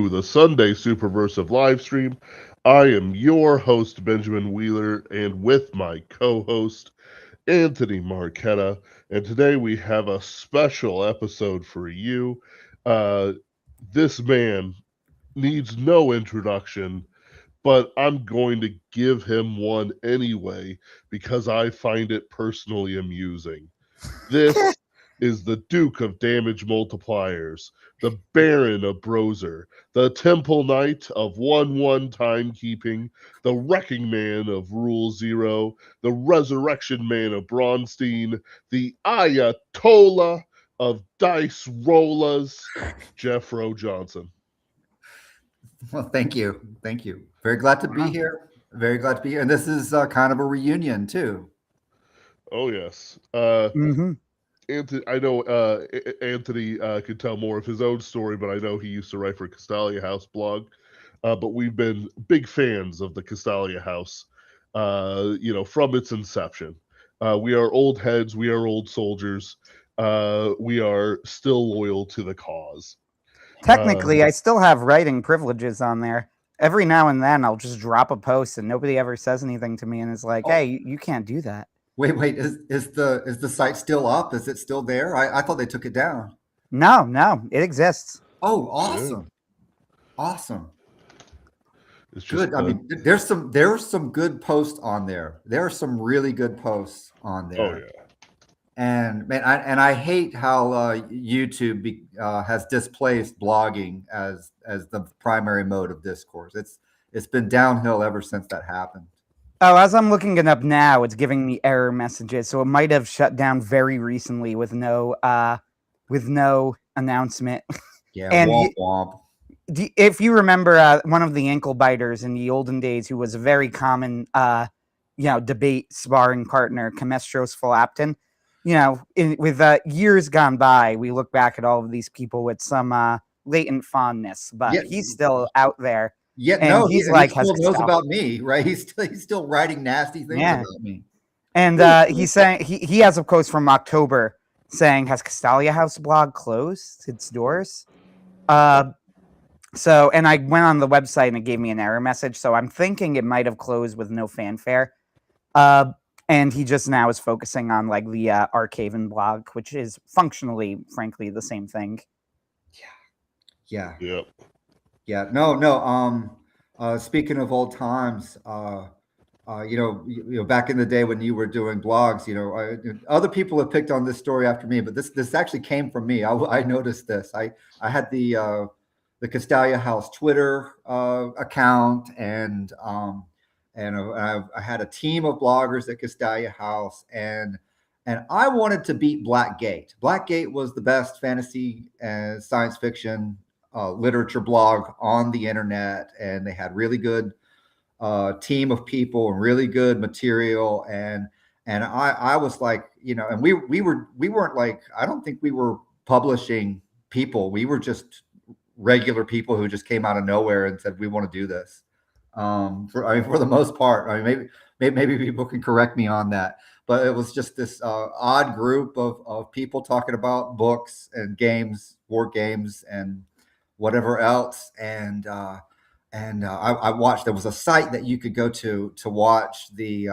to the Sunday Superversive live stream. I am your host, Benjamin Wheeler, and with my co-host, Anthony Marchetta. And today we have a special episode for you. This man needs no introduction, but I'm going to give him one anyway because I find it personally amusing. This is the Duke of Damage Multipliers, the Baron of Brozer, the Temple Knight of 1-1 timekeeping, the Wrecking Man of Rule Zero, the Resurrection Man of Bronstein, the Ayatollah of Dice Rollahs, Jeffro Johnson. Well, thank you. Thank you. Very glad to be here. Very glad to be here. And this is kind of a reunion, too. Oh, yes. Mm-hmm. Anthony, I know Anthony could tell more of his own story, but I know he used to write for Castalia House blog. But we've been big fans of the Castalia House, from its inception. We are old heads. We are old soldiers. We are still loyal to the cause. Technically, I still have writing privileges on there. Every now and then, I'll just drop a post, and nobody ever says anything to me, and it's like, "Hey, you can't do that." Wait, is the site still up? Is it still there? I thought they took it down. No, it exists. Oh, awesome. Yeah. Awesome. It's just good. I mean, there's some good posts on there. There are some really good posts on there. Oh yeah. And man, I hate how YouTube has displaced blogging as the primary mode of discourse. It's been downhill ever since that happened. Oh, as I'm looking it up now, it's giving me error messages. So it might have shut down very recently with no announcement. Yeah, and womp womp. If you remember one of the ankle biters in the olden days, who was a very common, debate sparring partner, Kamestros Falaptin. With years gone by, we look back at all of these people with some latent fondness, but he's still out there. Yeah, no, he still knows about me, right? He's still writing nasty things about me. And he's saying he has a post from October saying, "Has Castalia House blog closed its doors?" So, and I went on the website and it gave me an error message. So I'm thinking it might have closed with no fanfare. And he just now is focusing on like the Arcaven blog, which is functionally, frankly, the same thing. Yeah. Yep. Yeah. No. Speaking of old times, back in the day when you were doing blogs, other people have picked on this story after me, but this actually came from me. I noticed this. I had the Castalia House Twitter account, and I had a team of bloggers at Castalia House, and I wanted to beat Blackgate. Blackgate was the best fantasy and science fiction literature blog on the internet, and they had really good team of people and really good material. And I was like, and we weren't like, I don't think we were publishing people. We were just regular people who just came out of nowhere and said, we want to do this. For the most part, maybe people can correct me on that, but it was just this odd group of people talking about books and games, war games, and whatever else. And I watched. There was a site that you could go to watch the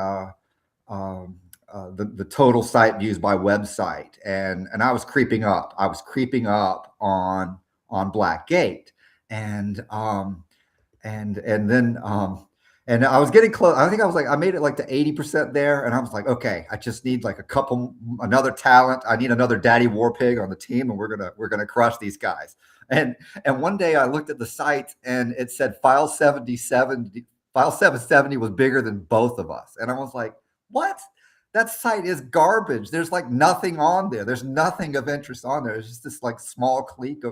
total site views by website, and I was creeping up. I was creeping up on Blackgate, and then I was getting close. I think I made it like to 80% there, and I was like, okay, I just need like another talent. I need another Daddy Warpig on the team, and we're gonna crush these guys. And one day I looked at the site and it said file 770 was bigger than both of us. And I was like, what? That site is garbage. There's like nothing on there. There's nothing of interest on there. It's just this like small clique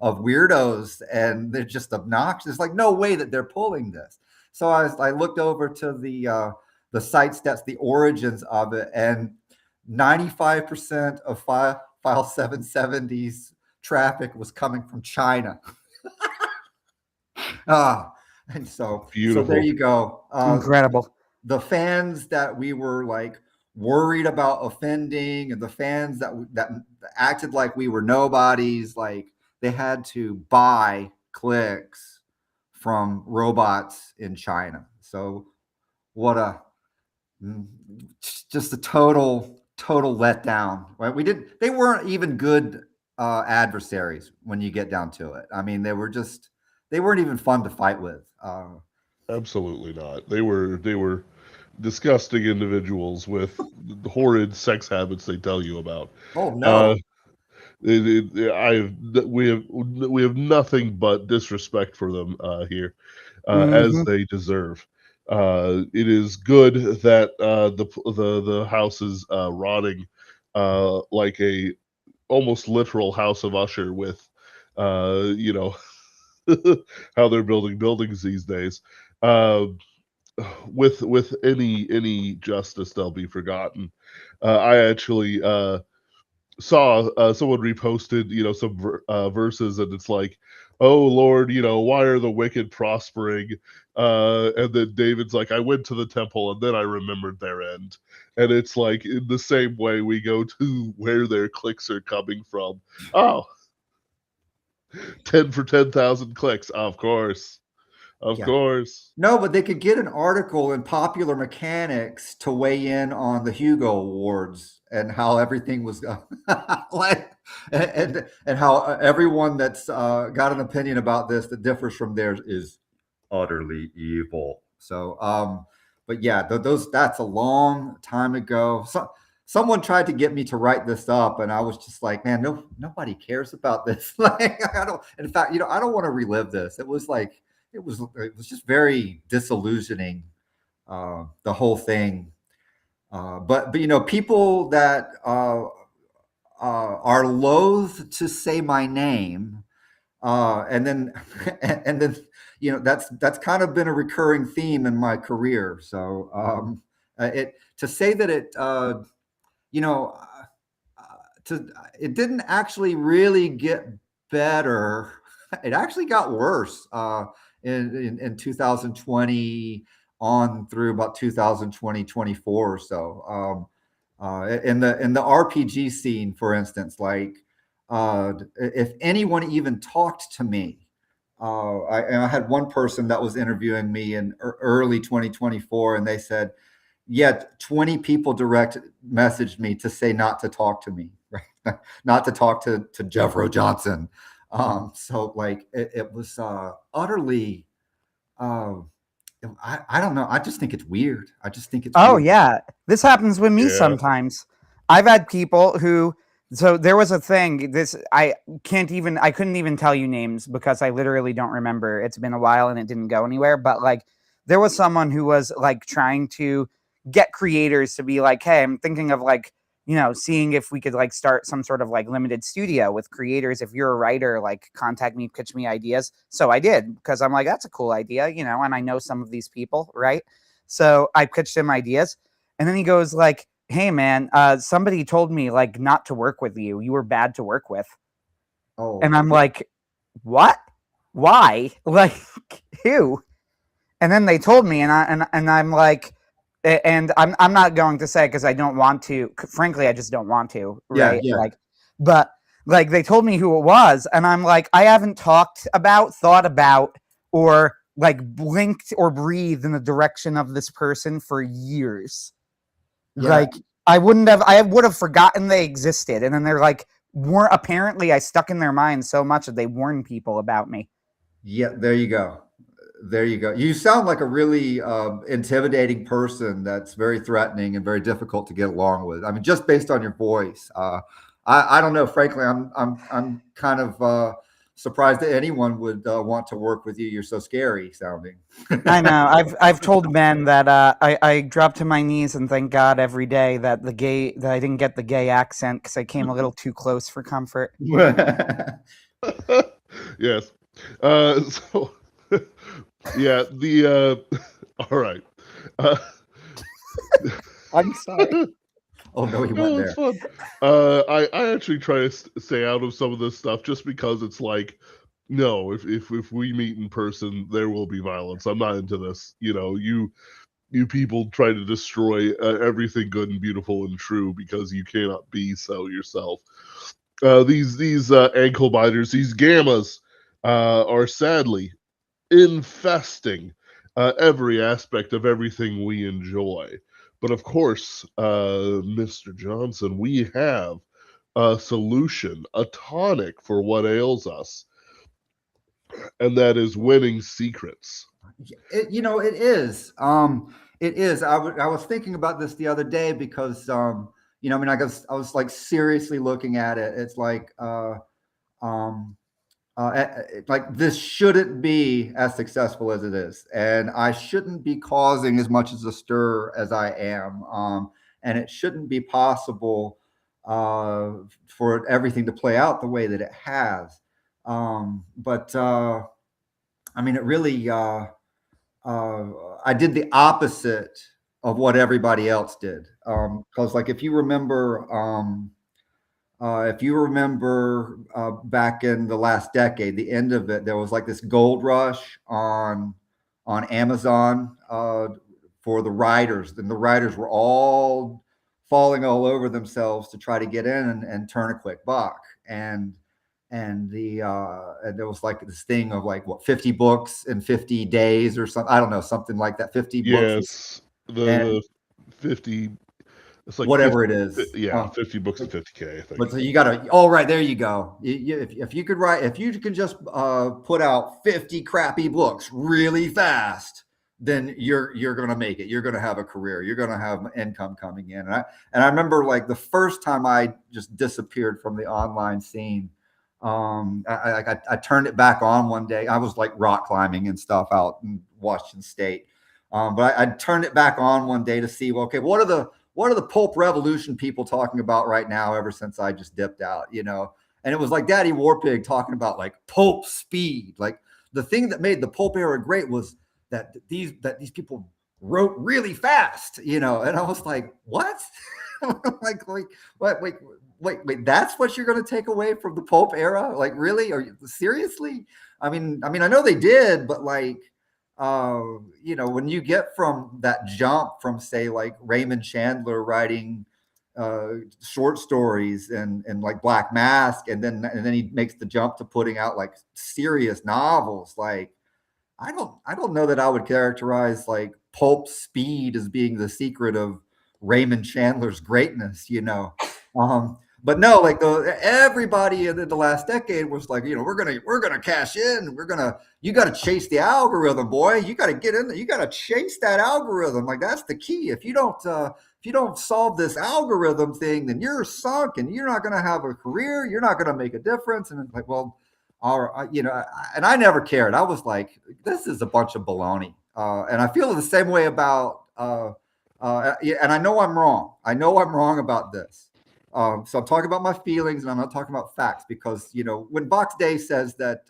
of weirdos, and they're just obnoxious. There's like no way that they're pulling this. So I looked over to the site stats, the origins of it, and 95% of file 770's traffic was coming from China. And so there you go. Incredible. The fans that we were like worried about offending, and the fans that acted like we were nobodies, like they had to buy clicks from robots in China. So what a just a total letdown, right? They weren't even good adversaries when you get down to it. I mean, they weren't even fun to fight with. Absolutely not. They were disgusting individuals with horrid sex habits they tell you about. Oh Uh, no. we have nothing but disrespect for them here, as Hmm. they deserve. It is good that the house is rotting like a almost literal House of Usher with you know how they're building buildings these days. Uh, with any justice, they'll be forgotten. I actually saw someone reposted, some verses, and it's like, "Oh Lord, why are the wicked prospering?" And then David's like, "I went to the temple, and then I remembered their end." And it's like in the same way we go to where their clicks are coming from. Oh, 10 for 10,000 clicks, of Yeah. course. No, but they could get an article in Popular Mechanics to weigh in on the Hugo Awards and how everything was like, and how everyone that's got an opinion about this that differs from theirs is utterly evil. So, but yeah, that's a long time ago. Someone tried to get me to write this up, and I was just like, man, nobody cares about this. Like, I don't. In fact, I don't want to relive this. It was just very disillusioning, the whole thing. But people that are loath to say my name, and then and then that's kind of been a recurring theme in my career. So it to say that you know to it didn't actually really get better. It actually got worse in 2020 on through about 2020 24 or so. In the RPG scene, for instance, like if anyone even talked to me, I had one person that was interviewing me in early 2024, and they said, "Yeah, 20 people direct messaged me to say not to talk to me, right? Not to talk to Jeffro Johnson." So like it was utterly. Uh, I don't know. I just think it's weird. I just think it's Oh weird. yeah, this happens with me Yeah. sometimes. I've had people who. So there was a thing. I couldn't even tell you names because I literally don't remember. It's been a while and it didn't go anywhere. But like, there was someone who was like trying to get creators to be like, "Hey, I'm thinking of like, seeing if we could like start some sort of like limited studio with creators. If you're a writer, like contact me, pitch me ideas." So I did because I'm like, that's a cool idea, and I know some of these people, right? So I pitched him ideas, and then he goes like, "Hey man, somebody told me like not to work with you. You were bad to work with." And Oh, I'm like, "What? Why? Like who?" And then they told me, and I'm like, and I'm not going to say because I don't want to. Frankly, I just don't want to, yeah, right? yeah, Like, but like they told me who it was, and I'm like, I haven't thought about, or like blinked or breathed in the direction of this person for years. yeah, Like I would have forgotten they existed, and then they're like, weren't apparently I stuck in their minds so much that they warned people about me. yeah. There you go. There you go. You sound like a really intimidating person that's very threatening and very difficult to get along with. I mean, just based on your voice. I don't know. Frankly, I'm kind of surprised that anyone would want to work with you. You're so scary sounding. I know. I've told Ben that I drop to my knees and thank God every day that I didn't get the gay accent because I came a little too close for comfort. Yes. So yeah, all right. Uh, I'm sorry. Oh no, he went no, it's there. fun. I actually try to stay out of some of this stuff just because it's like, no, if we meet in person, there will be violence. I'm not into this. You people try to destroy everything good and beautiful and true because you cannot be so yourself. These ankle biters, these gammas, are sadly infesting every aspect of everything we enjoy. But of course, Mr. Johnson, we have a solution, a tonic for what ails us, and that is winning secrets. It is. It is. I was thinking about this the other day because, I was like seriously looking at it. It's like, um, like this shouldn't be as successful as it is, and I shouldn't be causing as much as a stir as I am, and it shouldn't be possible for everything to play out the way that it has. But it really. I did the opposite of what everybody else did. Because, like, if you remember back in the last decade, the end of it, there was like this gold rush on Amazon for the writers, and the writers were all falling all over themselves to try to get in and turn a quick buck. And there was like this thing of like what 50 books in 50 days or something. I don't know, something like that. 50 books Yes, and the 50. It's like whatever 50, it is. yeah, 50 books and 50K, I think. But so you got to, oh, right, there you go. If you could write, if you could just put out 50 crappy books really fast, then you're going to make it. You're going to have a career. You're going to have income coming in. And I remember like the first time I just disappeared from the online scene. I turned it back on one day. I was like rock climbing and stuff out in Washington State. But I turned it back on one day to see, well, okay, what are the pulp revolution people talking about right now ever since I just dipped out, And it was like Daddy Warpig talking about like pulp speed. Like the thing that made the pulp era great was that these people wrote really fast, And I was like, what? like what? Wait, that's what you're going to take away from the pulp era? Like, really? Are you seriously? I mean, I know they did, but like, when you get from that jump from, say, like Raymond Chandler writing short stories and like Black Mask, and then he makes the jump to putting out like serious novels. Like, I don't know that I would characterize like pulp speed as being the secret of Raymond Chandler's greatness, But no, like everybody in the last decade was like, we're gonna cash in. You got to chase the algorithm, boy. You got to get in there. You got to chase that algorithm. Like that's the key. If you don't solve this algorithm thing, then you're sunk, and you're not gonna have a career. You're not gonna make a difference. And it's like, well, and I never cared. I was like, this is a bunch of baloney. And I feel the same way about. And I know I'm wrong. I know I'm wrong about this. So I'm talking about my feelings, and I'm not talking about facts, because when Box Day says that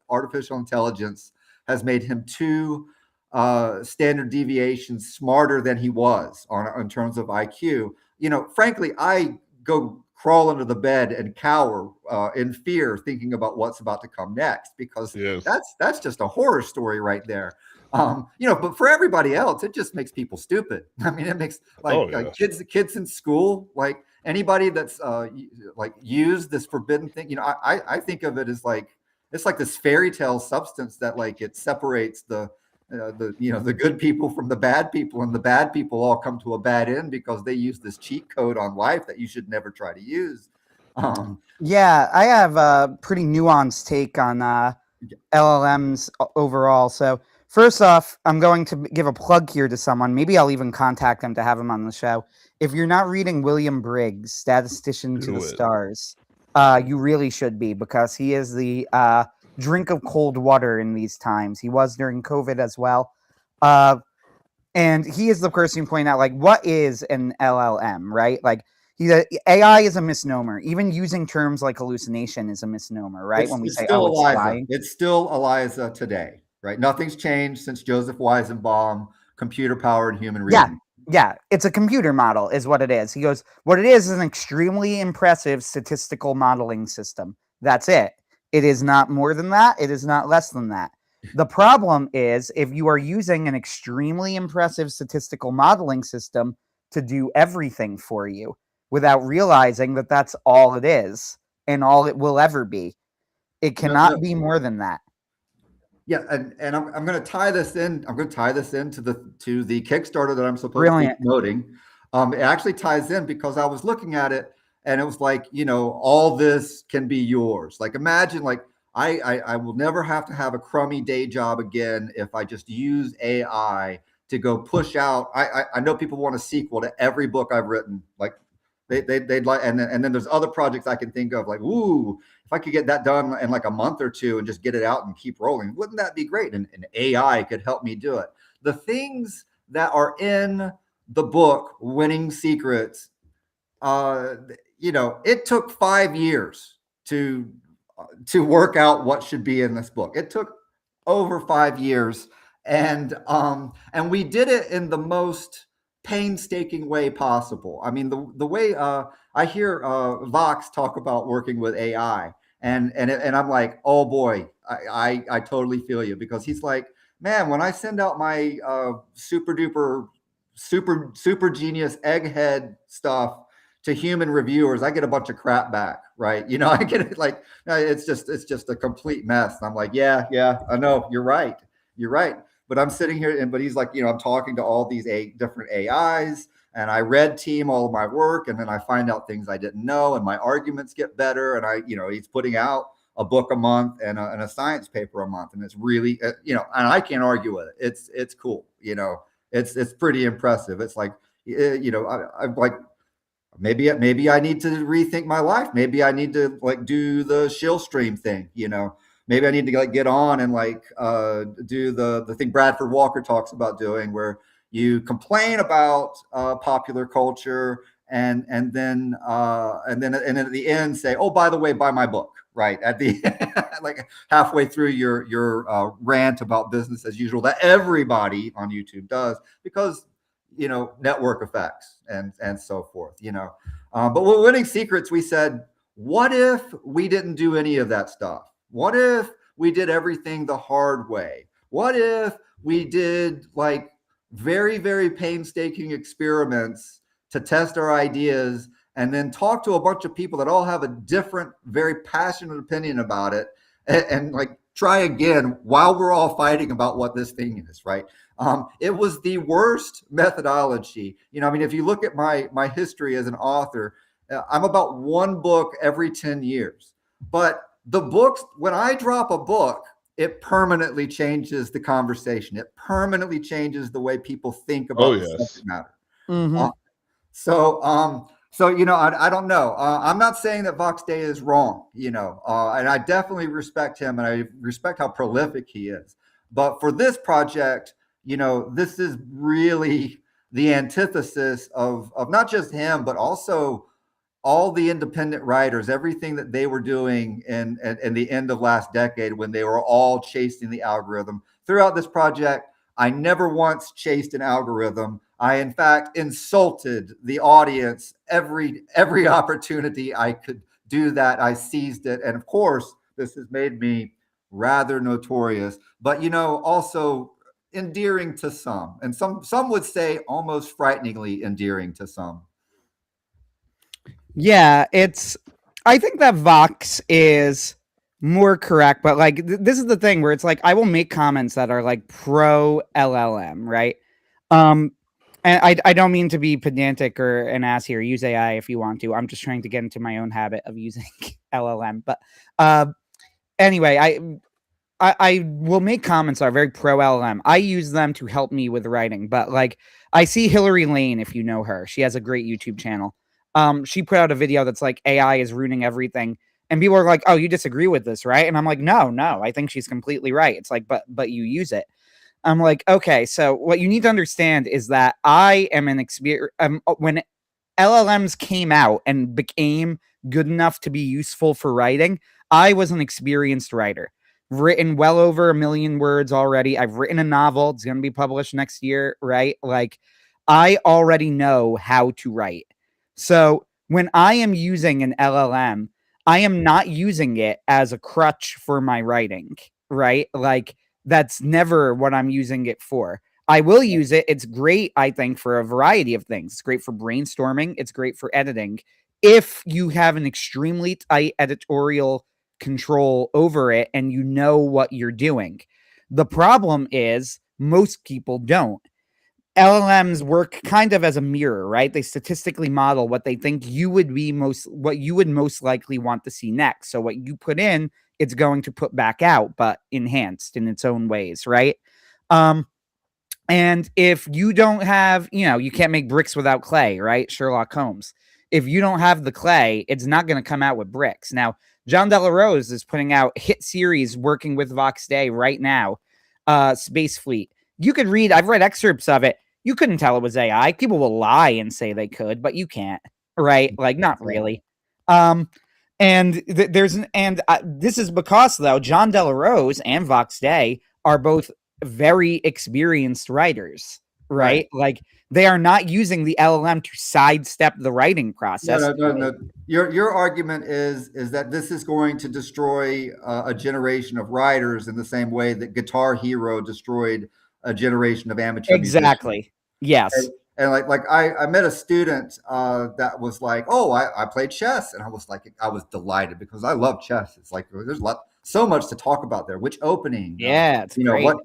artificial intelligence has made him 2 standard deviations smarter than he was in terms of IQ, frankly, I go crawl under the bed and cower in fear, thinking about what's about to come next, because Yes. that's just a horror story right there. But for everybody else, it just makes people stupid. I mean, it makes like kids in school, like anybody that's like used this forbidden thing. I think of it as like it's like this fairy tale substance that like it separates the good people from the bad people, and the bad people all come to a bad end because they use this cheat code on life that you should never try to use. Yeah, I have a pretty nuanced take on LLMs overall. So first off, I'm going to give a plug here to someone. Maybe I'll even contact them to have him on the show. If you're not reading William Briggs, Statistician to the Stars, you really should be, because he is the drink of cold water in these times. He was during COVID as well. And he is the person who pointed out, like, what is an LLM, right? Like, AI is a misnomer. Even using terms like hallucination is a misnomer, right? When we say, still it's Eliza. lying. It's still Eliza today, right? Nothing's changed since Joseph Weizenbaum, computer-powered human reasoning. Yeah, it's a computer model is what it is. He goes, what it is an extremely impressive statistical modeling system. That's it. It is not more than that. It is not less than that. The problem is if you are using an extremely impressive statistical modeling system to do everything for you without realizing that that's all it is and all it will ever be. It cannot be more than that. Yeah, and I'm going to tie this in. I'm going to tie this into the Kickstarter that I'm supposed Brilliant. to be promoting. It actually ties in because I was looking at it and it was like, all this can be yours. Like imagine like I will never have to have a crummy day job again if I just use AI to go push out. I know people want a sequel to every book I've written. Like they'd like, and then there's other projects I can think of like, ooh, if I could get that done in like a month or two and just get it out and keep rolling, wouldn't that be great? And AI could help me do it. The things that are in the book, Winning Secrets, it took 5 years to work out what should be in this book. It took over 5 years, and we did it in the most painstaking way possible. I mean, the way I hear Vox talk about working with AI, and I'm like, oh boy, I totally feel you, because he's like, man, when I send out my super duper super genius egghead stuff to human reviewers, I get a bunch of crap back, right? I get it like it's just a complete mess. And I'm like, yeah, I know, you're right. But I'm sitting here, but he's like, I'm talking to all these different AIs, and I red team all of my work, and then I find out things I didn't know, and my arguments get better. And he's putting out a book a month and a science paper a month, and it's really, and I can't argue with it. It's cool, it's pretty impressive. It's like, I'm like, maybe I need to rethink my life. Maybe I need to like do the shill stream thing, maybe I need to like get on and like do the thing Bradford Walker talks about doing, where you complain about popular culture and then at the end say, oh, by the way, buy my book, right at the like halfway through your rant about business as usual that everybody on YouTube does, because network effects and so forth, but with Winning Secrets, we said, what if we didn't do any of that stuff? What if we did everything the hard way? What if we did like very, very painstaking experiments to test our ideas and then talk to a bunch of people that all have a different, very passionate opinion about it, and like try again while we're all fighting about what this thing is, right? It was the worst methodology. I mean, if you look at my history as an author, I'm about one book every 10 years. But the books, when I drop a book, it permanently changes the conversation. It permanently changes the way people think about the subject matter. Mm-hmm. So I don't know. I'm not saying that Vox Day is wrong, and I definitely respect him, and I respect how prolific he is. But for this project, this is really the antithesis of not just him, but also all the independent writers, everything that they were doing in the end of last decade, when they were all chasing the algorithm. Throughout this project, I never once chased an algorithm. I, in fact, insulted the audience every opportunity I could do that. I seized it. And of course, this has made me rather notorious, but, also endearing to some. And some would say almost frighteningly endearing to some. Yeah, I think that Vox is more correct, but like this is the thing where it's like I will make comments that are like pro LLM, right? And I don't mean to be pedantic or an ass here. Use AI if you want to. I'm just trying to get into my own habit of using LLM. But anyway, I will make comments that are very pro LLM. I use them to help me with writing, but like I see Hillary Lane, if you know her, she has a great YouTube channel. She put out a video that's like AI is ruining everything, and people are like, "Oh, you disagree with this, right?" And I'm like, "No, I think she's completely right." It's like, but you use it. I'm like, okay, so what you need to understand is that I am an experience. When LLMs came out and became good enough to be useful for writing, I was an experienced writer. Written well over 1 million words already. I've written a novel. It's going to be published next year, right? Like, I already know how to write. So when I am using an LLM, I am not using it as a crutch for my writing, right? Like, that's never what I'm using it for. I will use it. It's great, I think, for a variety of things. It's great for brainstorming. It's great for editing. If you have an extremely tight editorial control over it and you know what you're doing. The problem is most people don't. LLMs work kind of as a mirror, right? They statistically model what they think what you would most likely want to see next. So what you put in, it's going to put back out, but enhanced in its own ways, right? And if you don't have, you can't make bricks without clay, right? Sherlock Holmes. If you don't have the clay, it's not going to come out with bricks. Now, John Delarose is putting out hit series working with Vox Day right now, Space Fleet. I've read excerpts of it. You couldn't tell it was AI. People will lie and say they could, but you can't, right? Like, not really. And this is because, though, John Delarose and Vox Day are both very experienced writers, right? Like, they are not using the LLM to sidestep the writing process. No. Your argument is that this is going to destroy a generation of writers in the same way that Guitar Hero destroyed a generation of amateur musicians. Yes. And like I met a student that was like, oh, I played chess, and I was delighted because I love chess. It's like there's so much to talk about there. Which opening? It's great.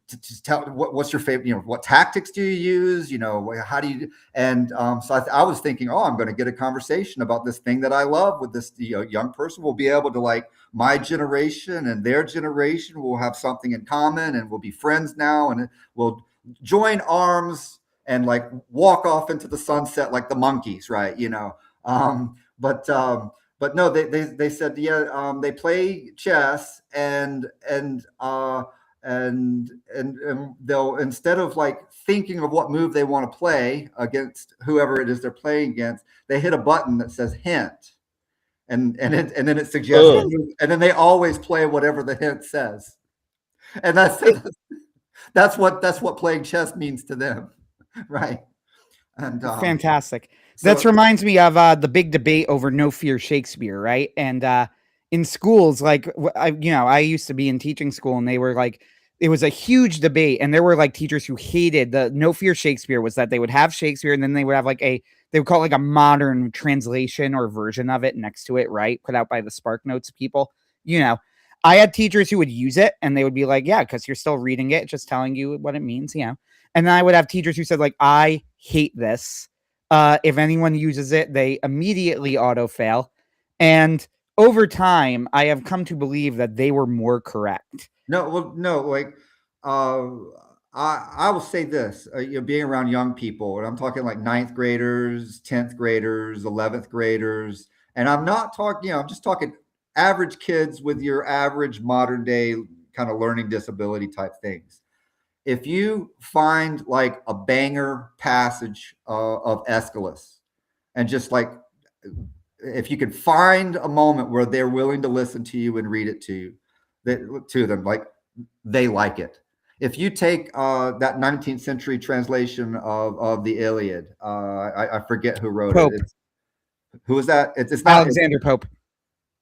Just tell what's your favorite. What tactics do you use? How do you? And so I was thinking, oh, I'm going to get a conversation about this thing that I love with this young person. We'll be able to, like, my generation and their generation will have something in common, and we'll be friends now, and we'll join arms and like walk off into the sunset like the monkeys, right? But no, they said, they play chess and they'll, instead of like thinking of what move they want to play against whoever it is they're playing against, they hit a button that says hint, and then it suggests, and then they always play whatever the hint says, and that's what playing chess means to them, right? And fantastic. That reminds me of the big debate over No Fear Shakespeare, right? And in schools, like, I used to be in teaching school, and they were like, it was a huge debate, and there were like teachers who hated the No Fear Shakespeare. Was that they would have Shakespeare, and then they would have like they would call it like a modern translation or version of it next to it, right? Put out by the Spark Notes people. I had teachers who would use it, and they would be like, yeah, because you're still reading it, just telling you what it means, And then I would have teachers who said, like, I hate this. If anyone uses it, they immediately auto-fail. And over time, I have come to believe that they were more correct. No, like, I will say this, being around young people, and I'm talking like 9th graders, 10th graders, 11th graders, and I'm not talking, I'm just talking average kids with your average modern day kind of learning disability type things. If you find like a banger passage of Aeschylus, and just like, if you could find a moment where they're willing to listen to you and read it to them, like, they like it. If you take that 19th century translation of the Iliad, I forget who wrote Pope. it. Who was that? It's not Alexander Pope.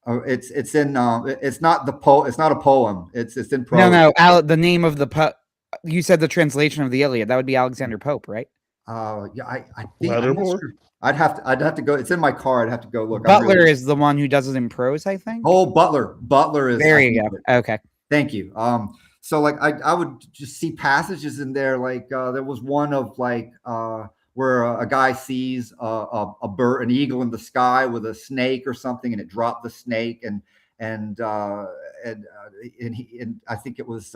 It's in it's not it's not a poem. It's in prose. No. The name of the you said the translation of the Iliad. That would be Alexander Pope, right? Yeah, I think sure. I'd have to go. It's in my car. I'd have to go look. Butler is the one who does it in prose, I think. Oh, Butler is. There you go. Okay. Thank you. So like I would just see passages in there, like there was one of like where a guy sees a bird, an eagle in the sky with a snake or something, and it dropped the snake, and I think it was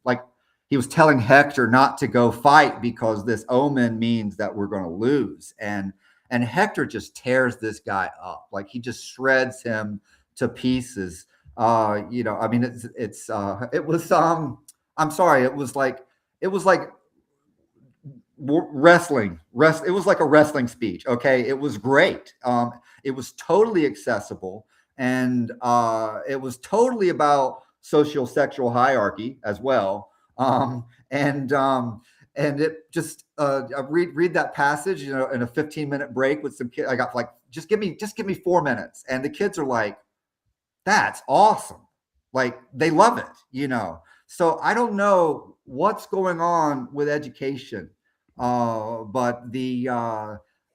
like he was telling Hector not to go fight because this omen means that we're going to lose, and Hector just tears this guy up, like he just shreds him to pieces. I mean, it was I'm sorry, it was like wrestling. It was like a wrestling speech. Okay, it was great. It was totally accessible, and it was totally about socio-sexual hierarchy as well. And it just I read that passage, in a 15-minute break with some kids. I got like, just give me 4 minutes, and the kids are like, that's awesome. Like, they love it, So I don't know what's going on with education, but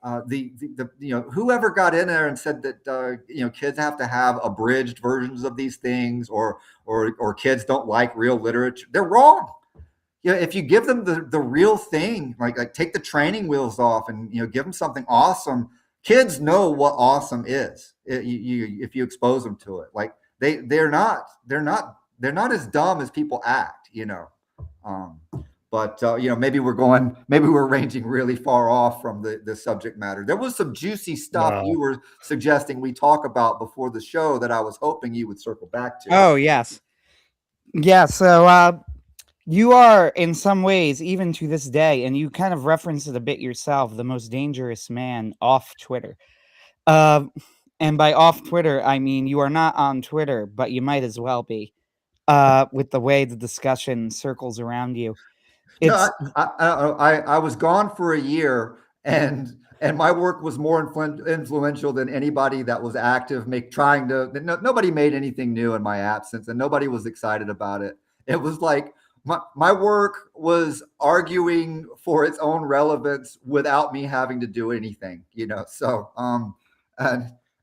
whoever got in there and said that kids have to have abridged versions of these things, or kids don't like real literature, they're wrong. If you give them the real thing, like take the training wheels off and give them something awesome. Kids know what awesome is. If you expose them to it, like they're not as dumb as people act. But maybe we're ranging really far off from the subject matter. There was some juicy stuff you were suggesting we talk about before the show that I was hoping you would circle back to. Oh yes, yeah. So you are, in some ways, even to this day, and you kind of referenced it a bit yourself, the most dangerous man off Twitter. And by off Twitter, I mean you are not on Twitter, but you might as well be. With the way the discussion circles around you, it's I was gone for a year, and my work was more influential than anybody that was active. Nobody made anything new in my absence, and nobody was excited about it. It was like my work was arguing for its own relevance without me having to do anything. So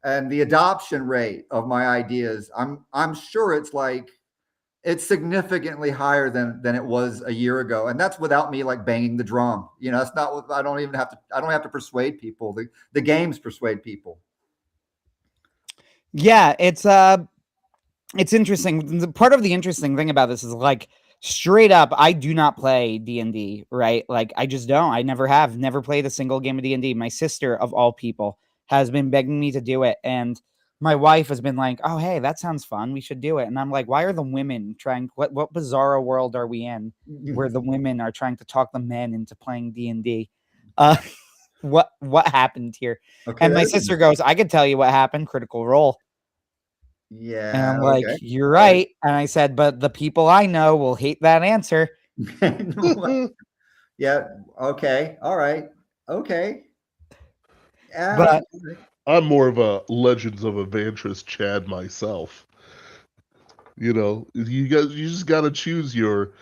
and the adoption rate of my ideas, I'm sure it's significantly higher than it was a year ago, and that's without me like banging the drum. It's not. I don't have to persuade people. The games persuade people. Yeah, it's interesting. Part of the interesting thing about this is, like, straight up, I do not play D&D, right? Like, I just don't. I never played a single game of D&D. My sister, of all people, has been begging me to do it, and my wife has been like, "Oh, hey, that sounds fun. We should do it." And I'm like, "Why are the women trying? What bizarre world are we in where the women are trying to talk the men into playing D&D? What happened here?" Okay, and my sister goes, "I could tell you what happened. Critical Role." Yeah. And I'm like, "You're right." And I said, "But the people I know will hate that answer." Yeah. Okay. All right. Okay. But I'm more of a Legends of Evantris Chad myself. You just got to choose your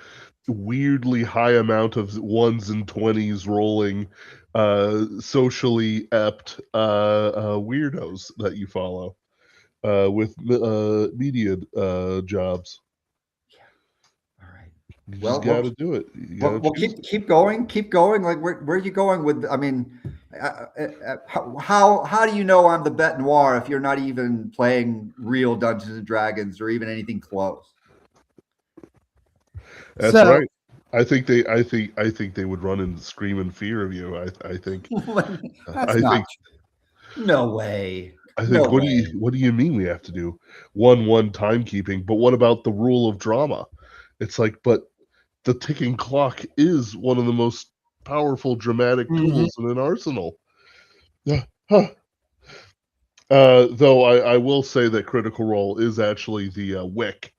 weirdly high amount of 1s and 20s rolling, socially apt weirdos that you follow with media jobs. All right. You just got to do it. You Well, keep going. Like, where are you going with? I mean, how do you know I'm the bête noire if you're not even playing real Dungeons and Dragons or even anything close? That's right. I think they would run and scream in fear of you. I think. No way. I think. What do you mean we have to do 1-1 timekeeping? But what about the rule of drama? It's like, but the ticking clock is one of the most powerful dramatic tools in an arsenal. Huh. Though I will say that Critical Role is actually the wick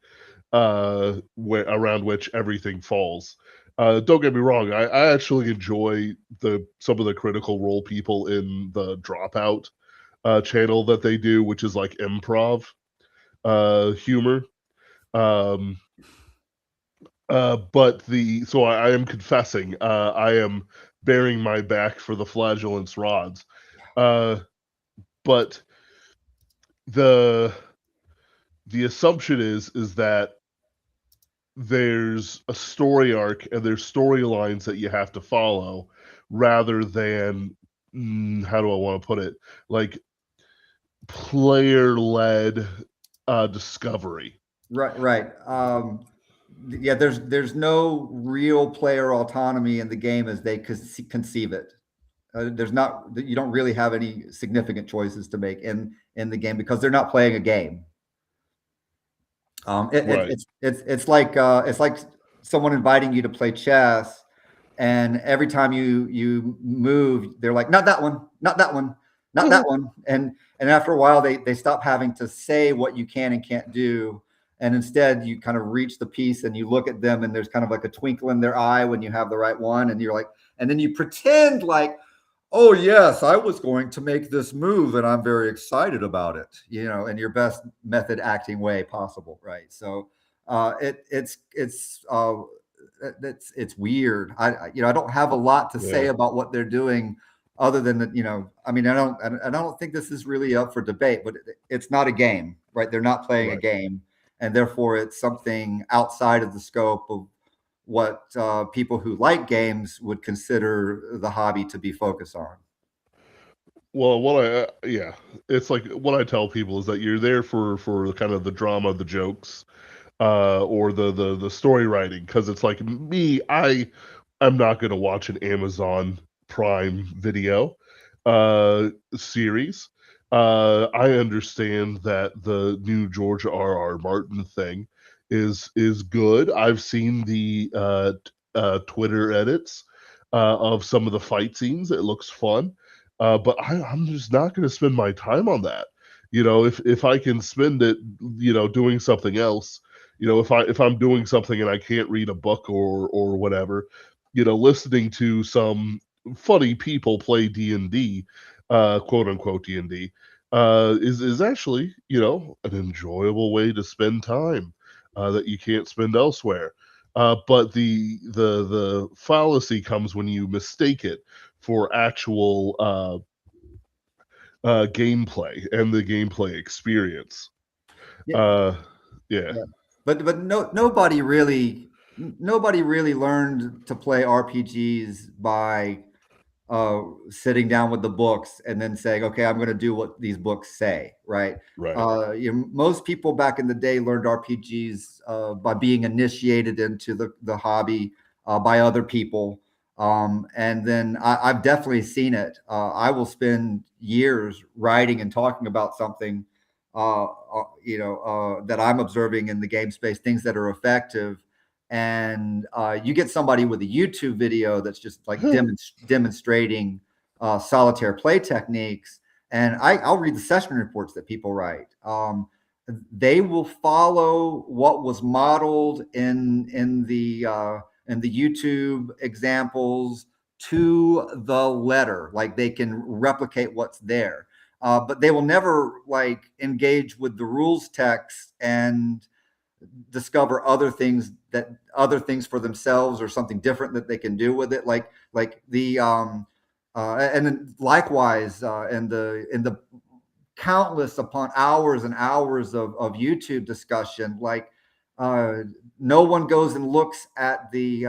around which everything falls. Don't get me wrong, I actually enjoy some of the Critical Role people in the Dropout channel that they do, which is like improv humor. But so I am confessing, I am bearing my back for the flagellance rods. But the assumption is that there's a story arc and there's storylines that you have to follow, rather than how do I want to put it, like player-led discovery. Right. Yeah, there's no real player autonomy in the game as they conceive it. You don't really have any significant choices to make in the game because they're not playing a game. It's like someone inviting you to play chess, and every time you move, they're like, not that one, not that one, not that one, and after a while they stop having to say what you can and can't do, and instead you kind of reach the piece and you look at them and there's kind of like a twinkle in their eye when you have the right one, and you're like, and then you pretend like, oh yes, I was going to make this move and I'm very excited about it, in your best method acting way possible, right? So it's weird. I don't have a lot to say about what they're doing other than that, I mean, I don't think this is really up for debate, but it's not a game, right? They're not playing a game, and therefore it's something outside of the scope of what people who like games would consider the hobby to be focused on. Well, yeah, it's like what I tell people is that you're there for kind of the drama, the jokes, or the story writing, because it's like me, I'm not gonna watch an Amazon Prime Video series. I understand that the new George R. R. Martin thing is good. I've seen the Twitter edits of some of the fight scenes. It looks fun. But I'm just not going to spend my time on that. If I can spend it, doing something else, if I'm doing something and I can't read a book or whatever, listening to some funny people play D&D, quote unquote D&D, is actually, an enjoyable way to spend time that you can't spend elsewhere. But the fallacy comes when you mistake it for actual gameplay and the gameplay experience. Yeah. Yeah. Yeah. But nobody really learned to play RPGs by sitting down with the books and then saying, okay, I'm going to do what these books say, right? Right. Most people back in the day learned RPGs by being initiated into the hobby by other people. And then I've definitely seen it. I will spend years writing and talking about something, that I'm observing in the game space, things that are effective. And you get somebody with a YouTube video that's just like demonstrating solitaire play techniques. And I'll read the session reports that people write. They will follow what was modeled in the YouTube examples to the letter. Like they can replicate what's there, but they will never like engage with the rules text and discover other things for themselves or something different that they can do with it. Like the and then likewise in the countless upon hours and hours of YouTube discussion, like no one goes and looks at the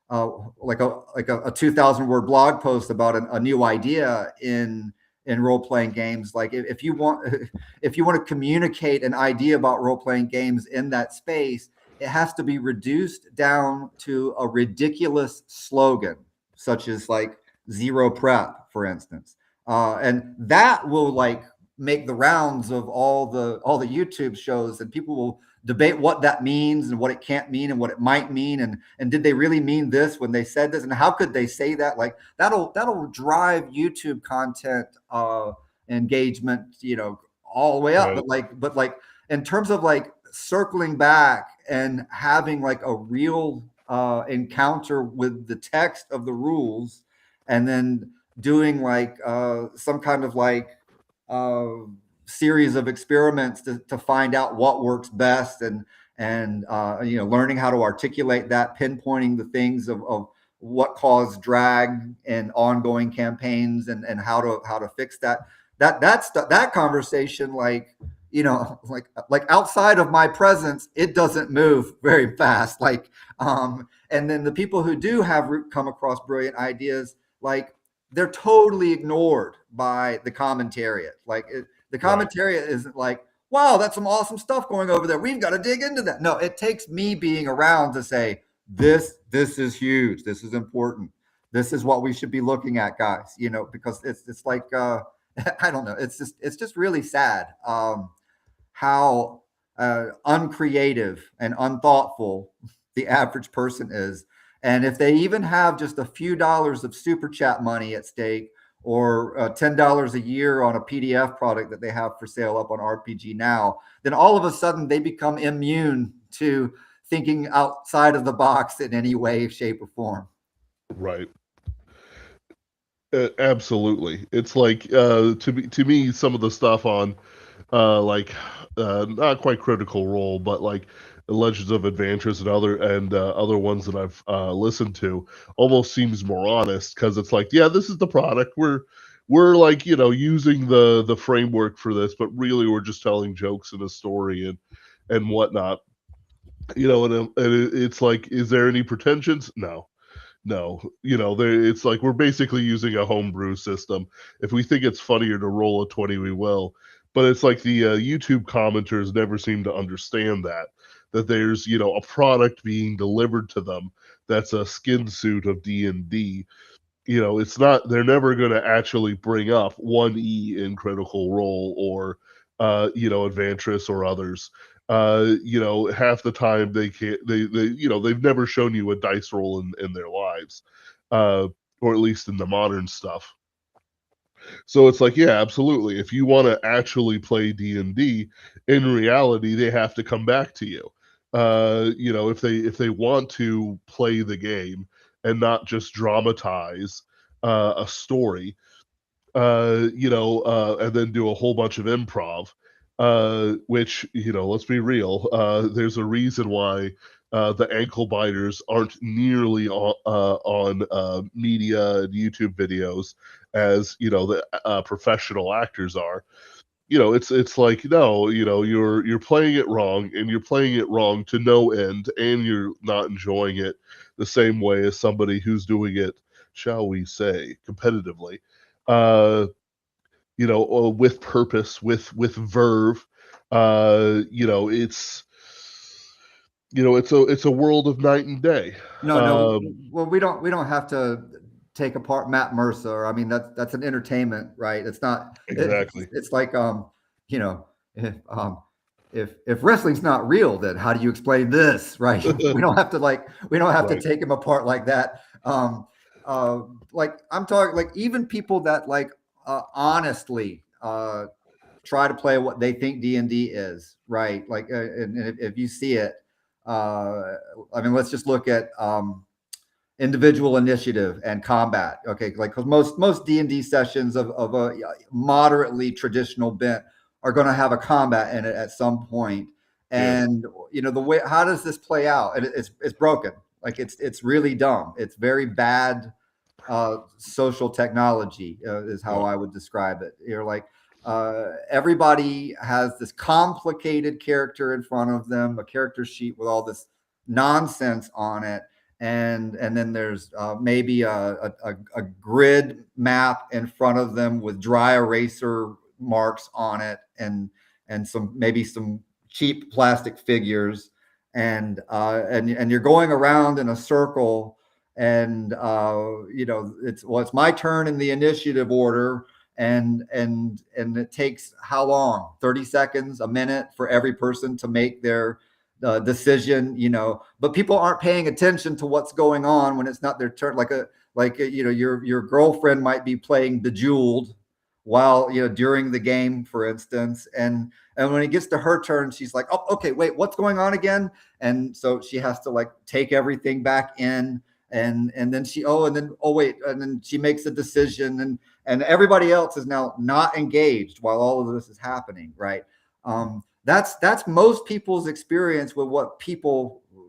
like a 2,000 word blog post about a new idea in role playing games. Like if you want to communicate an idea about role playing games in that space, it has to be reduced down to a ridiculous slogan, such as like zero prep, for instance, and that will like make the rounds of all the YouTube shows, and people will debate what that means and what it can't mean and what it might mean, and did they really mean this when they said this, and how could they say that? Like that'll drive YouTube content engagement, all the way up. Right. But like in terms of like circling back and having like a real encounter with the text of the rules, and then doing like some kind of like series of experiments to find out what works best, and learning how to articulate that, pinpointing the things of what caused drag and ongoing campaigns, and how to fix that conversation, like like outside of my presence, it doesn't move very fast. Like and then the people who do have come across brilliant ideas, like they're totally ignored by the commentariat. Like the commentariat isn't like, wow, that's some awesome stuff going over there, we've got to dig into that. No, it takes me being around to say, this is huge, this is important, this is what we should be looking at, guys, because it's like I don't know, it's just really sad how uncreative and unthoughtful the average person is. And if they even have just a few dollars of super chat money at stake, or $10 a year on a PDF product that they have for sale up on RPG Now, then all of a sudden they become immune to thinking outside of the box in any way, shape, or form. Right. Absolutely. It's like to me some of the stuff on like not quite Critical Role, but like Legends of Adventures and other ones that I've listened to almost seems more honest, because it's like, yeah, this is the product. We're like, using the framework for this, but really we're just telling jokes and a story and whatnot. It's like, is there any pretensions? No. No, it's like we're basically using a homebrew system. If we think it's funnier to roll a 20, we will. But it's like the YouTube commenters never seem to understand that there's, a product being delivered to them that's a skin suit of D&D. It's not, they're never going to actually bring up 1E in Critical Role or, Advantress or others. Half the time they can't, they've never shown you a dice roll in their lives, or at least in the modern stuff. So it's like, yeah, absolutely. If you want to actually play D&D, in reality, they have to come back to you. If they want to play the game and not just dramatize a story, and then do a whole bunch of improv, which, let's be real, there's a reason why the ankle biters aren't nearly on media and YouTube videos as, the professional actors are. It's like, no, you're playing it wrong, and you're playing it wrong to no end, and you're not enjoying it the same way as somebody who's doing it, shall we say, competitively. With purpose, with verve. It's a world of night and day. No. Well, we don't have to take apart Matt Mercer. I mean, that's an entertainment, right? It's not. Exactly. It's like you know, if if wrestling's not real, then how do you explain this, right? We don't have to Right. take him apart like that. Like I'm talking, like even people that like honestly try to play what they think D&D is, right? Like, and if you see it, I mean, let's just look at individual initiative and combat. Okay, like because most D&D sessions of a moderately traditional bent are going to have a combat in it at some point. And the way, how does this play out? And it's broken. Like it's really dumb. It's very bad social technology is how I would describe it. You're like everybody has this complicated character in front of them, a character sheet with all this nonsense on it, and then there's maybe a grid map in front of them with dry eraser marks on it, and maybe some cheap plastic figures, and you're going around in a circle, and it's my turn in the initiative order, and it takes how long? 30 seconds, a minute for every person to make their decision, but people aren't paying attention to what's going on when it's not their turn. Your girlfriend might be playing Bejeweled while during the game, for instance, and when it gets to her turn, she's like, oh, okay, wait, what's going on again? And so she has to like take everything back in, and then wait, and then she makes a decision, and everybody else is now not engaged while all of this is happening, right? That's most people's experience with what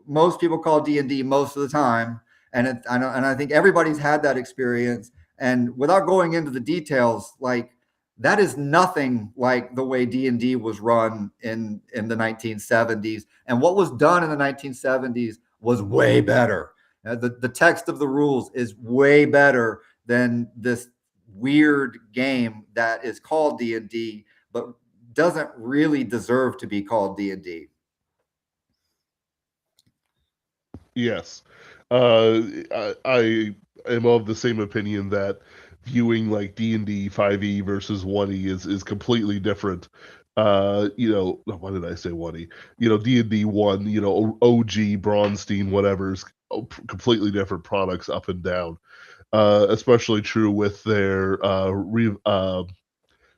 most people call D&D most of the time, and I think everybody's had that experience. And without going into the details, like that is nothing like the way D&D was run in the 1970s, and what was done in the 1970s was way better. The text of the rules is way better than this weird game that is called D&D, but doesn't really deserve to be called D&D. Yes. I am of the same opinion that viewing like D&D 5e versus 1e is completely different. Why did I say 1e? D&D 1, OG, Braunstein, whatever's completely different products up and down. Especially true with their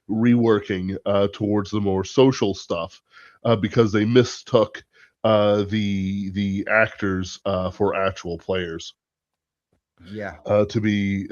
reworking towards the more social stuff, because they mistook the actors for actual players. Yeah. To be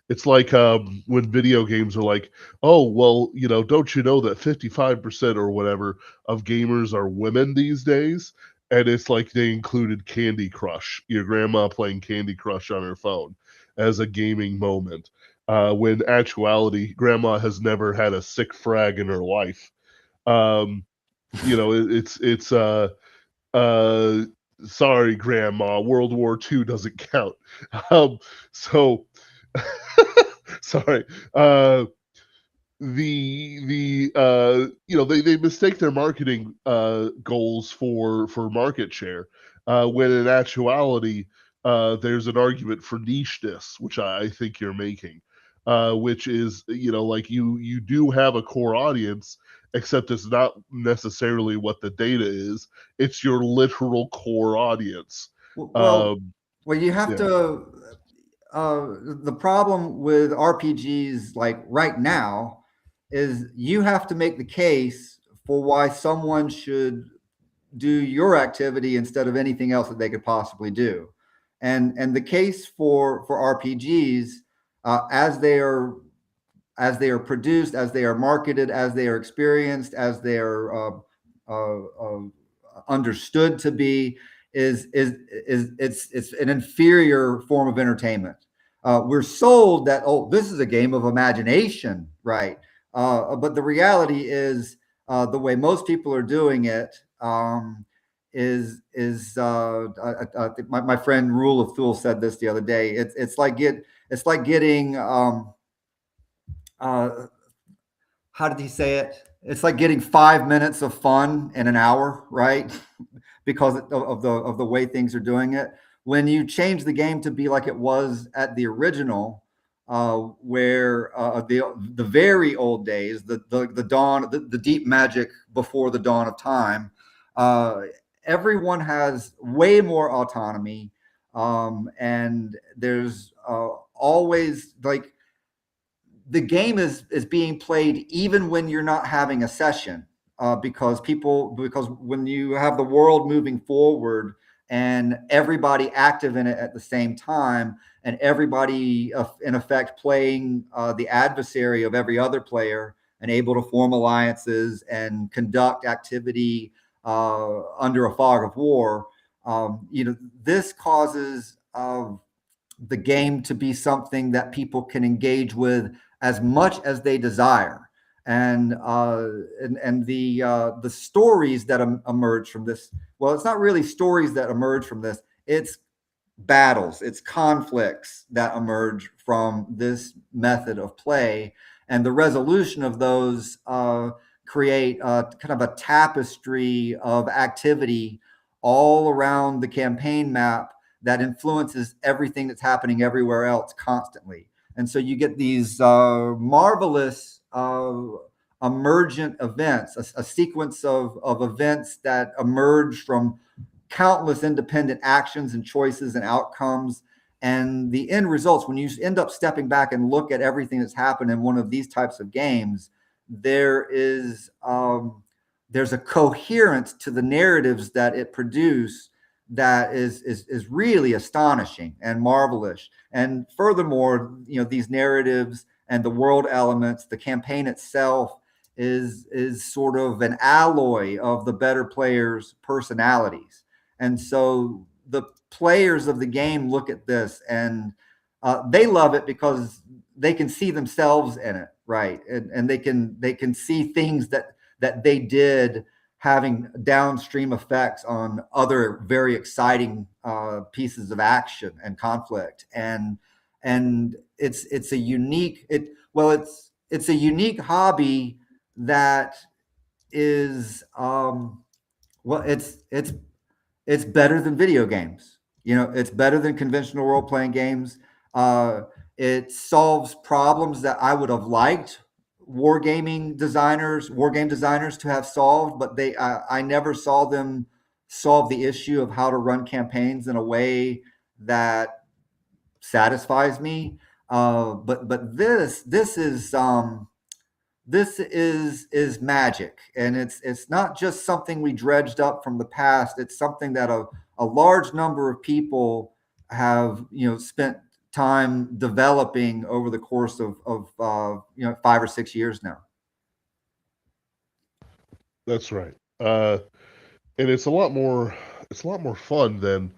It's like when video games are like, oh, well, don't you know that 55% or whatever of gamers are women these days? And it's like they included Candy Crush, your grandma playing Candy Crush on her phone as a gaming moment. When actuality, grandma has never had a sick frag in her life. Um, it's uh, sorry, grandma, World War II doesn't count. So sorry. They mistake their marketing goals for market share, when in actuality there's an argument for nicheness, which I think you're making, which is, like, you do have a core audience, except it's not necessarily what the data is. It's your literal core audience. Well, um you have yeah. to. The problem with RPGs, like right now, is you have to make the case for why someone should do your activity instead of anything else that they could possibly do. And the case for RPGs, as they are produced, as they are marketed, as they are experienced, as they are understood to be, it's an inferior form of entertainment. We're sold that, oh, this is a game of imagination, right? But the reality is, the way most people are doing it, I think my friend Rule of Thule said this the other day. It's like getting how did he say it? It's like getting 5 minutes of fun in an hour, right? Because of the way things are doing it. When you change the game to be like it was at the original, where the very old days, the dawn, the deep magic before the dawn of time, uh, everyone has way more autonomy, and there's always like the game is being played even when you're not having a session, because when you have the world moving forward and everybody active in it at the same time, and everybody in effect playing the adversary of every other player and able to form alliances and conduct activity under a fog of war, this causes the game to be something that people can engage with as much as they desire. And the stories that emerge from this, well, it's not really stories that emerge from this, it's battles, it's conflicts that emerge from this method of play, and the resolution of those create kind of a tapestry of activity all around the campaign map that influences everything that's happening everywhere else constantly. And so you get these marvelous emergent events, a sequence of events that emerge from countless independent actions and choices and outcomes. And the end results, when you end up stepping back and look at everything that's happened in one of these types of games, there's a coherence to the narratives that it produced that is really astonishing and marvelous. And furthermore, these narratives and the world elements, the campaign itself is sort of an alloy of the better players' personalities. And so the players of the game look at this and they love it because they can see themselves in it, right? And they can see things that they did having downstream effects on other very exciting pieces of action and conflict. And it's a unique it's a unique hobby that is it's better than video games. It's better than conventional role playing games. It solves problems that I would have liked wargame designers to have solved, but I never saw them solve the issue of how to run campaigns in a way that satisfies me. But this is magic, and it's not just something we dredged up from the past. It's something that a large number of people have spent time developing over the course of 5 or 6 years now. That's right. And it's a lot more fun than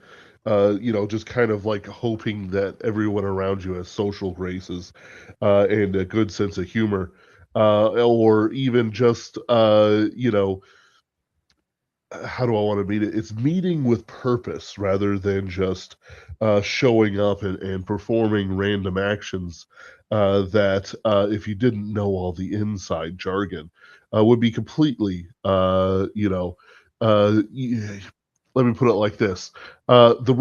just kind of like hoping that everyone around you has social graces and a good sense of humor, or even just how do I want to meet it? It's meeting with purpose rather than just showing up and performing random actions that, if you didn't know all the inside jargon, would be completely, let me put it like this: the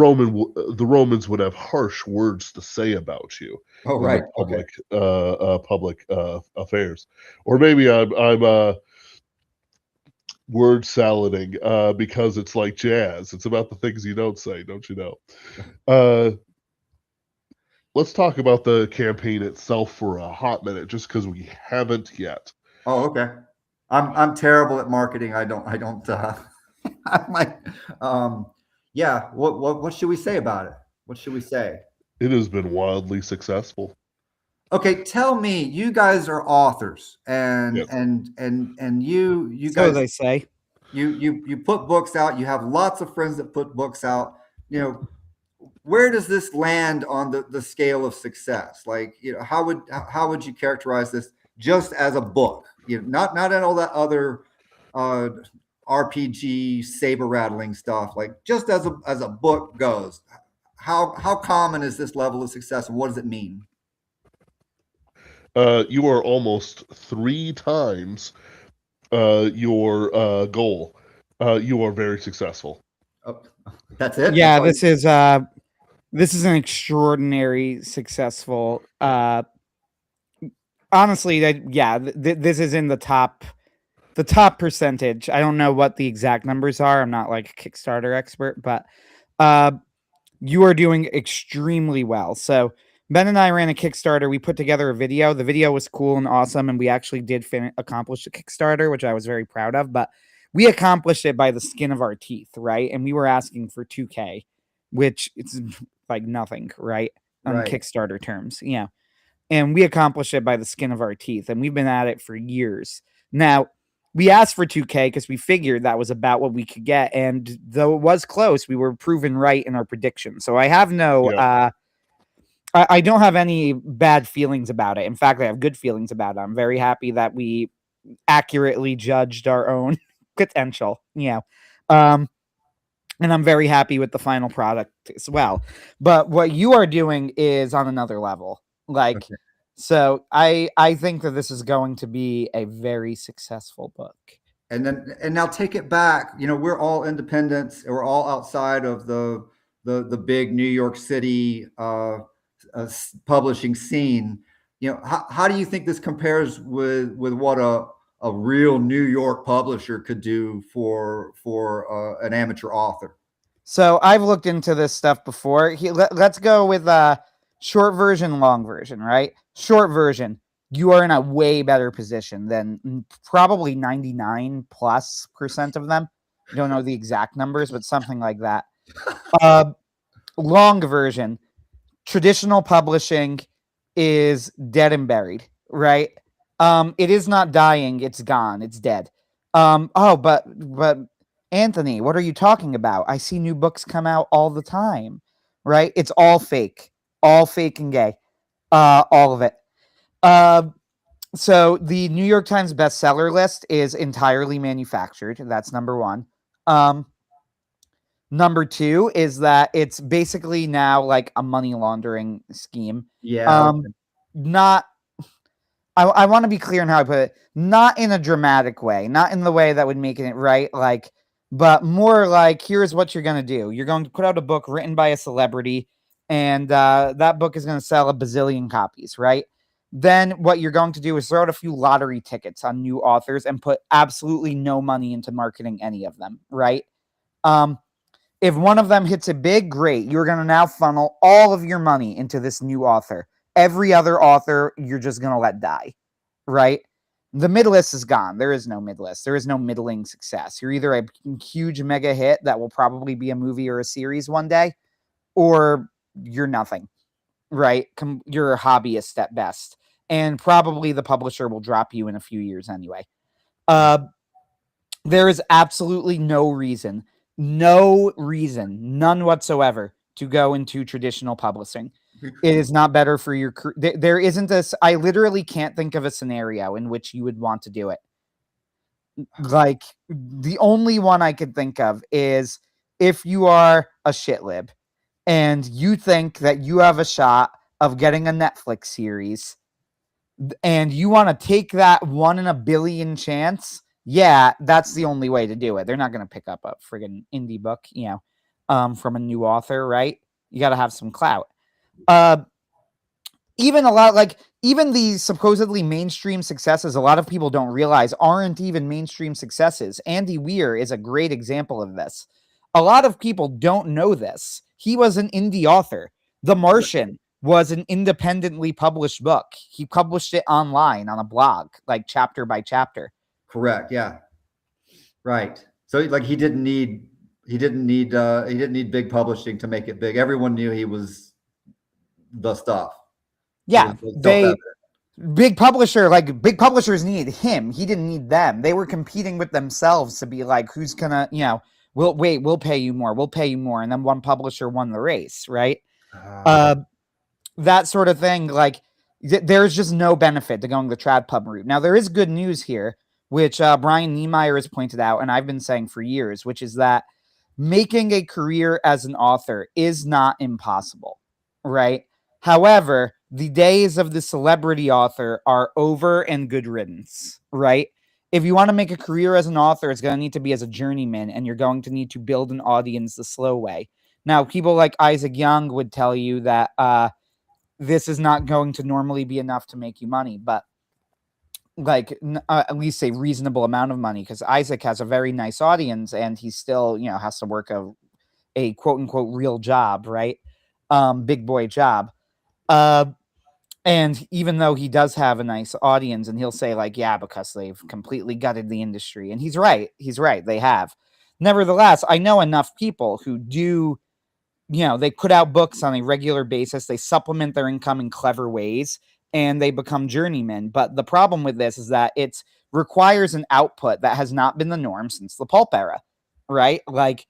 Romans would have harsh words to say about you Oh, in the right. Okay. public affairs, or maybe I'm word salading because it's like jazz. It's about the things you don't say, don't you know? Uh, let's talk about the campaign itself for a hot minute, just because we haven't yet. Oh, okay. I'm terrible at marketing. I don't I'm like, yeah. What should we say about it? What should we say? It has been wildly successful. Okay, tell me, you guys are authors, and Yes. you So guys, they say. you put books out. You have lots of friends that put books out. Where does this land on the scale of success? Like, how would you characterize this just as a book? Not in all that other uh, RPG saber rattling stuff. Like, just as a book goes, how common is this level of success, and what does it mean? You are almost 3 times your goal. You are very successful. Oh, that's it. That's Yeah, all you- this is an extraordinary successful. Honestly, this is in the top percentage. I don't know what the exact numbers are. I'm not like a Kickstarter expert, but uh, you are doing extremely well. So Ben and I ran a Kickstarter. We put together a video. The video was cool and awesome, and we actually did accomplish the Kickstarter, which I was very proud of. But we accomplished it by the skin of our teeth, right? And we were asking for 2K, which it's like nothing, right? On Right. Kickstarter terms, yeah. And we accomplished it by the skin of our teeth, and we've been at it for years. Now, we asked for 2K because we figured that was about what we could get, and though it was close, we were proven right in our prediction. So I have no, Yeah. I don't have any bad feelings about it. In fact, I have good feelings about it. I'm very happy that we accurately judged our own potential. Yeah. And I'm very happy with the final product as well. But what you are doing is on another level. Like, Okay. so I think that this is going to be a very successful book. And now take it back. We're all independents. We're all outside of the big New York City publishing scene. How do you think this compares with what a real New York publisher could do for an amateur author? So I've looked into this stuff before. Let's go with short version, long version, right? Short version, you are in a way better position than probably 99+% of them. I don't know the exact numbers, but something like that. Long version, traditional publishing is dead and buried, right? It is not dying, it's gone, it's dead. But Anthony, what are you talking about? I see new books come out all the time, right? It's all fake and gay, all of it. So the New York Times bestseller list is entirely manufactured. That's number one. Number two is that it's basically now like a money laundering scheme. Yeah. Not. I want to be clear on how I put it. Not in a dramatic way, not in the way that would make it right, like, but more like, here's what you're going to do. You're going to put out a book written by a celebrity, and that book is going to sell a bazillion copies, right? Then what you're going to do is throw out a few lottery tickets on new authors and put absolutely no money into marketing any of them, right? If one of them hits it big, great. You're going to now funnel all of your money into this new author. Every other author, you're just going to let die, right? The mid list is gone. There is no mid list. There is no middling success. You're either a huge mega hit that will probably be a movie or a series one day, or you're nothing. right? You're a hobbyist at best, and probably the publisher will drop you in a few years anyway. There is absolutely no reason, none whatsoever, to go into traditional publishing. It is not better for your career. There isn't this. I literally can't think of a scenario in which you would want to do it. Like, the only one I could think of is if you are a shitlib and you think that you have a shot of getting a Netflix series and you want to take that 1 in a billion chance. Yeah, that's the only way to do it. They're not going to pick up a friggin' indie book, from a new author, right? You got to have some clout. Even these supposedly mainstream successes, a lot of people don't realize aren't even mainstream successes. Andy Weir is a great example of this. A lot of people don't know this. He was an indie author. The Martian was an independently published book. He published it online on a blog, like chapter by chapter. Correct. Yeah. Right. So like he didn't need big publishing to make it big. Everyone knew he was the stuff. Yeah, big publishers needed him. He didn't need them. They were competing with themselves to be like, who's gonna, we'll pay you more. We'll pay you more. And then one publisher won the race, right? That sort of thing. Like, there's just no benefit to going the trad pub route. Now, there is good news here, which Brian Niemeyer has pointed out, and I've been saying for years, which is that making a career as an author is not impossible, right? However, the days of the celebrity author are over and good riddance, right? If you want to make a career as an author, it's going to need to be as a journeyman, and you're going to need to build an audience the slow way. Now, people like Isaac Young would tell you that this is not going to normally be enough to make you money, but at least a reasonable amount of money, because Isaac has a very nice audience and he still, has to work a quote unquote real job, right? Big boy job. And even though he does have a nice audience, and he'll say like, yeah, because they've completely gutted the industry. And he's right. They have. Nevertheless, I know enough people who do, they put out books on a regular basis. They supplement their income in clever ways, and they become journeymen. But the problem with this is that it requires an output that has not been the norm since the pulp era, right? Like,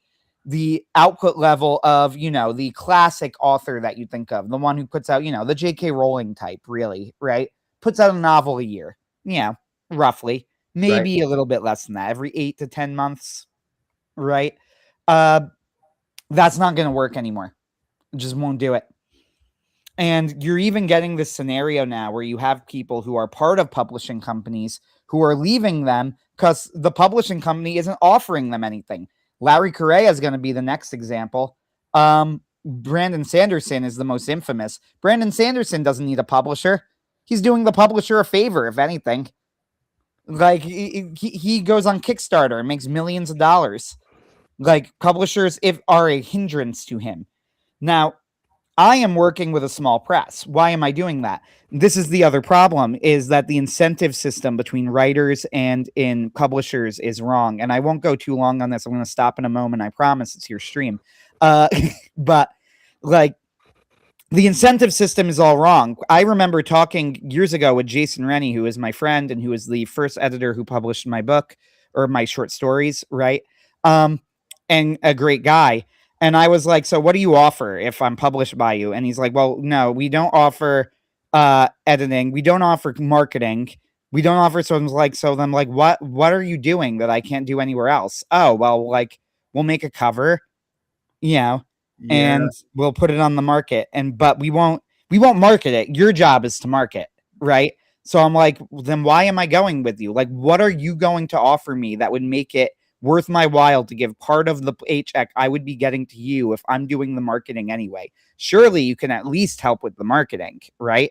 the output level of, the classic author that you think of, the one who puts out, the J.K. Rowling type, really, right? Puts out a novel a year, roughly, maybe a little bit less than that, every 8 to 10 months, right? That's not going to work anymore. It just won't do it. And you're even getting this scenario now where you have people who are part of publishing companies who are leaving them because the publishing company isn't offering them anything. Larry Correia is going to be the next example. Brandon Sanderson is the most infamous. Brandon Sanderson doesn't need a publisher. He's doing the publisher a favor, if anything. Like, he goes on Kickstarter and makes millions of dollars. Like, publishers are a hindrance to him. Now, I am working with a small press. Why am I doing that? This is the other problem, is that the incentive system between writers and in publishers is wrong. And I won't go too long on this. I'm going to stop in a moment. I promise. It's your stream. But like, the incentive system is all wrong. I remember talking years ago with Jason Rennie, who is my friend and who is the first editor who published my book or my short stories, right? And a great guy. And I was like, so what do you offer if I'm published by you? And he's like, well, no, we don't offer editing. We don't offer marketing. We don't offer. So I'm like, what are you doing that I can't do anywhere else? Oh, well, like, we'll make a cover, and we'll put it on the market. But we won't market it. Your job is to market, right? So I'm like, then why am I going with you? Like, what are you going to offer me that would make it worth my while to give part of the paycheck I would be getting to you if I'm doing the marketing anyway? Surely you can at least help with the marketing, right?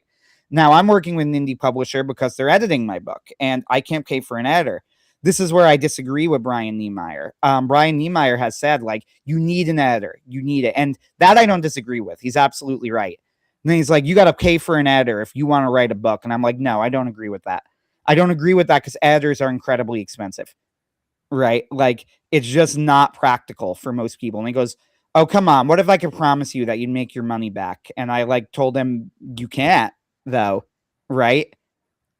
Now, I'm working with an indie publisher because they're editing my book and I can't pay for an editor. This is where I disagree with Brian Niemeyer. Brian Niemeyer has said, like, you need an editor. You need it. And that I don't disagree with. He's absolutely right. And then he's like, you got to pay for an editor if you want to write a book. And I'm like, no, I don't agree with that. I don't agree with that because editors are incredibly expensive. Right? Like, it's just not practical for most people. And he goes, oh, come on, what if I could promise you that you'd make your money back? And I like told him, you can't though, right?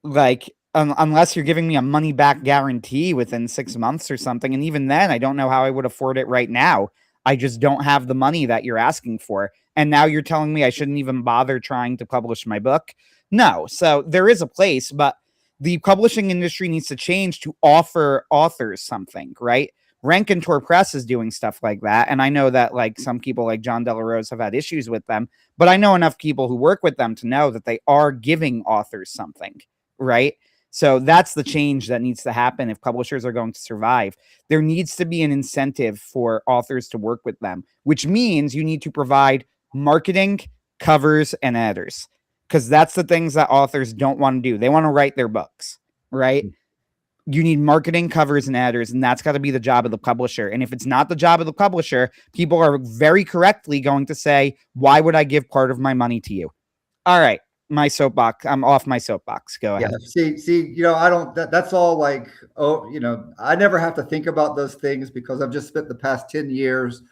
Like, unless you're giving me a money back guarantee within 6 months or something. And even then, I don't know how I would afford it right now. I just don't have the money that you're asking for. And now you're telling me I shouldn't even bother trying to publish my book. No. So there is a place, but the publishing industry needs to change to offer authors something, right? Rank and Tor Press is doing stuff like that. And I know that like some people like John Delarose have had issues with them, but I know enough people who work with them to know that they are giving authors something, right? So that's the change that needs to happen if publishers are going to survive. There needs to be an incentive for authors to work with them, which means you need to provide marketing, covers, and editors, because that's the things that authors don't want to do. They want to write their books, right? You need marketing, covers, and editors, and that's got to be the job of the publisher. And if it's not the job of the publisher, people are very correctly going to say, why would I give part of my money to you? All right, my soapbox. I'm off my soapbox. Go ahead. See, I don't, that's all like, oh, I never have to think about those things because I've just spent the past 10 years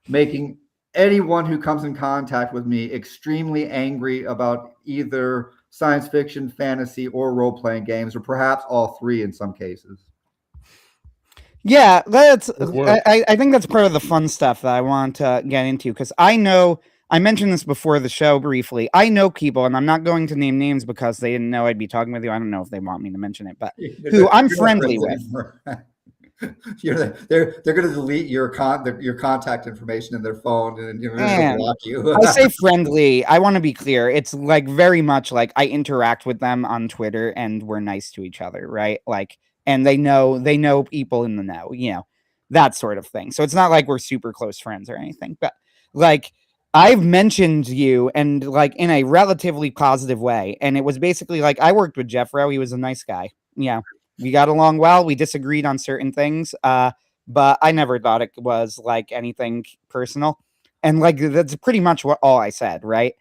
making anyone who comes in contact with me extremely angry about either science fiction, fantasy, or role-playing games, or perhaps all three in some cases. Yeah, I think that's part of the fun stuff that I want to get into, because I know, I mentioned this before the show briefly. I know people, and I'm not going to name names because they didn't know I'd be talking with you. I don't know if they want me to mention it, but who I'm friendly with. They're going to delete your contact information in their phone and block you. I say friendly. I want to be clear. It's like very much like I interact with them on Twitter and we're nice to each other, right? Like, and they know people in the know, that sort of thing. So it's not like we're super close friends or anything, but like I've mentioned you and like in a relatively positive way. And it was basically like I worked with Jeffro. He was a nice guy. Yeah. We got along well. We disagreed on certain things, but I never thought it was like anything personal. And like that's pretty much all I said, right?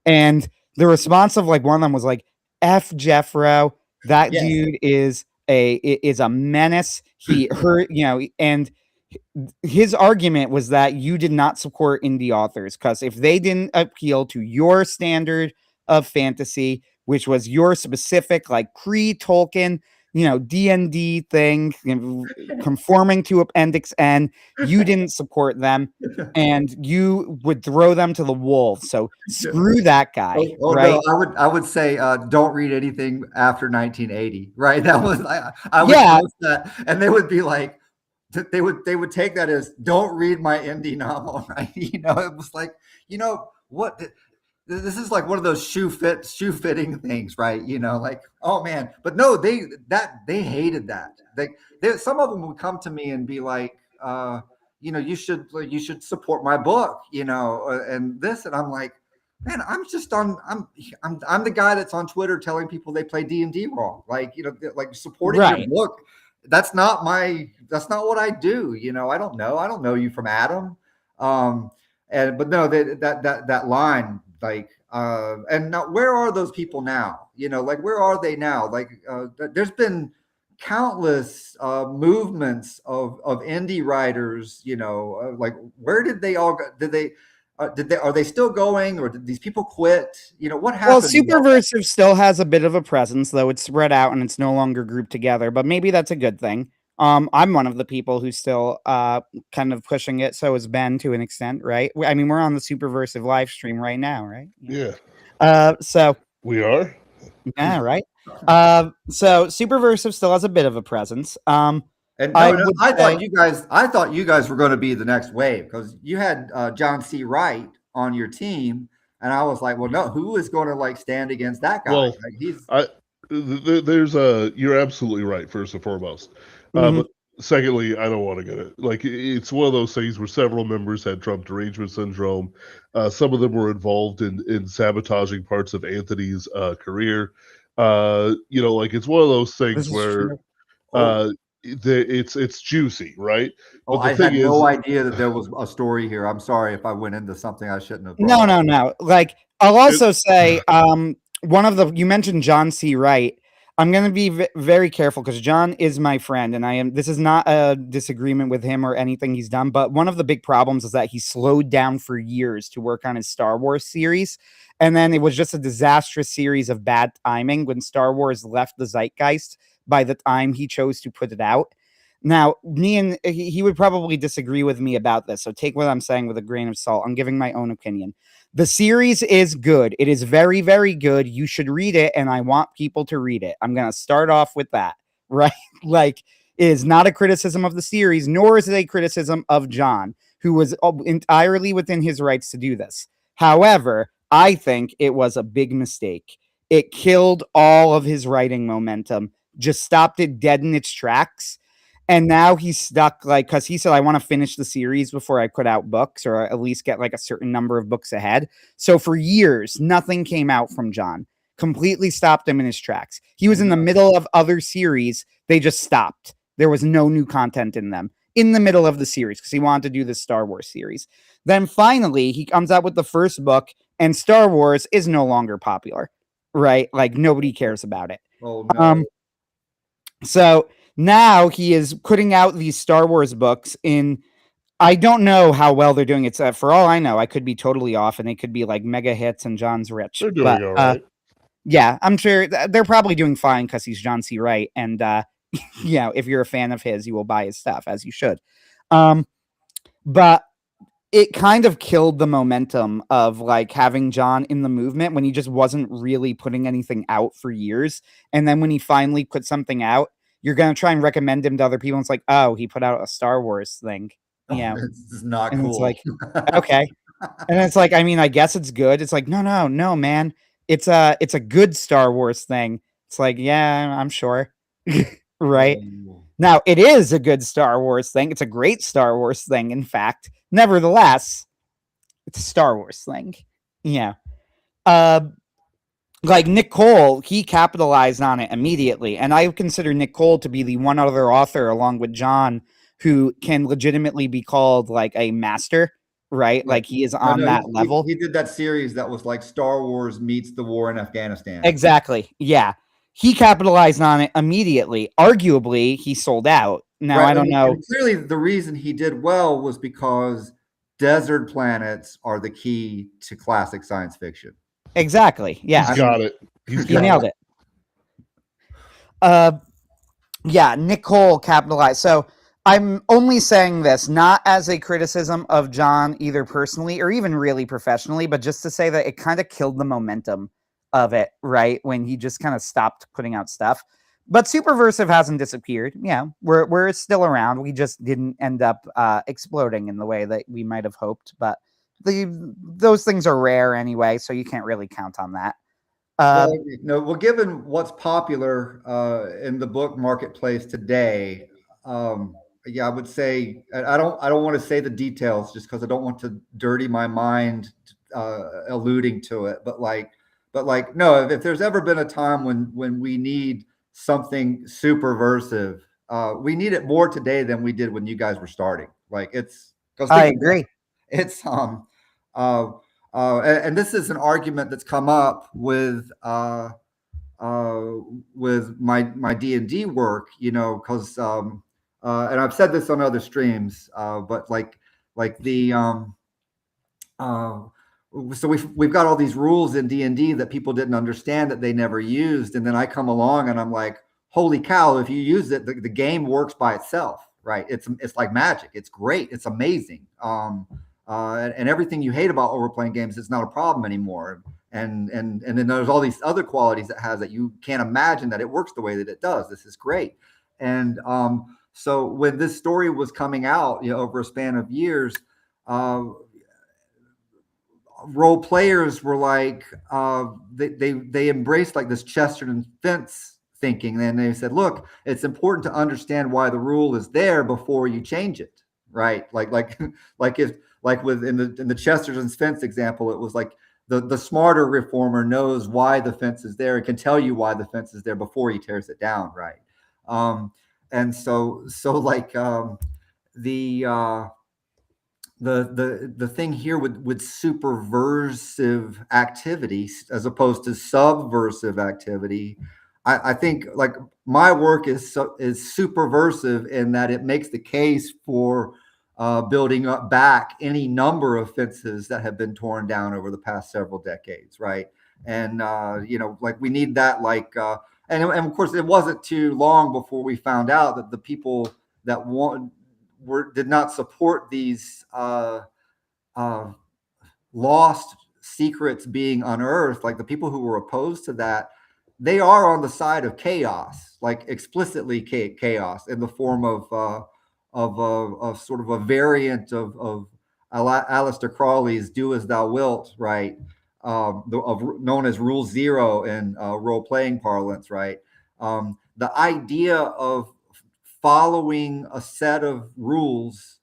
And the response of like one of them was like, "F Jeffro, that dude is a menace. He hurt, and his argument was that you did not support indie authors because if they didn't appeal to your standard of fantasy, which was your specific like pre-Tolkien." D&D thing, conforming to Appendix N, you didn't support them, and you would throw them to the wolves. So screw that guy, right? No, I would say don't read anything after 1980, right? That was I would post that, and they would be like, they would take that as don't read my indie novel, right? It was like, what. This is like one of those shoe fitting things, right? Like, oh man, but no, they hated that. Some of them would come to me and be like, you should support my book, and this, and I'm like, man, I'm the guy that's on Twitter telling people they play D&D wrong, like supporting your book. That's not what I do. I don't know you from Adam, but no, that line. Like, and now where are those people now? Like, where are they now? Like, there's been countless movements of indie writers, like where did they all go? Are they still going, or did these people quit? What happened? Well, Superversive still has a bit of a presence, though it's spread out and it's no longer grouped together, but maybe that's a good thing. I'm one of the people who's still kind of pushing it. So is Ben to an extent, right? I mean, we're on the Superversive live stream right now, right? Yeah. So we are. Yeah, right. So Superversive still has a bit of a presence. And I thought you guys were going to be the next wave because you had John C. Wright on your team, and I was like, well, no, who is going to like stand against that guy? Well, you're absolutely right. First and foremost. But secondly, I don't want to get it. Like, it's one of those things where several members had Trump derangement syndrome. Some of them were involved in sabotaging parts of Anthony's career. Like, it's one of those things where it's juicy, right? But I had no idea that there was a story here. I'm sorry if I went into something I shouldn't have. No. Like, I'll also say, you mentioned John C. Wright. I'm going to be very careful because John is my friend, and this is not a disagreement with him or anything he's done, but one of the big problems is that he slowed down for years to work on his Star Wars series, and then it was just a disastrous series of bad timing when Star Wars left the zeitgeist by the time he chose to put it out. Now, he would probably disagree with me about this, so take what I'm saying with a grain of salt. I'm giving my own opinion. The series is good. It is very, very good. You should read it, and I want people to read it. I'm going to start off with that, right? Like, it is not a criticism of the series, nor is it a criticism of John, who was entirely within his rights to do this. However, I think it was a big mistake. It killed all of his writing momentum, just stopped it dead in its tracks. And now he's stuck, like, because he said, I want to finish the series before I put out books, or at least get like a certain number of books ahead. So for years, nothing came out from John. Completely stopped him in his tracks. He was in the middle of other series. They just stopped. There was no new content in them in the middle of the series because he wanted to do this Star Wars series. Then finally, he comes out with the first book, and Star Wars is no longer popular, right? Like, nobody cares about it. Oh, no. So now he is putting out these Star Wars books in, I don't know how well they're doing. It's for all I know, I could be totally off, and they could be like mega hits and John's rich. They're doing all right. Yeah, I'm sure they're probably doing fine because he's John C. Wright, and if you're a fan of his, you will buy his stuff, as you should. But it kind of killed the momentum of like having John in the movement when he just wasn't really putting anything out for years. And then when he finally put something out, you're going to try and recommend him to other people. And it's like, oh, he put out a Star Wars thing. Yeah. This is not and cool. It's like, okay. And it's like, I mean, I guess it's good. It's like, no, man. It's a good Star Wars thing. It's like, yeah, I'm sure. Right. Now, it is a good Star Wars thing. It's a great Star Wars thing, in fact. Nevertheless, it's a Star Wars thing. Yeah. Like Nick Cole, he capitalized on it immediately. And I consider Nick Cole to be the one other author, along with John, who can legitimately be called like a master, right? Like he is on that level. He did that series that was like Star Wars meets the war in Afghanistan. Exactly. Yeah. He capitalized on it immediately. Arguably, he sold out. Now, right. I don't know. And clearly, the reason he did well was because desert planets are the key to classic science fiction. Exactly. Yeah. He's got it. He nailed it. Yeah, Nick Cole capitalized. So I'm only saying this not as a criticism of John, either personally or even really professionally, but just to say that it kind of killed the momentum of it, right? When he just kind of stopped putting out stuff. But Superversive hasn't disappeared. Yeah, we're still around. We just didn't end up exploding in the way that we might have hoped. But those things are rare anyway, so you can't really count on that. Well, given what's popular in the book marketplace today, yeah, I would say I don't want to say the details just because I don't want to dirty my mind alluding to it. But no, if there's ever been a time when we need something superversive, we need it more today than we did when you guys were starting. Like I agree. It's and this is an argument that's come up with my D&D work, because and I've said this on other streams, but so we've got all these rules in D&D that people didn't understand that they never used, and then I come along and I'm like, holy cow! If you use it, the game works by itself, right? It's like magic. It's great. It's amazing. And everything you hate about overplaying games is not a problem anymore. And then there's all these other qualities it has that you can't imagine that it works the way that it does. This is great. And so when this story was coming out, over a span of years, role players were like, they embraced like this Chesterton fence thinking. And they said, look, it's important to understand why the rule is there before you change it. Right. Like in the Chesterton's fence example, it was like the smarter reformer knows why the fence is there and can tell you why the fence is there before he tears it down. Right. And so like the thing here with superversive activity as opposed to subversive activity, I think like my work is superversive in that it makes the case for building up back any number of fences that have been torn down over the past several decades, right? And like we need that, like, and of course, it wasn't too long before we found out that the people that did not support these lost secrets being unearthed, like the people who were opposed to that, they are on the side of chaos, like explicitly chaos in the form of sort of a variant of Aleister Crowley's "Do as Thou Wilt," right? Known as Rule Zero in role-playing parlance, right? The idea of following a set of rules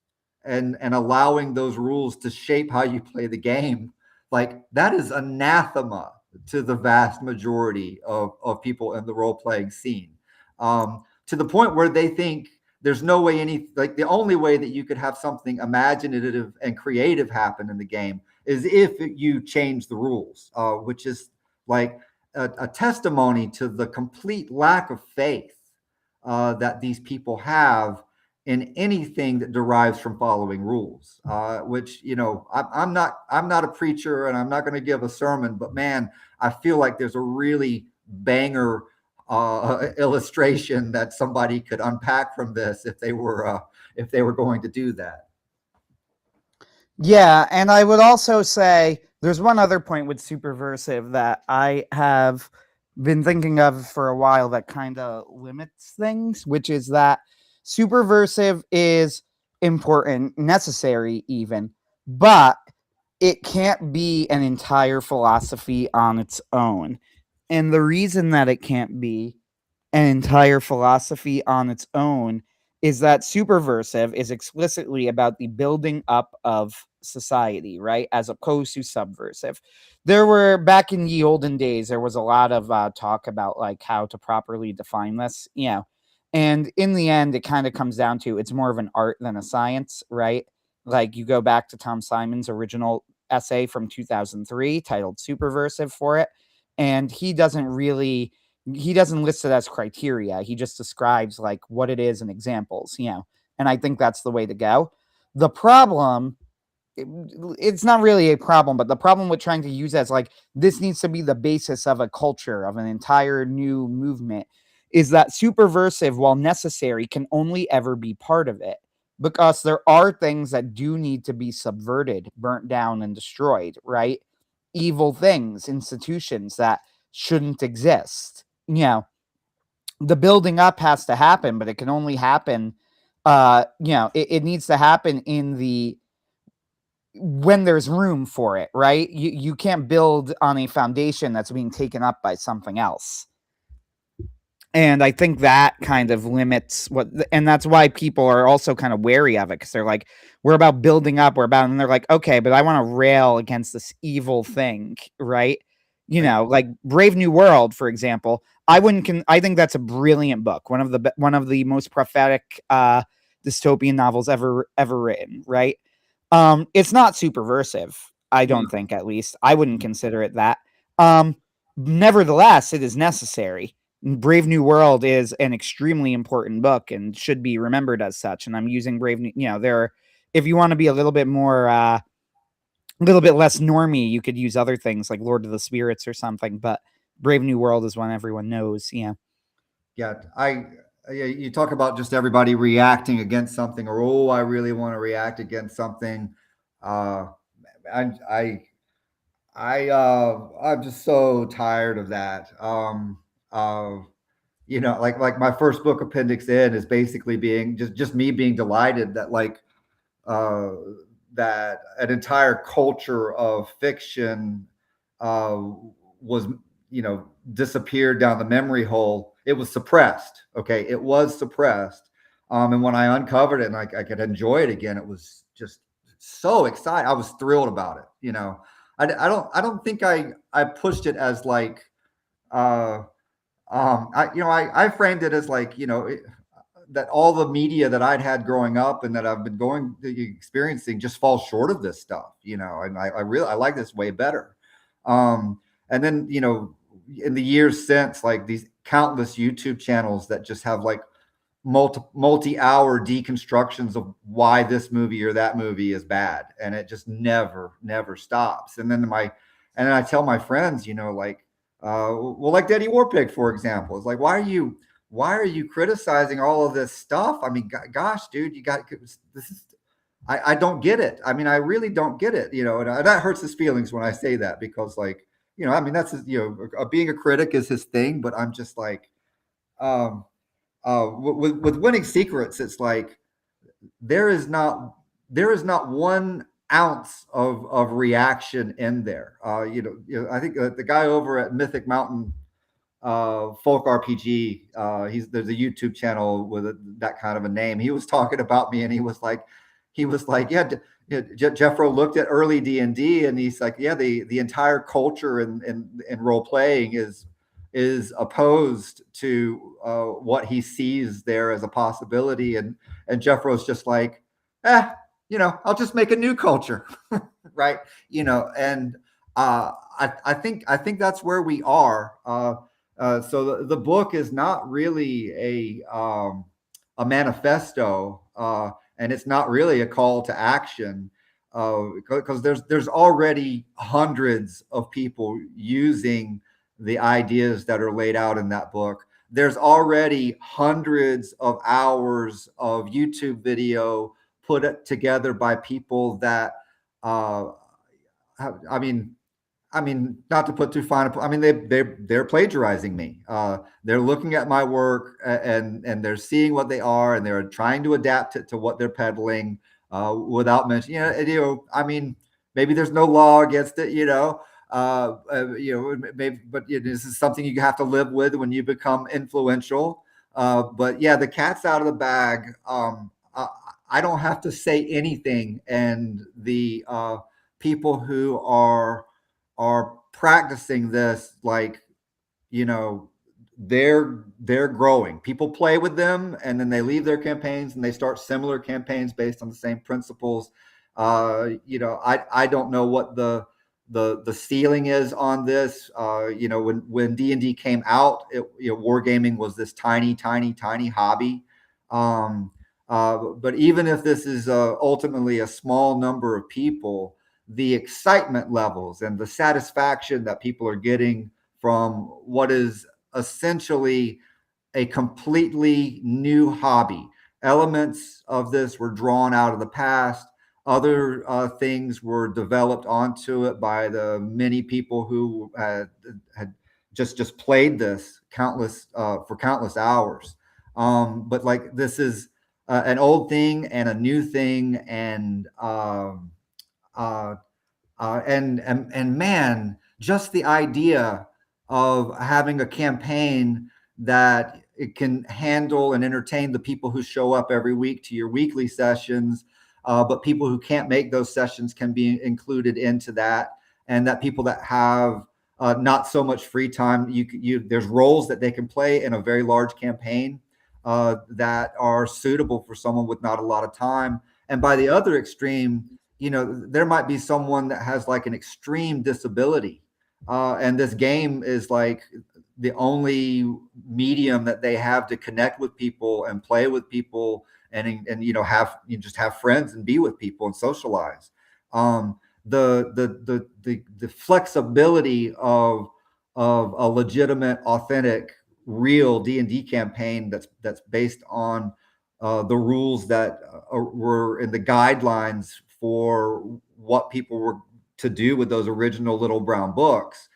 and allowing those rules to shape how you play the game, like that is anathema to the vast majority of people in the role-playing scene, to the point where they think there's no way like the only way that you could have something imaginative and creative happen in the game is if you change the rules, which is like a testimony to the complete lack of faith that these people have in anything that derives from following rules, which, I'm not a preacher and I'm not going to give a sermon, but man, I feel like there's a really banger illustration that somebody could unpack from this if they were going to do that. Yeah, and I would also say there's one other point with superversive that I have been thinking of for a while that kind of limits things, which is that superversive is important, necessary even, but it can't be an entire philosophy on its own. And the reason that it can't be an entire philosophy on its own is that superversive is explicitly about the building up of society, right? As opposed to subversive. There were, back in the olden days, there was a lot of talk about like how to properly define this, and in the end, it kind of comes down to it's more of an art than a science, right? Like you go back to Tom Simon's original essay from 2003 titled Superversive for it, and he doesn't list it as criteria. He just describes like what it is and examples, and I think that's the way to go. The problem, it's not really a problem, but the problem with trying to use as like this needs to be the basis of a culture, of an entire new movement, is that superversive, while necessary, can only ever be part of it, because there are things that do need to be subverted, burnt down, and destroyed, right? Evil things, institutions that shouldn't exist. The building up has to happen, but it can only happen, it needs to happen when there's room for it, right? You can't build on a foundation that's being taken up by something else. And I think that kind of limits and that's why people are also kind of wary of it, because they're like, we're about building up, and they're like, okay, but I want to rail against this evil thing, right? Like Brave New World, for example. I think that's a brilliant book, one of the most prophetic dystopian novels ever written, right? It's not superversive, I don't think, at least. I wouldn't consider it that. Nevertheless, it is necessary. Brave New World is an extremely important book and should be remembered as such. And I'm using Brave New, if you want to be a little bit more, a little bit less normie, you could use other things like Lord of the Spirits or something. But Brave New World is one everyone knows. Yeah. You talk about just everybody reacting against something, or I really want to react against something. I'm just so tired of that. Like my first book, Appendix N, is basically being just me being delighted that that an entire culture of fiction was disappeared down the memory hole. It was suppressed. Okay, it was suppressed. And when I uncovered it and I could enjoy it again, it was just so exciting. I was thrilled about it. I don't think I pushed it as like I framed it as like that all the media that I'd had growing up and that I've been experiencing just falls short of this stuff, and I like this way better. And then in the years since, like these countless YouTube channels that just have like multi-hour deconstructions of why this movie or that movie is bad, and it just never stops. And then I tell my friends, like, well, like Daddy Warpig, for example, is like, why are you criticizing all of this stuff? I mean, gosh, dude, this is. I don't get it. I mean, I really don't get it, and that hurts his feelings when I say that, because like, I mean, that's being a critic is his thing, but I'm just like, with Winning Secrets, it's like there is not 1 ounce of reaction in there. I think the guy over at Mythic Mountain Folk RPG, there's a YouTube channel with that kind of a name. He was talking about me, and he was like, yeah. Jeffro looked at early D&D, and he's like, yeah, the entire culture in role playing is opposed to what he sees there as a possibility, and Jeffro's just like, I'll just make a new culture, right? And I think that's where we are. So the book is not really a manifesto, and it's not really a call to action, because there's already hundreds of people using the ideas that are laid out in that book. There's already hundreds of hours of YouTube video put together by people that, I mean, not to put too fine. I mean, they're plagiarizing me. They're looking at my work, and they're seeing what they are, and they're trying to adapt it to what they're peddling, without mentioning, I mean, maybe there's no law against it, maybe, but this is something you have to live with when you become influential. But yeah, the cat's out of the bag. I don't have to say anything, and the people who are practicing this, like, they're growing. People play with them, and then they leave their campaigns and they start similar campaigns based on the same principles. I don't know what the ceiling is on this. When D&D came out, wargaming was this tiny hobby. But even if this is ultimately a small number of people, the excitement levels and the satisfaction that people are getting from what is essentially a completely new hobby. Elements of this were drawn out of the past. Other things were developed onto it by the many people who had just played this for countless hours. But like, this is an old thing and a new thing, and man, just the idea of having a campaign that it can handle and entertain the people who show up every week to your weekly sessions, but people who can't make those sessions can be included into that, and that people that have not so much free time, there's roles that they can play in a very large campaign that are suitable for someone with not a lot of time. And by the other extreme, there might be someone that has like an extreme disability, and this game is like the only medium that they have to connect with people and play with people, and just have friends and be with people and socialize. The flexibility of a legitimate, authentic, real D&D campaign that's based on the rules that were in the guidelines for what people were to do with those original Little Brown books.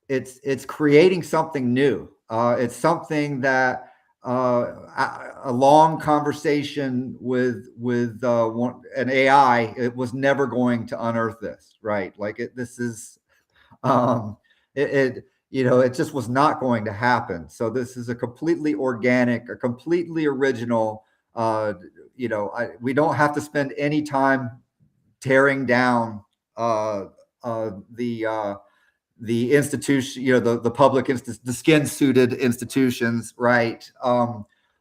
It's creating something new. It's something that a long conversation with an AI, it was never going to unearth this, right? Like this is it just was not going to happen. So this is a completely organic, a completely original. We don't have to spend any time tearing down the institution, the public the skin suited institutions, right?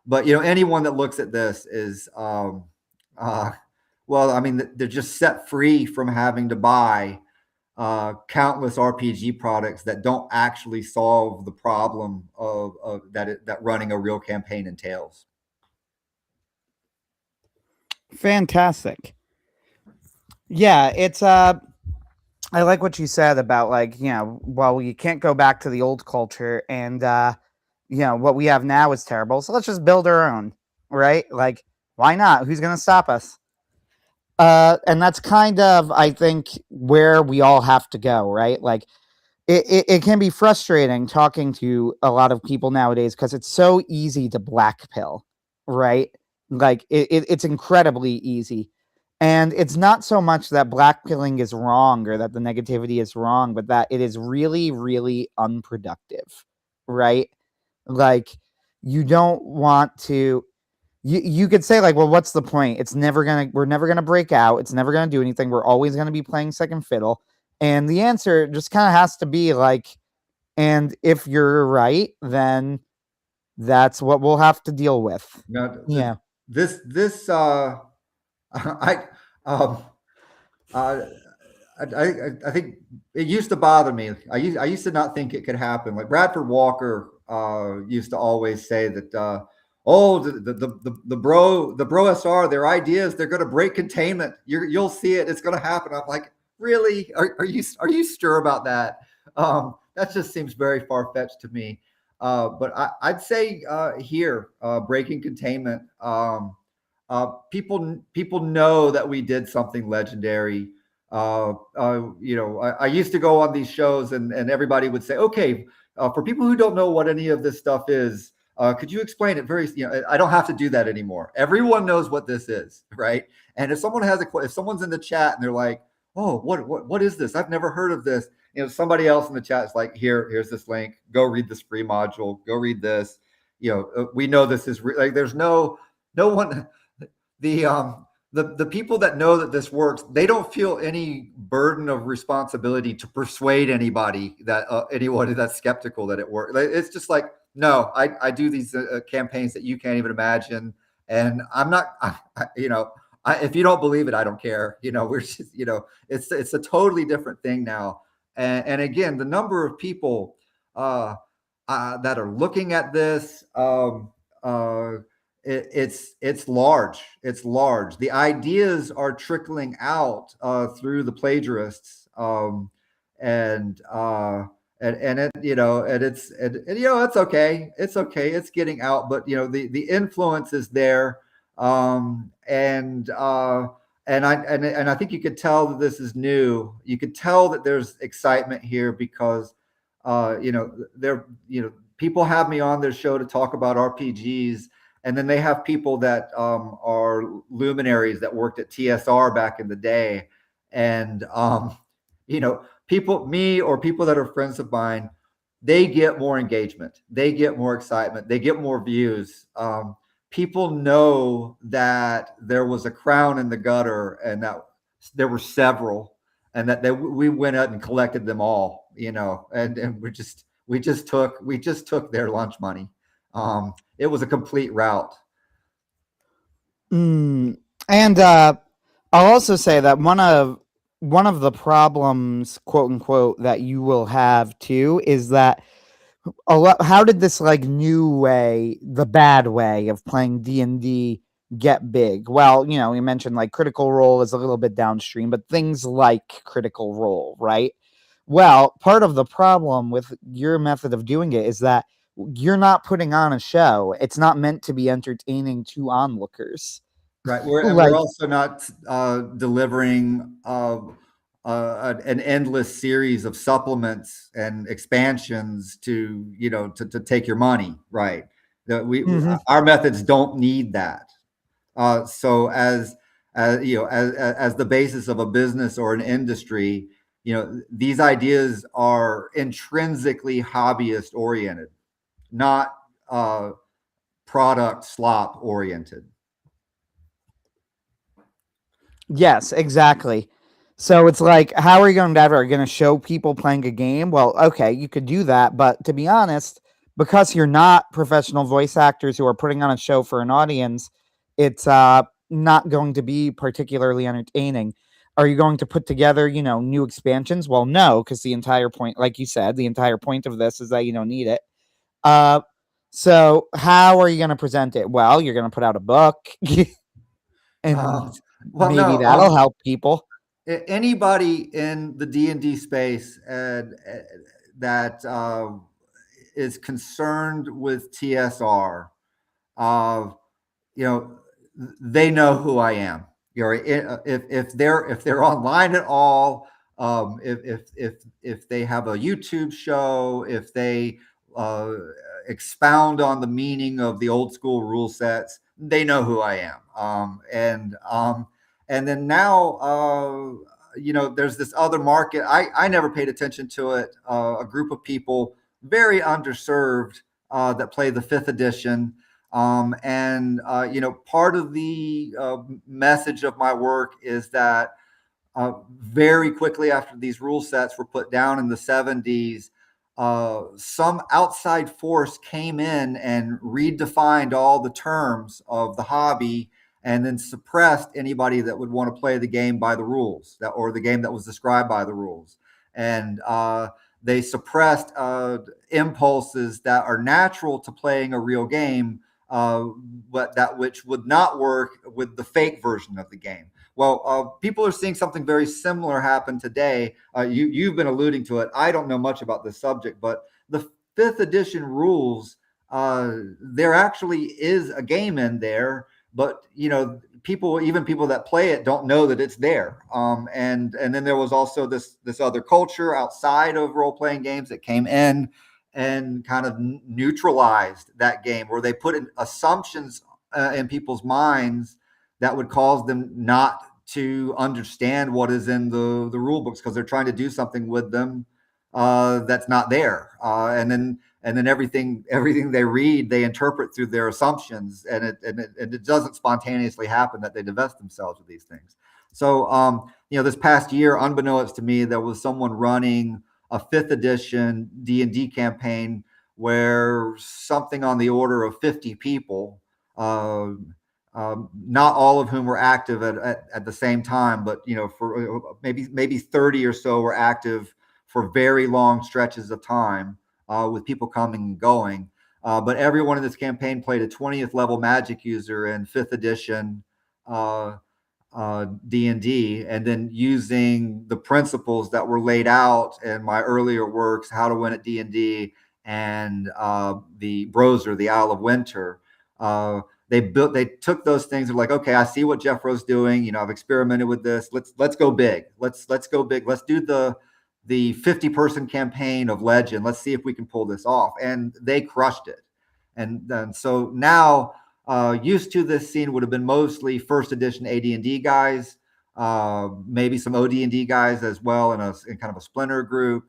But anyone that looks at this is well, I mean, they're just set free from having to buy countless RPG products that don't actually solve the problem of that running a real campaign entails. Fantastic. Yeah, it's I like what you said about, like, well, you can't go back to the old culture, and what we have now is terrible. So let's just build our own, right? Like, why not? Who's gonna stop us? And that's kind of, I think, where we all have to go, right? Like, it can be frustrating talking to a lot of people nowadays because it's so easy to black pill, right? Like, it's incredibly easy. And it's not so much that black pilling is wrong or that the negativity is wrong, but that it is really, really unproductive, right? Like, you don't want to. You could say, like, well, what's the point? We're never gonna break out. It's never gonna do anything. We're always gonna be playing second fiddle. And the answer just kind of has to be like, and if you're right, then that's what we'll have to deal with. Now, Yeah. this I um I think it used to bother me. I used to not think it could happen. Like Bradford Walker used to always say that oh, the bro SR, their ideas, they're going to break containment. You'll see it. It's going to happen. I'm like, really? Are you sure about that? That just seems very far fetched to me. But I'd say here, breaking containment. People know that we did something legendary. I used to go on these shows, and everybody would say, okay, for people who don't know what any of this stuff is, could you explain it very, I don't have to do that anymore. Everyone knows what this is, right? And if someone's in the chat and they're like, oh, what is this? I've never heard of this. Somebody else in the chat is like, here's this link. Go read this free module. Go read this. We know this is like, there's no one, the people that know that this works, they don't feel any burden of responsibility to persuade anybody anyone that's skeptical that it works. It's just like, no, I do these campaigns that you can't even imagine, and I'm not, if you don't believe it, I don't care. We're just, it's a totally different thing now, and again, the number of people that are looking at this, it's large. It's large. The ideas are trickling out through the plagiarists, and it, it's okay. It's okay. It's getting out, but the influence is there, and I think you could tell that this is new. You could tell that there's excitement here because people have me on their show to talk about RPGs. And then they have people that are luminaries that worked at TSR back in the day. And, me or people that are friends of mine, they get more engagement. They get more excitement. They get more views. People know that there was a crown in the gutter and that there were several, and that we went out and collected them all, and we just took their lunch money. It was a complete rout. And I'll also say that one of the problems, quote unquote, that you will have too is that how did this like new way, the bad way of playing D&D get big? Well, we mentioned like Critical Role is a little bit downstream, but things like Critical Role, right? Well, part of the problem with your method of doing it is that you're not putting on a show. It's not meant to be entertaining to onlookers. Right. We're also not delivering an endless series of supplements and expansions to take your money. Right. Our methods don't need that. So as the basis of a business or an industry, these ideas are intrinsically hobbyist oriented, not product slop oriented. Yes, exactly. So it's like, how are you going to show people playing a game? Well, okay, you could do that, but to be honest, because you're not professional voice actors who are putting on a show for an audience, it's not going to be particularly entertaining. are you going to put together, new expansions? Well, no, because the entire point, like you said, the entire point of this is that you don't need it. So how are you going to present it? Well, you're going to put out a book, and Well, maybe no. that'll help people. Anybody in the D&D space that is concerned with TSR, they know who I am. If they're online at all, if they have a YouTube show, if they expound on the meaning of the old school rule sets, they know who I am. And then now, there's this other market. I never paid attention to it. A group of people very underserved that play the 5th edition. Part of the message of my work is that very quickly after these rule sets were put down in the 70s, some outside force came in and redefined all the terms of the hobby and then suppressed anybody that would want to play the game by the rules or the game that was described by the rules. And they suppressed impulses that are natural to playing a real game, but that which would not work with the fake version of the game. Well, people are seeing something very similar happen today. You've been alluding to it. I don't know much about this subject, but the 5th edition rules, there actually is a game in there, but people that play it don't know that it's there. And then there was also this other culture outside of role-playing games that came in and kind of neutralized that game, where they put in assumptions in people's minds that would cause them not to understand what is in the rule books, because they're trying to do something with them that's not there. And then everything they read, they interpret through their assumptions, and it doesn't spontaneously happen that they divest themselves of these things. So, this past year, unbeknownst to me, there was someone running a 5th edition D&D campaign where something on the order of 50 people, not all of whom were active at the same time, but for maybe 30 or so were active for very long stretches of time, with people coming and going. But everyone in this campaign played a 20th level magic user in 5th edition D&D, and then using the principles that were laid out in my earlier works, How to Win at D&D and the Broser, the Isle of Winter. They took those things and like, okay, I see what Jeffro's doing. I've experimented with this. Let's go big. Let's go big. Let's do the 50-person campaign of Legend. Let's see if we can pull this off. And they crushed it. And so now, used to this scene would have been mostly 1st edition AD&D guys, maybe some OD&D guys as well, in kind of a splinter group.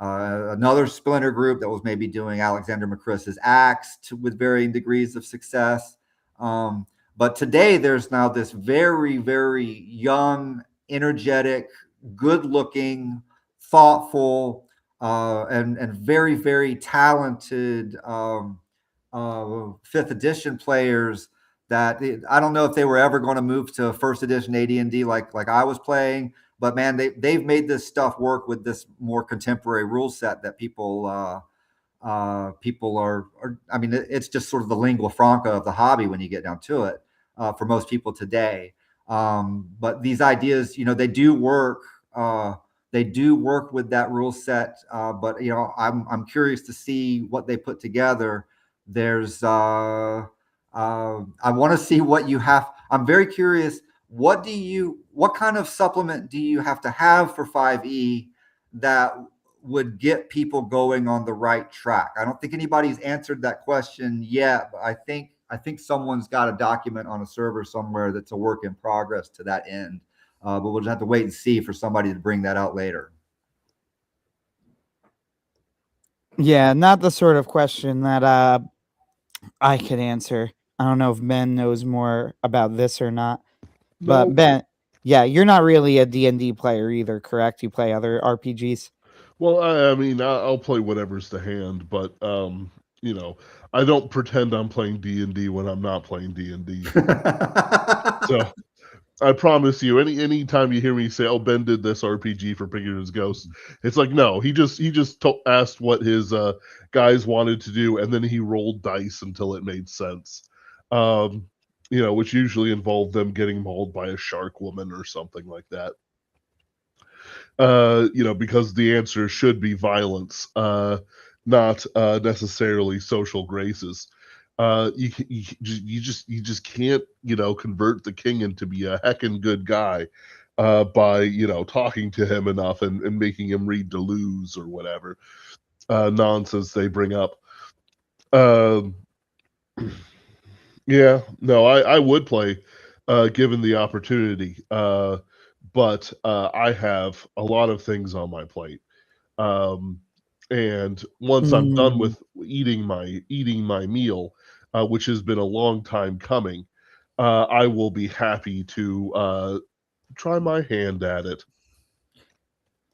Another splinter group that was maybe doing Alexander McChrist's Acts with varying degrees of success. But today there's now this very, very young, energetic, good-looking, thoughtful, and very, very talented 5th edition players that I don't know if they were ever going to move to 1st edition AD&D like I was playing. But man, they've made this stuff work with this more contemporary rule set that people are. I mean, it's just sort of the lingua franca of the hobby when you get down to it, for most people today. But these ideas, they do work. They do work with that rule set. But I'm curious to see what they put together. There's I want to see what you have. I'm very curious. What kind of supplement do you have to have for 5e that would get people going on the right track? I don't think anybody's answered that question yet, but I think someone's got a document on a server somewhere that's a work in progress to that end. But we'll just have to wait and see for somebody to bring that out later. Yeah, not the sort of question that I could answer. I don't know if Ben knows more about this or not. But Ben, yeah, you're not really a D&D player either, correct? You play other RPGs? Well, I mean, I'll play whatever's to hand, but I don't pretend I'm playing D&D when I'm not playing D&D. So, I promise you, any time you hear me say, "Oh, Ben did this RPG for Pinkerton's Ghost," it's like, no, he just asked what his guys wanted to do, and then he rolled dice until it made sense. Um, which usually involved them getting mauled by a shark woman or something like that. Because the answer should be violence, not necessarily social graces. You just can't convert the king into be a heckin' good guy by talking to him enough and making him read Deleuze or whatever nonsense they bring up. Um, yeah, no, I would play given the opportunity, but I have a lot of things on my plate. Um, and once I'm done Mm. with eating my meal, which has been a long time coming, I will be happy to try my hand at it.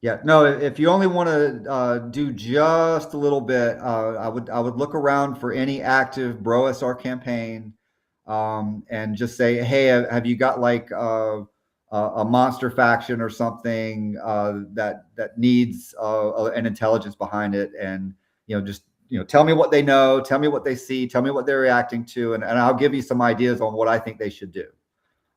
Yeah, no, if you only want to do just a little bit, I would look around for any active BroSR campaign, and just say, hey, have you got like a monster faction or something that needs an intelligence behind it, and just tell me what they know, tell me what they see, tell me what they're reacting to, and I'll give you some ideas on what I think they should do.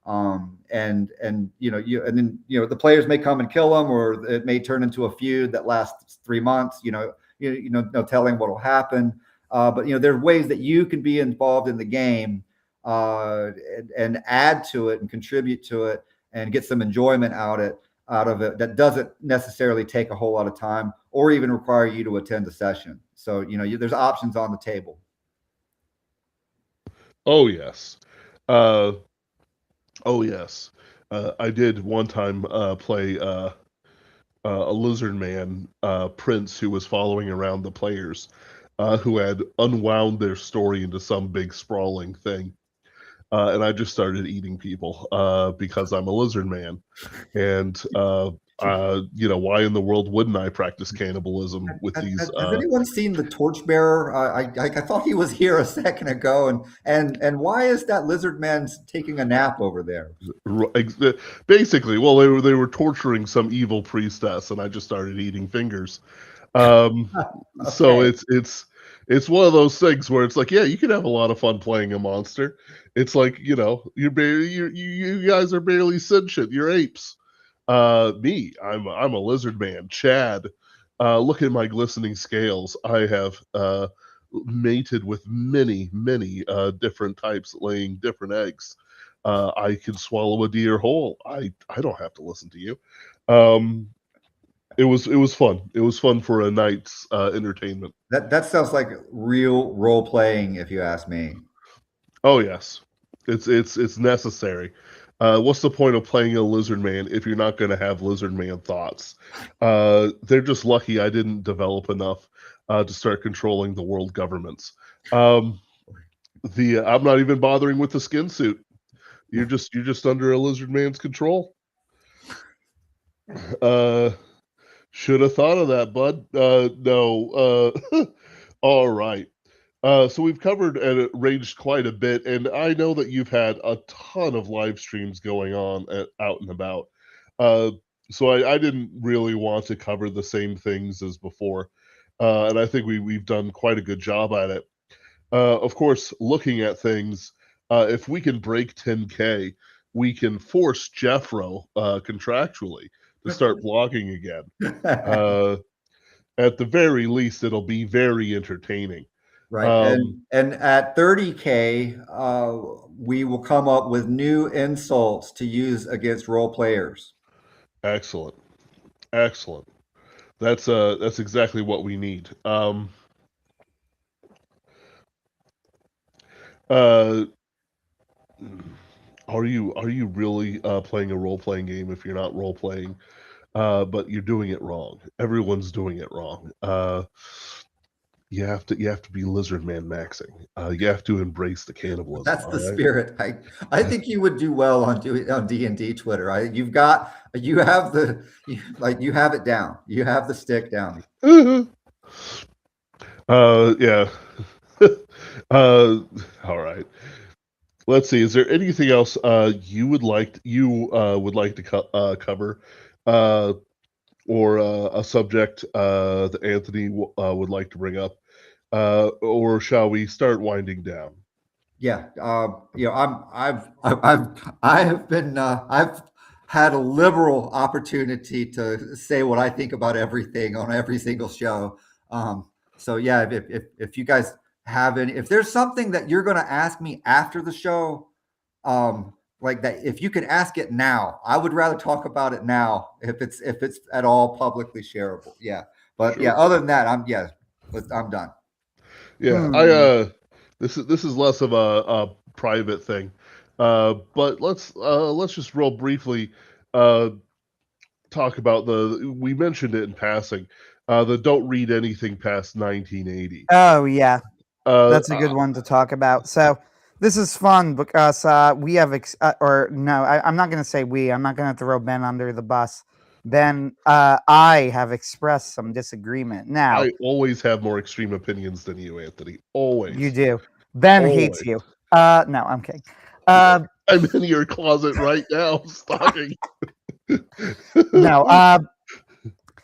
And and then the players may come and kill them, or it may turn into a feud that lasts 3 months. No telling what will happen. But there are ways that you can be involved in the game, and add to it and contribute to it and get some enjoyment out of it that doesn't necessarily take a whole lot of time or even require you to attend a session. So there's options on the table. Oh yes, uh, oh yes. I did one time play a lizard man prince who was following around the players, who had unwound their story into some big sprawling thing. And I just started eating people because I'm a lizard man. And why in the world wouldn't I practice cannibalism with these? Has anyone seen the torchbearer? I thought he was here a second ago, and why is that lizard man taking a nap over there? Basically, well, they were torturing some evil priestess, and I just started eating fingers. Um, so Okay, it's one of those things where it's like, yeah, you can have a lot of fun playing a monster. It's like, you guys are barely sentient. You're apes. I'm a lizard man. Chad, look at my glistening scales. I have mated with many, many different types, laying different eggs. I can swallow a deer whole. I don't have to listen to you. Um, it was fun. It was fun for a night's entertainment. that sounds like real role playing, if you ask me. Oh yes, it's necessary. What's the point of playing a lizard man if you're not going to have lizard man thoughts? They're just lucky I didn't develop enough to start controlling the world governments. Um, the I'm not even bothering with the skin suit. You're just under a lizard man's control. Uh, should have thought of that, bud. No. All right. So we've covered and ranged quite a bit, and I know that you've had a ton of live streams going on out and about. Uh, so I didn't really want to cover the same things as before, and I think we've done quite a good job at it. Of course, looking at things, if we can break 10K, we can force Jeffro contractually to start blogging again. Uh, at the very least, it'll be very entertaining. Right. Um, And at 30K, we will come up with new insults to use against role players. Excellent, excellent. That's exactly what we need. Uh, are you really playing a role playing game if you're not role playing? But you're doing it wrong. Everyone's doing it wrong. You have to be lizard man maxing. You have to embrace the cannibalism. That's All the right. spirit. I think you would do well on D&D Twitter. You have it down. You have the stick down. Yeah. uh, all right. Let's see. Is there anything else you would like to cover, uh, or a subject that Anthony would like to bring up, or shall we start winding down? Yeah, I have been I've had a liberal opportunity to say what I think about everything on every single show. So yeah, if you guys have any, if there's something that you're going to ask me after the show, like that, if you could ask it now, I would rather talk about it now if it's at all publicly shareable. Yeah, but yeah, Sure. other than that, I'm done. Yeah, Hmm. this is less of a private thing, but let's just real briefly uh, talk about the we mentioned it in passing, the don't read anything past 1980. Oh yeah, Uh, that's a good one to talk about. So this is fun because we have, or no, I'm not going to say we. I'm not going to throw Ben under the bus. Ben, I have expressed some disagreement. Now I always have more extreme opinions than you, Anthony. you Always, do. Ben hates always. you. No, I'm kidding. Uh, I'm in your closet right now, stalking. no.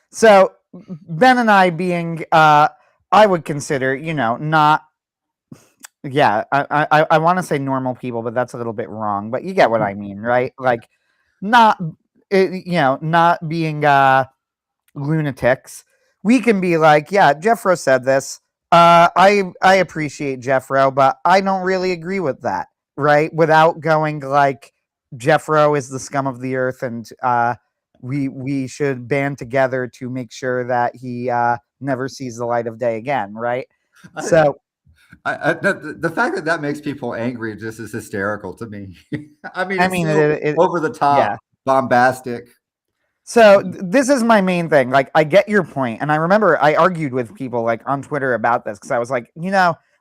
So Ben and I being, I would consider, not. Yeah, I want to say normal people, but that's a little bit wrong. But you get what I mean, right? Like, not, not being lunatics. We can be like, yeah, Jeffro said this. I appreciate Jeffro, but I don't really agree with that, right? Without going like Jeffro is the scum of the earth, and we should band together to make sure that he never sees the light of day again, right? I, So the fact that that makes people angry just is hysterical to me. I mean, I it's mean, so over the yeah. top, bombastic. So this is my main thing. Like, I get your point, and I remember I argued with people like on Twitter about this because I was like,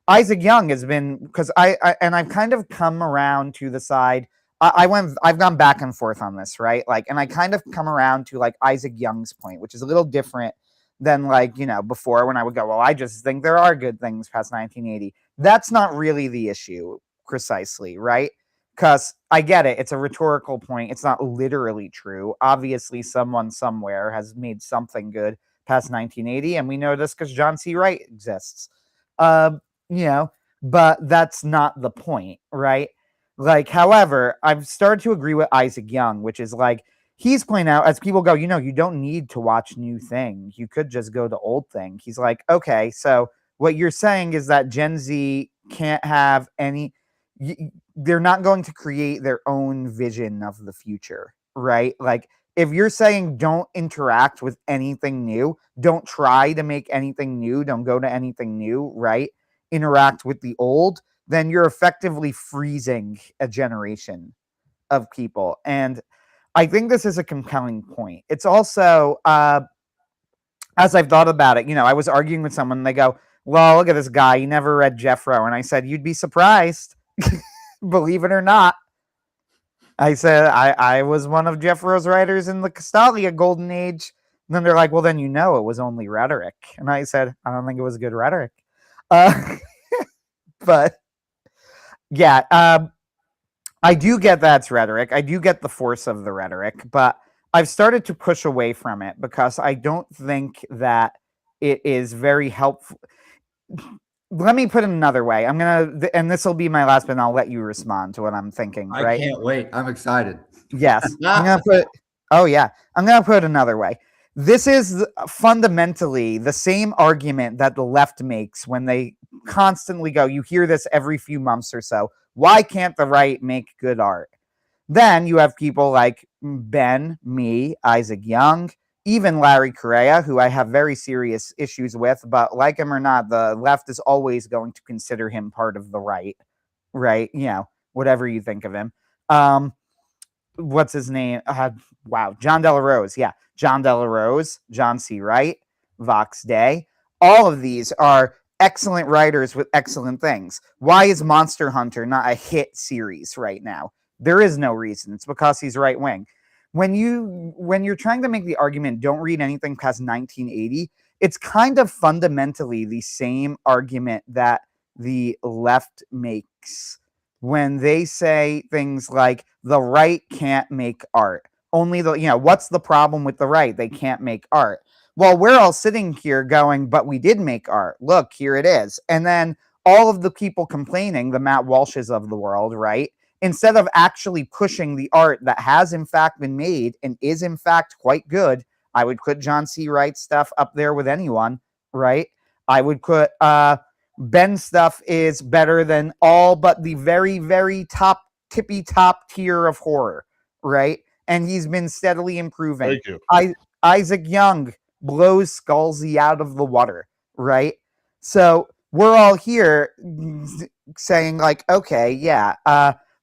Isaac Young has been because and I've kind of come around to the side. I've gone back and forth on this, right? Like, and I kind of come around to like Isaac Young's point, which is a little different than like before when I would go, well, I just think there are good things past 1980. That's not really the issue precisely, right? Because I get it. It's a rhetorical point. It's not literally true. Obviously, someone somewhere has made something good past 1980, and we know this because John C. Wright exists. Uh, you know, but that's not the point, right? Like, however, I've started to agree with Isaac Young, which is like he's pointing out as people go, you don't need to watch new things. You could just go to old thing. He's like, okay, so what you're saying is that Gen Z can't have any they're not going to create their own vision of the future, right? Like if you're saying don't interact with anything new, don't try to make anything new, don't go to anything new, right? Interact with the old, then you're effectively freezing a generation of people. And I think this is a compelling point. It's also, as I've thought about it, I was arguing with someone and they go, well, look at this guy. He never read Jeffro. And I said, you'd be surprised. Believe it or not. I said, I was one of Jeffro's writers in the Castalia Golden Age. And then they're like, well, then it was only rhetoric. And I said, I don't think it was good rhetoric. Uh, but yeah, I do get that's rhetoric. I do get the force of the rhetoric, but I've started to push away from it because I don't think that it is very helpful. Let me put it another way. I'm going to, and this will be my last, but I'll let you respond to what I'm thinking, I right? can't wait. I'm excited. Yes. I'm going to put, oh, yeah. I'm going to put it another way. This is fundamentally the same argument that the left makes when they constantly go, you hear this every few months or so. Why can't the right make good art? Then you have people like Ben, me, Isaac Young, even Larry Correa, who I have very serious issues with, but like him or not, the left is always going to consider him part of the right, right? Whatever you think of him. What's his name? Wow, John Della Rose. Yeah, John Della Rose, John C. Wright, Vox Day. All of these are excellent writers with excellent things. Why is Monster Hunter not a hit series right now? There is no reason. It's because he's right wing. When you're trying to make the argument, don't read anything past 1980. It's kind of fundamentally the same argument that the left makes when they say things like the right can't make art. Only what's the problem with the right? They can't make art. Well, we're all sitting here going, but we did make art. Look, here it is. And then all of the people complaining, the Matt Walshes of the world, right? Instead of actually pushing the art that has in fact been made and is in fact quite good, I would put John C. Wright's stuff up there with anyone, right? I would put Ben's stuff is better than all but the very, very tippy top tier of horror, right? And he's been steadily improving. Thank you. Isaac Young blows Scalzi out of the water, right? So we're all here saying like, okay, yeah,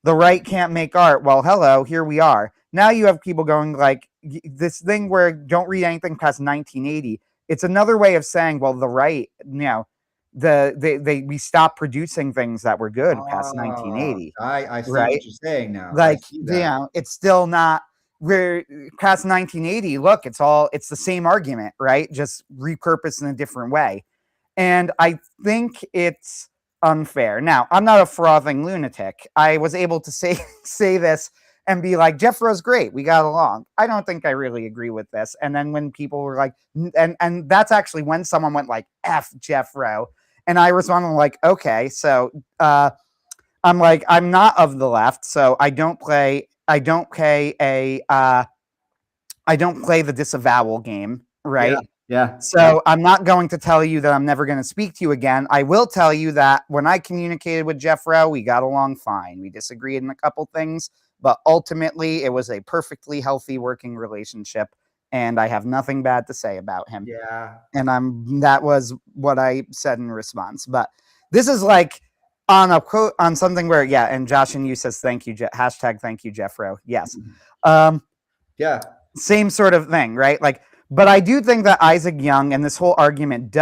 the right can't make art. Well, hello, here we are. Now you have people going like this thing where don't read anything past 1980. It's another way of saying, well, the right, we stopped producing things that were good past 1980. I see right? what you're saying now. Like, it's still not. We're past 1980. Look, it's the same argument, right? Just repurposed in a different way. And I think it's unfair. Now, I'm not a frothing lunatic. I was able to say this and be like, Jeffro's great. We got along. I don't think I really agree with this. And then when people were like, and that's actually when someone went like, F Jeffro. And I responded like, okay, so I'm like, I'm not of the left, so I don't play the disavowal game, right? Yeah. So I'm not going to tell you that I'm never going to speak to you again. I will tell you that when I communicated with Jeffro, we got along fine. We disagreed in a couple things, but ultimately it was a perfectly healthy working relationship, and I have nothing bad to say about him. Yeah. And that was what I said in response. But this is like on a quote on something where, yeah, and Josh and you says thank you, hashtag thank you, Jeffro. Yes. Yeah. Same sort of thing, right? Like, but I do think that Isaac Young and this whole argument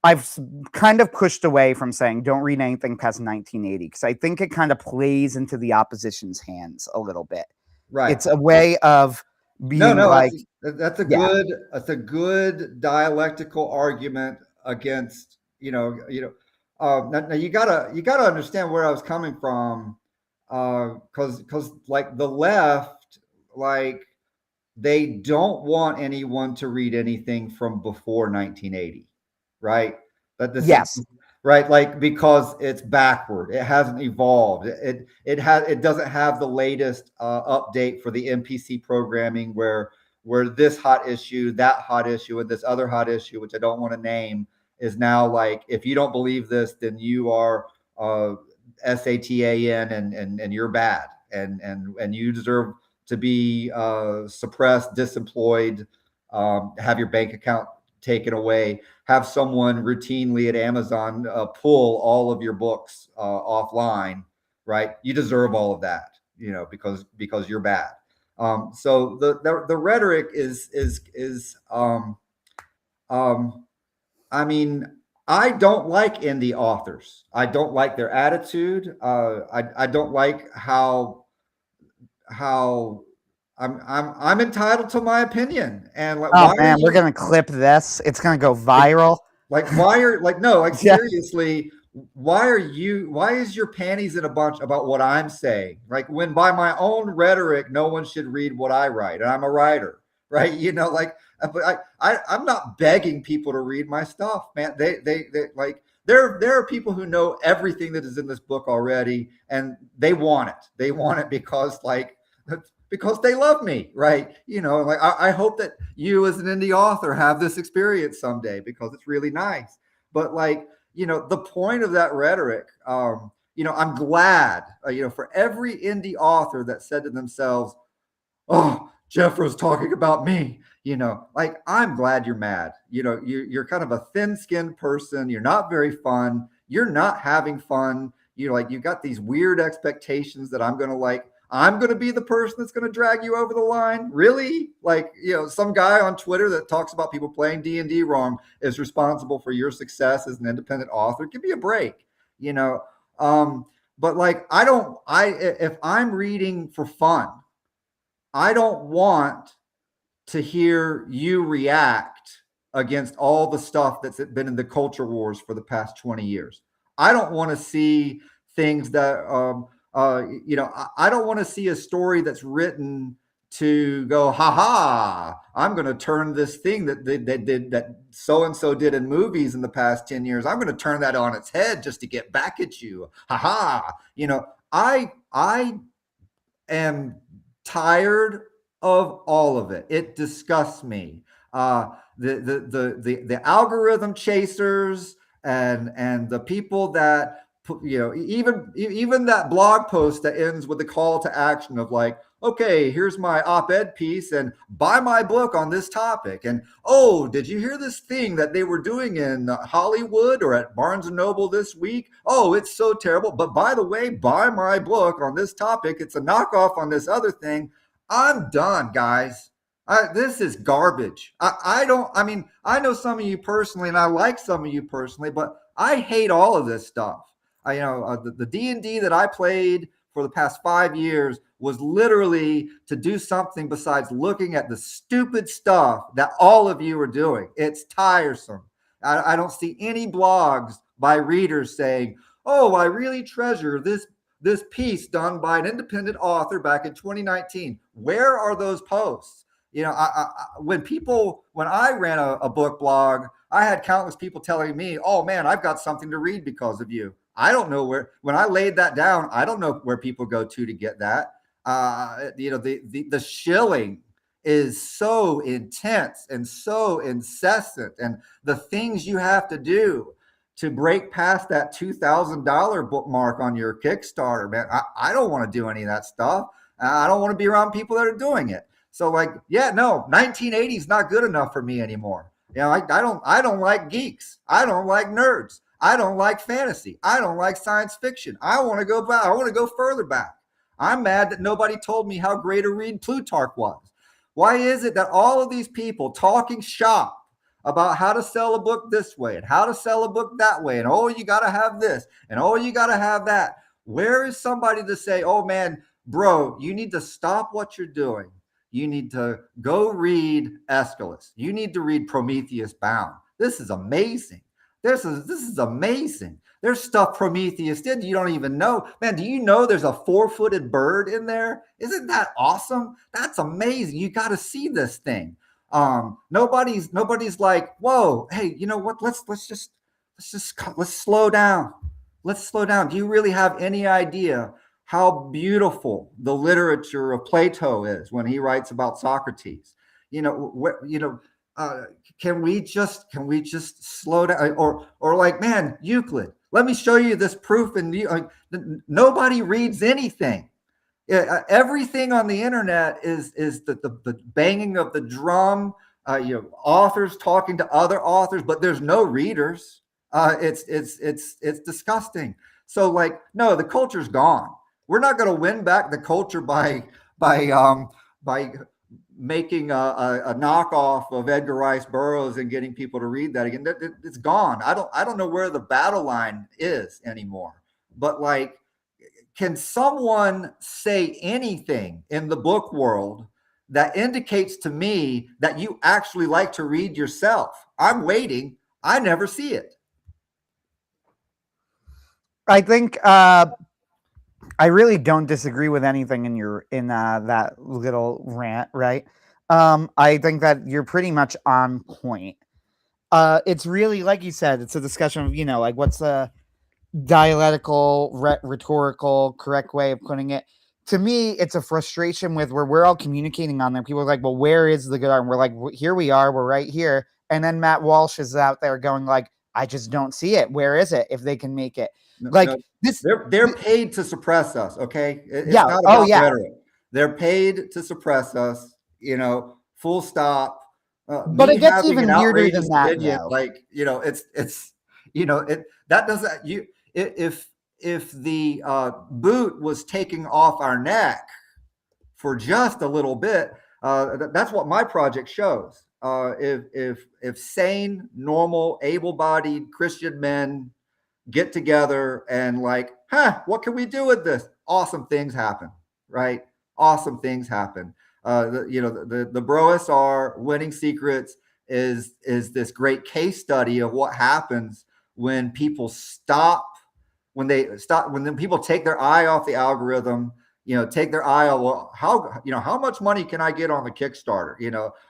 I've kind of pushed away from saying don't read anything past 1980 because I think it kind of plays into the opposition's hands a little bit. Right. It's a way of being like that's a good dialectical argument against now you gotta understand where I was coming from, because like the left, like they don't want anyone to read anything from before 1980, right? But yes, right, like because it's backward, it hasn't evolved, it doesn't have the latest update for the NPC programming where this hot issue, that hot issue, and this other hot issue, which I don't want to name, is now like, if you don't believe this, then you are Satan and you're bad and you deserve to be suppressed, disemployed, have your bank account taken away, have someone routinely at Amazon pull all of your books offline, right? You deserve all of that, because you're bad. So the rhetoric is I mean, I don't like indie authors. I don't like their attitude. I don't like how I'm entitled to my opinion. And like, we're gonna clip this. It's gonna go viral. Seriously, why is your panties in a bunch about what I'm saying? Like, when by my own rhetoric, no one should read what I write, and I'm a writer, right? But I'm not begging people to read my stuff, man. They like, there are people who know everything that is in this book already, and they want it. They want it because they love me, right? Like, I hope that you as an indie author have this experience someday because it's really nice. But like, the point of that rhetoric, I'm glad, for every indie author that said to themselves, oh, Jeffro's talking about me, like, I'm glad you're mad. You're kind of a thin-skinned person. You're not very fun. You're not having fun. You got these weird expectations that I'm going to be the person that's going to drag you over the line. Really? Like, some guy on Twitter that talks about people playing D&D wrong is responsible for your success as an independent author. Give me a break, but like, if I'm reading for fun, I don't want to hear you react against all the stuff that's been in the culture wars for the past 20 years. I don't want to see things that, I don't want to see a story that's written to go, ha ha, I'm going to turn this thing that so-and-so did in movies in the past 10 years. I'm going to turn that on its head just to get back at you. Ha ha. I am tired of all of it. It disgusts me. The algorithm chasers and the people that even that blog post that ends with the call to action of like, okay, here's my op-ed piece and buy my book on this topic. And oh, did you hear this thing that they were doing in Hollywood or at Barnes and Noble this week? Oh, it's so terrible. But by the way, buy my book on this topic. It's a knockoff on this other thing. I'm done, guys. This is garbage. I know some of you personally, and I like some of you personally, but I hate all of this stuff. The D&D that I played for the past 5 years was literally to do something besides looking at the stupid stuff that all of you are doing. It's tiresome. I don't see any blogs by readers saying, oh, I really treasure this piece done by an independent author back in 2019. Where are those posts? When I ran a book blog, I had countless people telling me, oh man, I've got something to read because of you. I don't know when I laid that down, I don't know where people go to get that. The shilling is so intense and so incessant, and the things you have to do to break past that $2,000 bookmark on your Kickstarter, man, I don't want to do any of that stuff. I don't want to be around people that are doing it. So 1980 is not good enough for me anymore. I don't like geeks. I don't like nerds. I don't like fantasy. I don't like science fiction. I want to go back. I want to go further back. I'm mad that nobody told me how great a read Plutarch was. Why is it that all of these people talking shop about how to sell a book this way and how to sell a book that way, and oh, you got to have this, and oh, you got to have that. Where is somebody to say, oh man, bro, you need to stop what you're doing. You need to go read Aeschylus. You need to read Prometheus Bound. This is amazing. This is amazing. There's stuff Prometheus did you don't even know. Man, do you know there's a 4-footed bird in there? Isn't that awesome? That's amazing. You got to see this thing. Nobody's like, whoa, hey, you know what? Let's slow down. Let's slow down. Do you really have any idea how beautiful the literature of Plato is when he writes about Socrates? Can we just slow down? Or like, man, Euclid, let me show you this proof. And nobody reads anything. Everything on the internet is the banging of the drum. Authors talking to other authors, but there's no readers. It's disgusting. So no, the culture's gone. We're not going to win back the culture by making a knockoff of Edgar Rice Burroughs and getting people to read that again. It's gone. I don't know where the battle line is anymore. But can someone say anything in the book world that indicates to me that you actually like to read yourself? I'm waiting. I never see it. I think I really don't disagree with anything in that little rant, right? I think that you're pretty much on point. It's really, like you said, it's a discussion of, what's the dialectical, rhetorical, correct way of putting it. To me, it's a frustration with where we're all communicating on there. People are like, well, where is the good art? And we're like, here we are, we're right here. And then Matt Walsh is out there going like, I just don't see it. Where is it? If they can make it. They're paid to suppress us. Okay. It's yeah. not about rhetoric. They're paid to suppress us, full stop. But it gets even weirder than that. That doesn't, if the boot was taking off our neck for just a little bit, that's what my project shows. If sane, normal, able-bodied Christian men get together and what can we do with this? Awesome things happen, right? Awesome things happen. The Bro SR Winning Secrets is this great case study of what happens when people stop when then people take their eye off the algorithm, take their eye off, well, how much money can I get on the Kickstarter?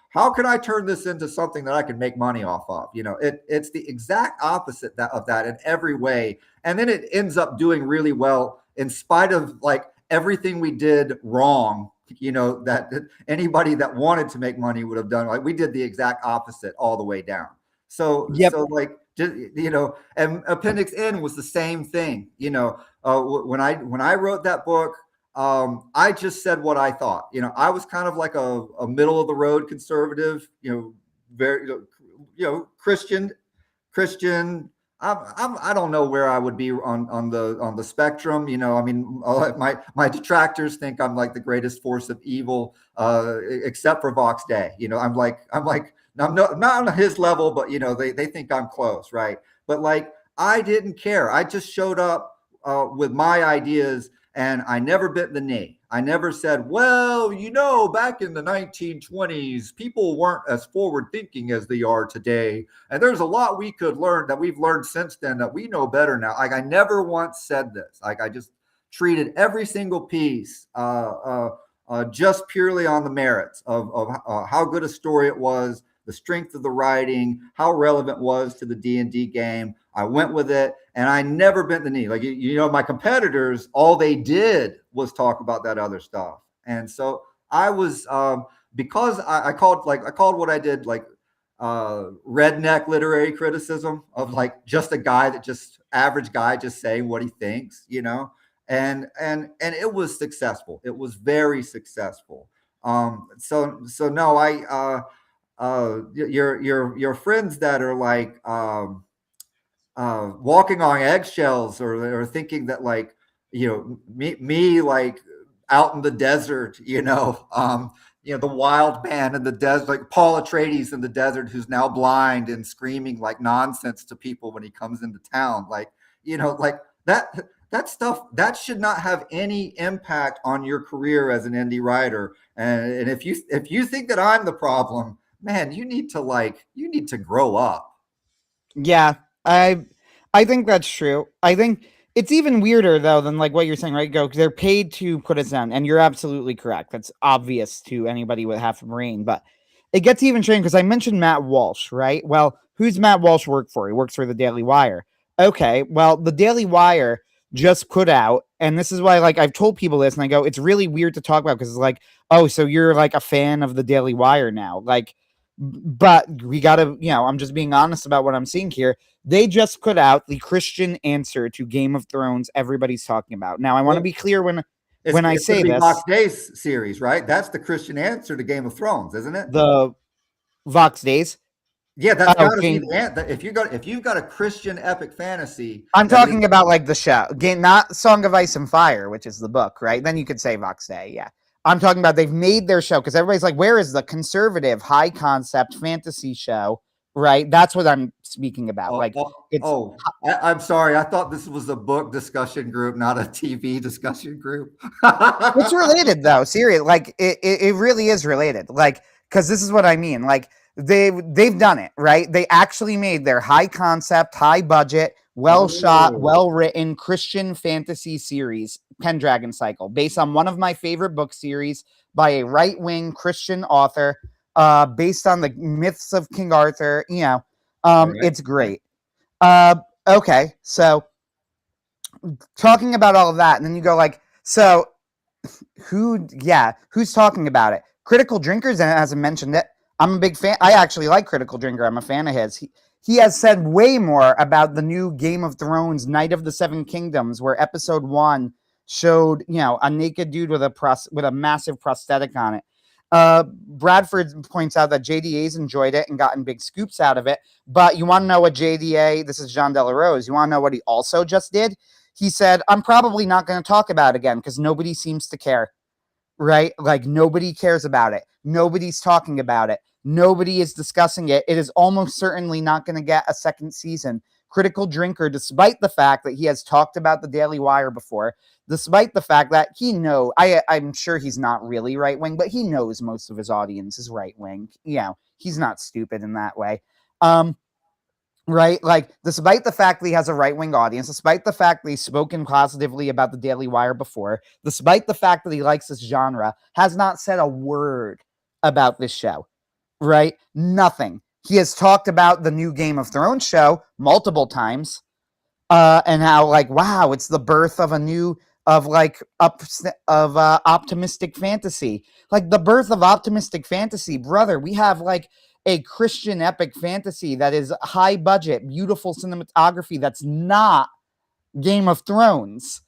How can I turn this into something that I can make money off of? It's the exact opposite of that in every way. And then it ends up doing really well in spite of like everything we did wrong, that anybody that wanted to make money would have done. Like we did the exact opposite all the way down. So, Yep. so like, and Appendix N was the same thing. When I wrote that book, I just said what I thought. I was kind of like a middle of the road conservative. Very, Christian. I don't know where I would be on the spectrum. I mean, my detractors think I'm like the greatest force of evil, except for Vox Day. I'm not on his level, but they think I'm close, right? But like I didn't care. I just showed up with my ideas, and I never bent the knee. I never said, well, back in the 1920s, people weren't as forward thinking as they are today. And there's a lot we could learn that we've learned since then that we know better now. Like I never once said this. Like I just treated every single piece just purely on the merits of how good a story it was, the strength of the writing, how relevant it was to the D&D game. I went with it, and I never bent the knee. Like, my competitors, all they did was talk about that other stuff. And so I was, because I called what I did like redneck literary criticism of like just a guy average guy just saying what he thinks, and it was successful. It was very successful. So no, your friends that are like walking on eggshells or thinking that like me like out in the desert, the wild man in the desert, like Paul Atreides in the desert, who's now blind and screaming like nonsense to people when he comes into town, like like that stuff that should not have any impact on your career as an indie writer. And if you think that I'm the problem, man, you need to grow up. Yeah, I think that's true. I think it's even weirder though than like what you're saying, right? Go, they're paid to put us down, and you're absolutely correct. That's obvious to anybody with half a brain, but it gets even strange because I mentioned Matt Walsh, right? Well, who's Matt Walsh work for? He works for the Daily Wire. Okay, well, the Daily Wire just put out, and this is why like I've told people this, and I go, it's really weird to talk about because it's like, oh, so you're like a fan of the Daily Wire now, like. But we gotta, I'm just being honest about what I'm seeing here. They just put out the Christian answer to Game of Thrones everybody's talking about. Now, I want to be clear when I say this. Vox Days series, right? That's the Christian answer to Game of Thrones, isn't it? The Vox Days. Yeah, that's gotta be the answer. If you've got a Christian epic fantasy, I'm talking about like the show, game, not Song of Ice and Fire, which is the book, right? Then you could say Vox Day, yeah. I'm talking about they've made their show because everybody's like, where is the conservative high concept fantasy show? Right. That's what I'm speaking about. I'm sorry. I thought this was a book discussion group, not a TV discussion group. It's related though. Seriously. Like it really is related. Like, cause this is what I mean. Like they've done it, right? They actually made their high concept, high budget, well shot, well written Christian fantasy series, Pendragon Cycle, based on one of my favorite book series by a right wing Christian author, based on the myths of King Arthur. It's great. Okay, so talking about all of that, and then you go like, so who's talking about it? Critical Drinkers hasn't mentioned it. I'm a big fan. I actually like Critical Drinker. I'm a fan of his. He has said way more about the new Game of Thrones, Night of the Seven Kingdoms, where episode 1 showed, a naked dude with a massive prosthetic on it. Bradford points out that JDA's enjoyed it and gotten big scoops out of it. But you want to know what JDA, this is Jean Delarose, you want to know what he also just did? He said, I'm probably not going to talk about it again because nobody seems to care, right? Like nobody cares about it. Nobody's talking about it. Nobody is discussing it. It is almost certainly not going to get a second season. Critical Drinker, despite the fact that he has talked about the Daily Wire before, despite the fact that I'm sure he's not really right-wing, but he knows most of his audience is right-wing. He's not stupid in that way. right? Like, despite the fact that he has a right-wing audience, despite the fact that he's spoken positively about the Daily Wire before, despite the fact that he likes this genre, has not said a word about this show, right? Nothing. He has talked about the new Game of Thrones show multiple times, and how, like, wow, it's the birth of a new optimistic fantasy. Like, the birth of optimistic fantasy, brother. We have like a Christian epic fantasy that is high budget, beautiful cinematography that's not Game of Thrones,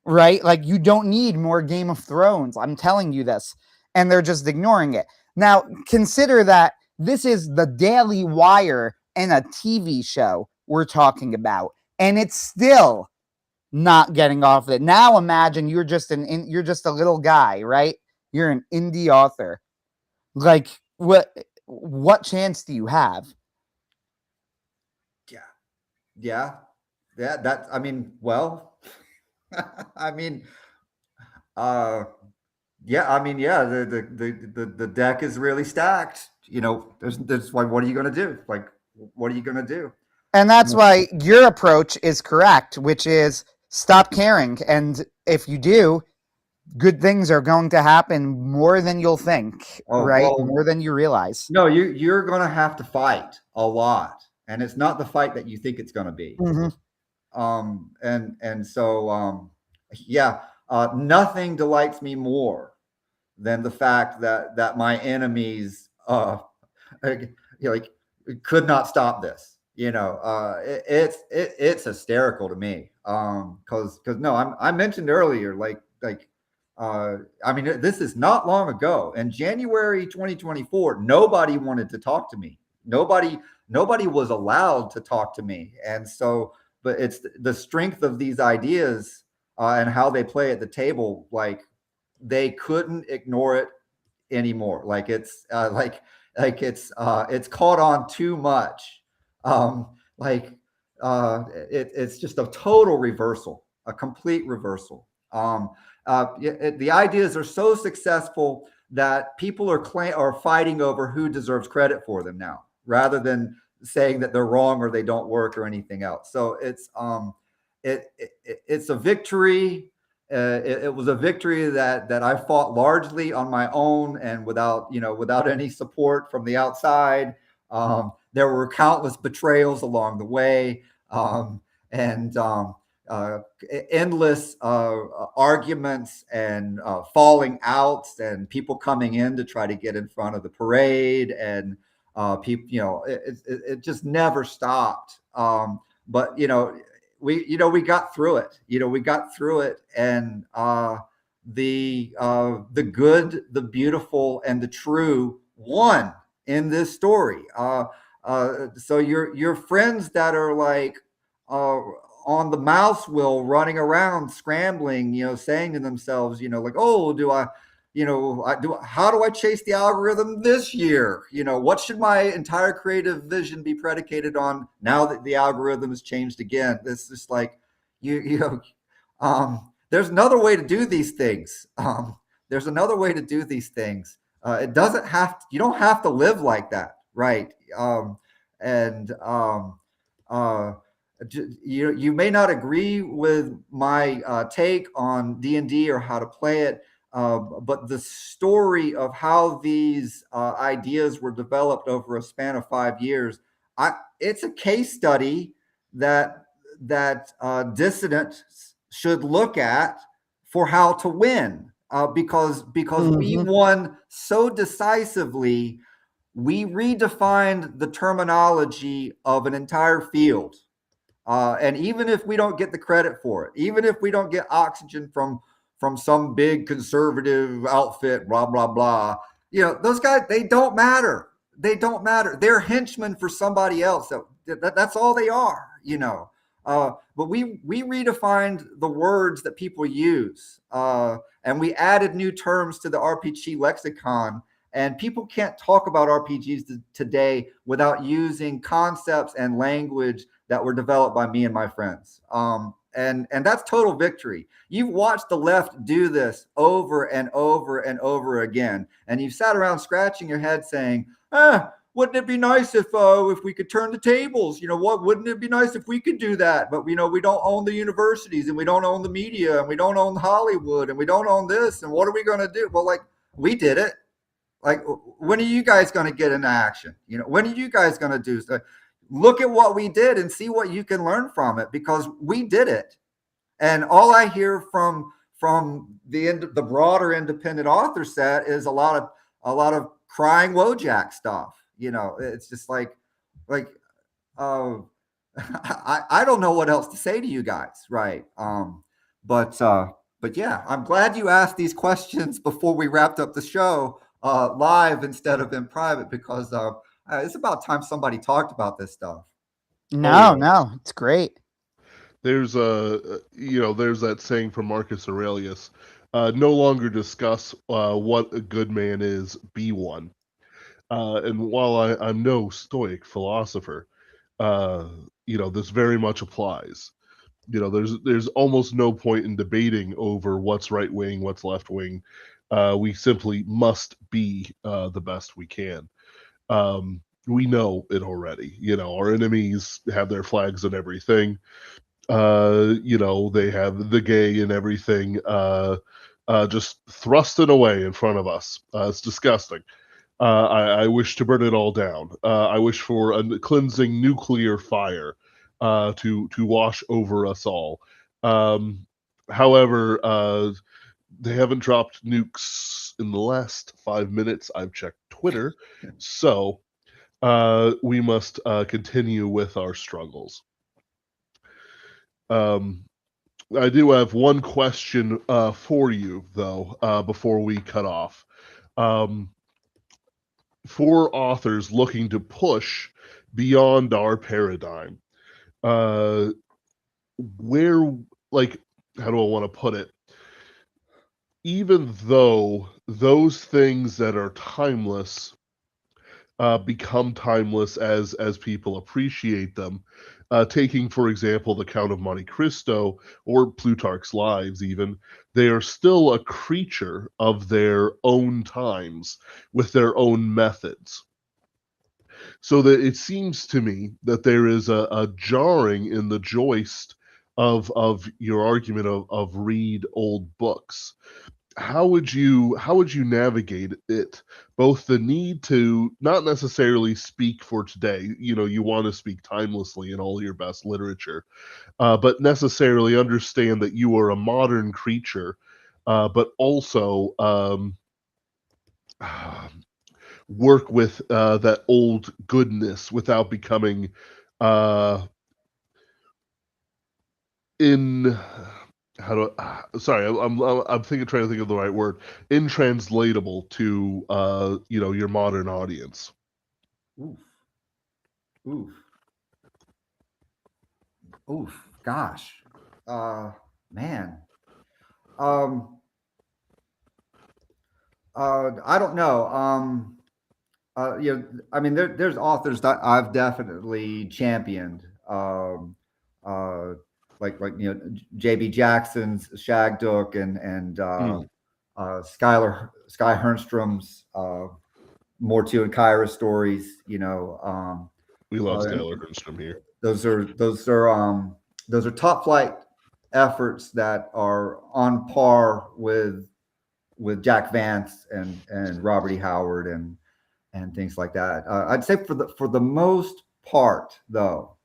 right? Like, you don't need more Game of Thrones. I'm telling you this. And they're just ignoring it. Now, consider that this is the Daily Wire and a TV show we're talking about, and it's still not getting off of it. Now imagine you're just you're just a little guy, right? You're an indie author. Like, what chance do you have? Yeah. That, I mean, well, I mean, yeah, I mean, yeah, the deck is really stacked. You know, there's like, what are you gonna do? Like, what are you gonna do? And that's why your approach is correct, which is stop caring. And if you do, good things are going to happen more than you'll think, Oh, right? well, More than you realize. no, you're gonna have to fight a lot, and it's not the fight that you think it's gonna be. Mhm. And so yeah, nothing delights me more than the fact that my enemies like could not stop this. You know, it's hysterical to me. Because no, I mentioned earlier, I mean, this is not long ago. In January 2024, nobody wanted to talk to me. Nobody was allowed to talk to me. And so, but it's the strength of these ideas and how they play at the table. Like, they couldn't ignore it anymore. Like, it's caught on too much. Like, it's just a total reversal, a complete reversal. The ideas are so successful that people are fighting over who deserves credit for them now, rather than saying that they're wrong or they don't work or anything else. So it's a victory. It was a victory that I fought largely on my own and without any support from the outside. There were countless betrayals along the way, and endless arguments and falling outs, and people coming in to try to get in front of the parade, and people, it just never stopped. But we got through it. We got through it, and the good, the beautiful, and the true won in this story. So your friends that are like on the mouse wheel, running around, scrambling, saying to themselves, like, oh, how do I chase the algorithm this year? What should my entire creative vision be predicated on now that the algorithm has changed again? This is like, there's another way to do these things. There's another way to do these things. It doesn't have to, you don't have to live like that, right? You may not agree with my take on D&D or how to play it, but the story of how these ideas were developed over a span of 5 years, it's a case study that dissidents should look at for how to win, because we won so decisively. We redefined the terminology of an entire field. And even if we don't get the credit for it, even if we don't get oxygen from some big conservative outfit, blah, blah, blah, those guys, they don't matter. They don't matter. They're henchmen for somebody else. That's all they are, but we redefined the words that people use, and we added new terms to the RPG lexicon. And people can't talk about RPGs today without using concepts and language that were developed by me and my friends. And that's total victory. You've watched the left do this over and over and over again. And you've sat around scratching your head saying, well, wouldn't it be nice if we could turn the tables? What wouldn't it be nice if we could do that? But we don't own the universities, and we don't own the media, and we don't own Hollywood, and we don't own this. And what are we going to do? Well, like, we did it. Like, when are you guys going to get into action? When are you guys going to do stuff? Look at what we did and see what you can learn from it, because we did it. And all I hear from the broader independent author set is a lot of crying Wojak stuff. It's just like I don't know what else to say to you guys, right? But yeah, I'm glad you asked these questions before we wrapped up the show live instead of in private, because it's about time somebody talked about this stuff. No, it's great. There's there's that saying from Marcus Aurelius, no longer discuss what a good man is, be one. And while I'm no stoic philosopher, this very much applies. There's almost no point in debating over what's right wing, what's left wing. We simply must be the best we can. We know it already. Our enemies have their flags and everything. They have the gay and everything just thrusted away in front of us. It's disgusting. I wish to burn it all down. I wish for a cleansing nuclear fire to wash over us all. However, they haven't dropped nukes in the last 5 minutes. I've checked Twitter, so we must continue with our struggles. I do have one question for you, though, before we cut off. For authors looking to push beyond our paradigm, where, like, how do I want to put it? Even though those things that are timeless become timeless as people appreciate them, taking, for example, the Count of Monte Cristo or Plutarch's Lives even, they are still a creature of their own times with their own methods. So that it seems to me that there is a jarring in the joist of your argument of read old books. How would you navigate it? Both the need to not necessarily speak for today, you want to speak timelessly in all your best literature, but necessarily understand that you are a modern creature, but also work with that old goodness without becoming in how do sorry, I'm trying to think of the right word, intranslatable to your modern audience. Oof. Gosh, man. I don't know. I mean, there's authors that I've definitely championed. Like J.B. Jackson's Shagduk and Sky Hernstrom's Mortu and Kyra stories. We love Skylar Hernstrom here. Those are top flight efforts that are on par with Jack Vance and Robert E. Howard and things like that. I'd say for the most part, though,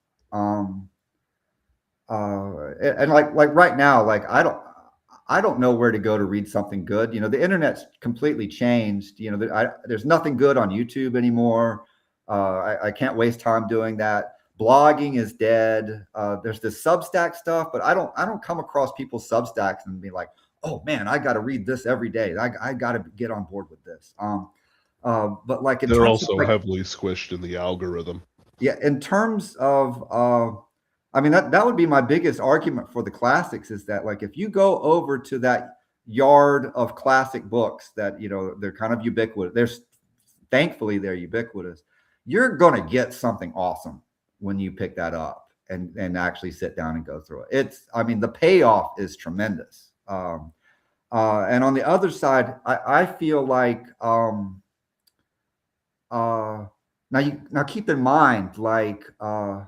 and like right now, like I don't know where to go to read something good. The internet's completely changed. There's nothing good on YouTube anymore. I can't waste time doing that. Blogging is dead. There's this Substack stuff, but I don't come across people's Substacks and be like, oh man, I got to read this every day. I got to get on board with this. But like they're also heavily squished in the algorithm. Yeah, in terms of I mean, that would be my biggest argument for the classics, is that, like, if you go over to that yard of classic books that, they're kind of ubiquitous. Thankfully they're ubiquitous. You're going to get something awesome when you pick that up and actually sit down and go through it. The payoff is tremendous. And on the other side, I feel like, now keep in mind, like, and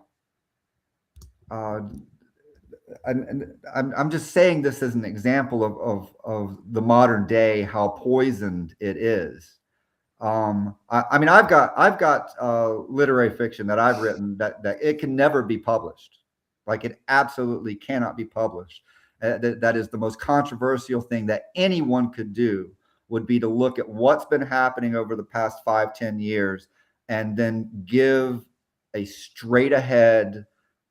I'm just saying this as an example of the modern day, how poisoned it is. I mean, I've got literary fiction that I've written that it can never be published. Like, it absolutely cannot be published. That is the most controversial thing that anyone could do, would be to look at what's been happening over the past 5-10 years and then give a straight ahead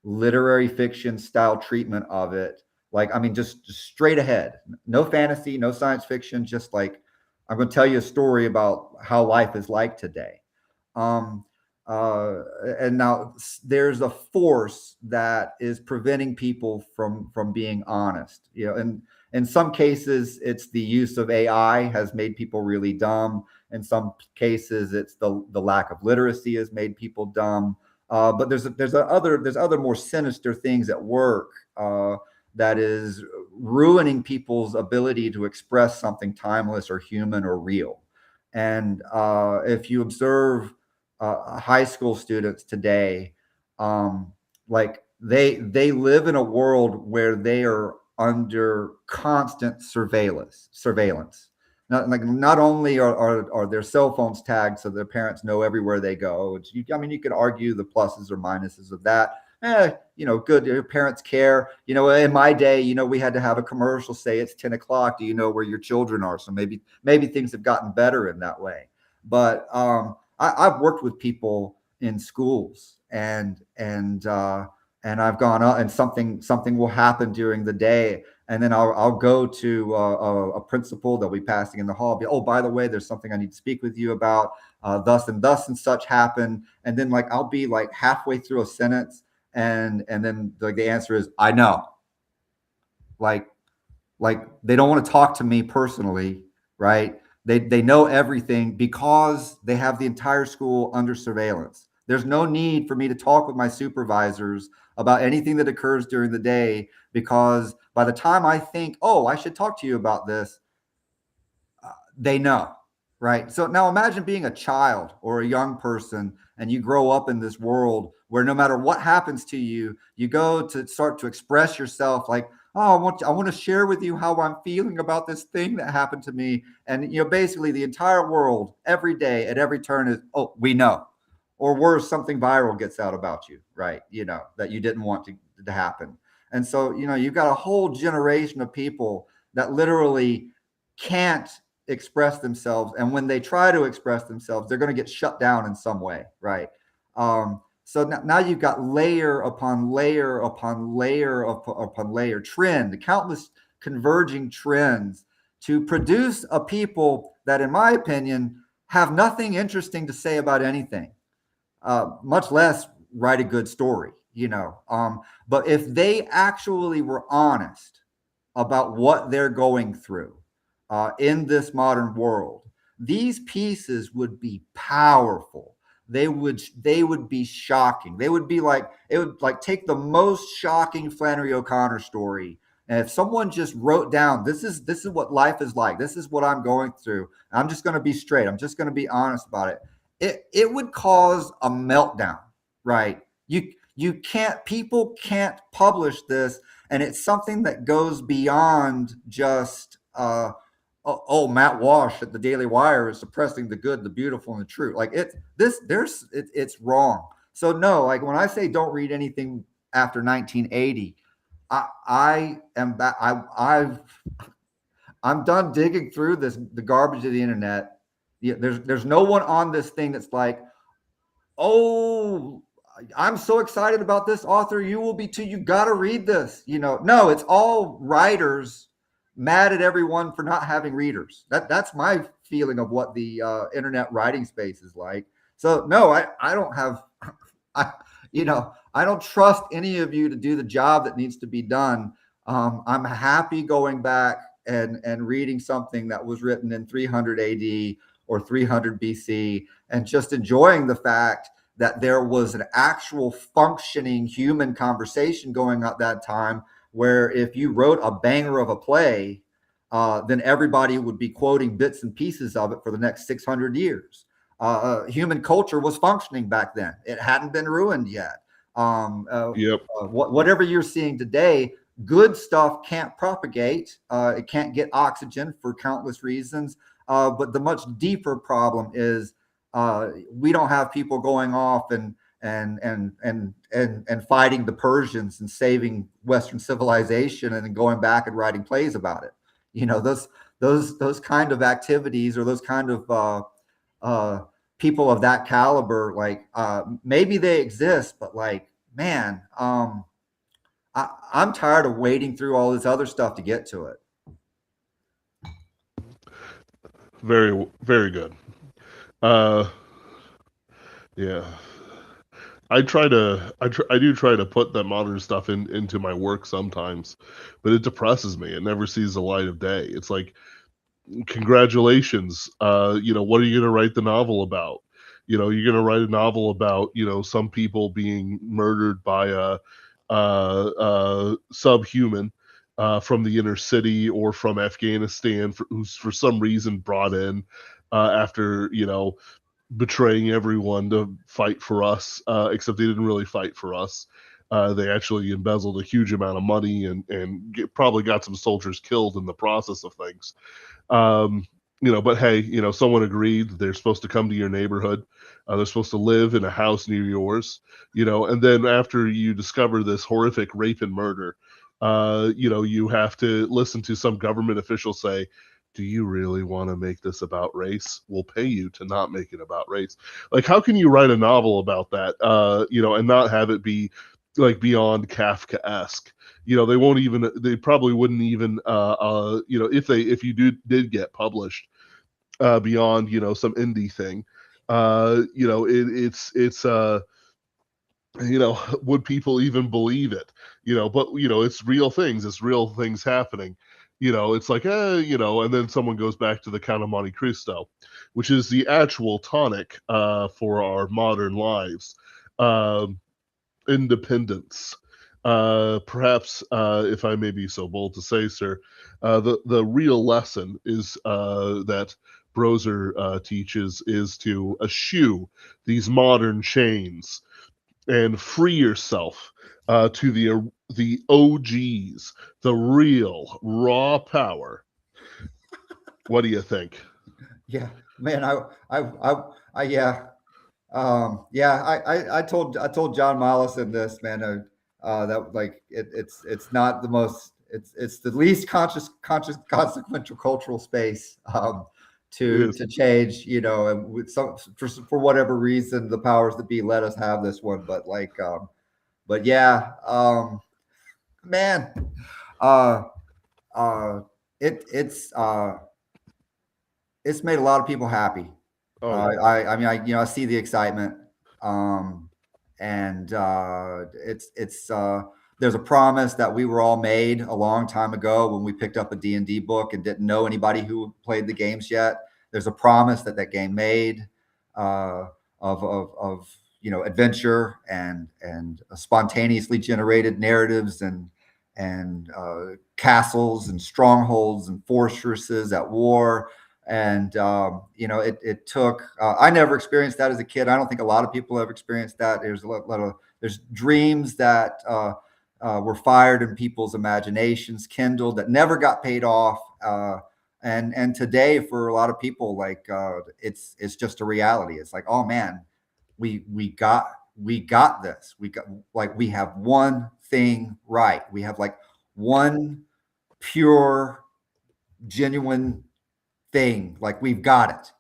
literary fiction style treatment of it. Like, I mean, just straight ahead, no fantasy, no science fiction, just like, I'm going to tell you a story about how life is like today. Um, and now there's a force that is preventing people from being honest. You know, and in some cases, it's the use of AI has made people really dumb. In some cases, it's the lack of literacy has made people dumb. But there's other more sinister things at work. That is ruining people's ability to express something timeless or human or real. And if you observe high school students today, like they live in a world where they are under constant surveillance. Not only are their cell phones tagged so their parents know everywhere they go. I mean, you could argue the pluses or minuses of that. You know, good. Your parents care. You know, in my day, you know, we had to have a commercial say it's 10 o'clock. Do you know where your children are? So maybe things have gotten better in that way. But I've worked with people in schools, and I've gone out, and something will happen during the day, and then I'll go to a principal. They'll be passing in the hall. Oh, by the way, there's something I need to speak with you about. Thus and such happened, and then like I'll be like halfway through a sentence. And then like the answer is, I know. Like they don't want to talk to me personally, right? They know everything because they have the entire school under surveillance. There's no need for me to talk with my supervisors about anything that occurs during the day, because by the time I think, oh, I should talk to you about this, they know. Right. So now imagine being a child or a young person, and you grow up in this world where no matter what happens to you, you go to start to express yourself like, oh, I want to share with you how I'm feeling about this thing that happened to me. And, you know, basically the entire world every day at every turn is, oh, we know. Or worse, something viral gets out about you. Right. You know, that you didn't want to happen. And so, you know, you've got a whole generation of people that literally can't express themselves, and when they try to express themselves, they're going to get shut down in some way, right? So now you've got layer upon layer upon layer upon layer, countless converging trends to produce a people that, in my opinion, have nothing interesting to say about anything, much less write a good story, you know. But if they actually were honest about what they're going through, in this modern world, these pieces would be powerful. They would be shocking. They would be like, it would like take the most shocking Flannery O'Connor story, and if someone just wrote down, this is what life is like, this is what I'm going through, I'm just going to be straight, I'm just going to be honest about it, it would cause a meltdown, right? People can't publish this, and it's something that goes beyond just Matt Walsh at the Daily Wire is suppressing the good, the beautiful, and the true. Like it's wrong. So no, like when I say don't read anything after 1980, I'm done digging through the garbage of the internet. Yeah, there's no one on this thing that's like, oh, I'm so excited about this author. You will be too. You got to read this. You know, no, it's all writers mad at everyone for not having readers. That's my feeling of what the internet writing space is like. So no, I don't have, I don't trust any of you to do the job that needs to be done. I'm happy going back and reading something that was written in 300 AD or 300 BC, and just enjoying the fact that there was an actual functioning human conversation going on at that time, where if you wrote a banger of a play, then everybody would be quoting bits and pieces of it for the next 600 years. human culture was functioning back then. It hadn't been ruined yet. Yep. Whatever you're seeing today, good stuff can't propagate. It can't get oxygen for countless reasons. But the much deeper problem is we don't have people going off and fighting the Persians and saving Western civilization and then going back and writing plays about it. You know, those kind of activities, or those kind of people of that caliber, like maybe they exist, but like, man, I'm tired of wading through all this other stuff to get to it. Very, very good. Yeah. I do try to put that modern stuff into my work sometimes, but it depresses me. It never sees the light of day. It's like, congratulations. What are you going to write the novel about? You're going to write a novel about, some people being murdered by a subhuman from the inner city or from Afghanistan, who's for some reason brought in after, betraying everyone to fight for us, except they didn't really fight for us. They actually embezzled a huge amount of money and probably got some soldiers killed in the process of things. But hey, someone agreed that they're supposed to come to your neighborhood. They're supposed to live in a house near yours, and then after you discover this horrific rape and murder, you have to listen to some government official say, do you really want to make this about race? We'll pay you to not make it about race. Like, how can you write a novel about that, and not have it be like beyond Kafka-esque? They probably wouldn't even, if you did get published beyond, some indie thing, would people even believe it? But it's real things. It's real things happening. It's like, and then someone goes back to the Count of Monte Cristo, which is the actual tonic for our modern lives. Independence. Perhaps, if I may be so bold to say, sir, the real lesson is that Brozer teaches is to eschew these modern chains and free yourself to the OGs, the real raw power. What do you think? Yeah, man, yeah. I told John Mollison this, man, that like it's not the most, it's the least consequential cultural space to change, and with for whatever reason the powers that be let us have this one, but like but yeah, man, uh it's made a lot of people happy. Oh, yeah. I mean, I see the excitement, and it's there's a promise that we were all made a long time ago when we picked up a D&D book and didn't know anybody who played the games yet. There's a promise that game made of adventure and spontaneously generated narratives and castles and strongholds and fortresses at war. And it took I never experienced that as a kid. I don't think a lot of people have experienced that. There's dreams that were fired in people's imaginations, kindled, that never got paid off, and today for a lot of people, like it's just a reality. It's like, oh man, we got this. We have one thing right. We have like one pure, genuine thing. Like, we've got it.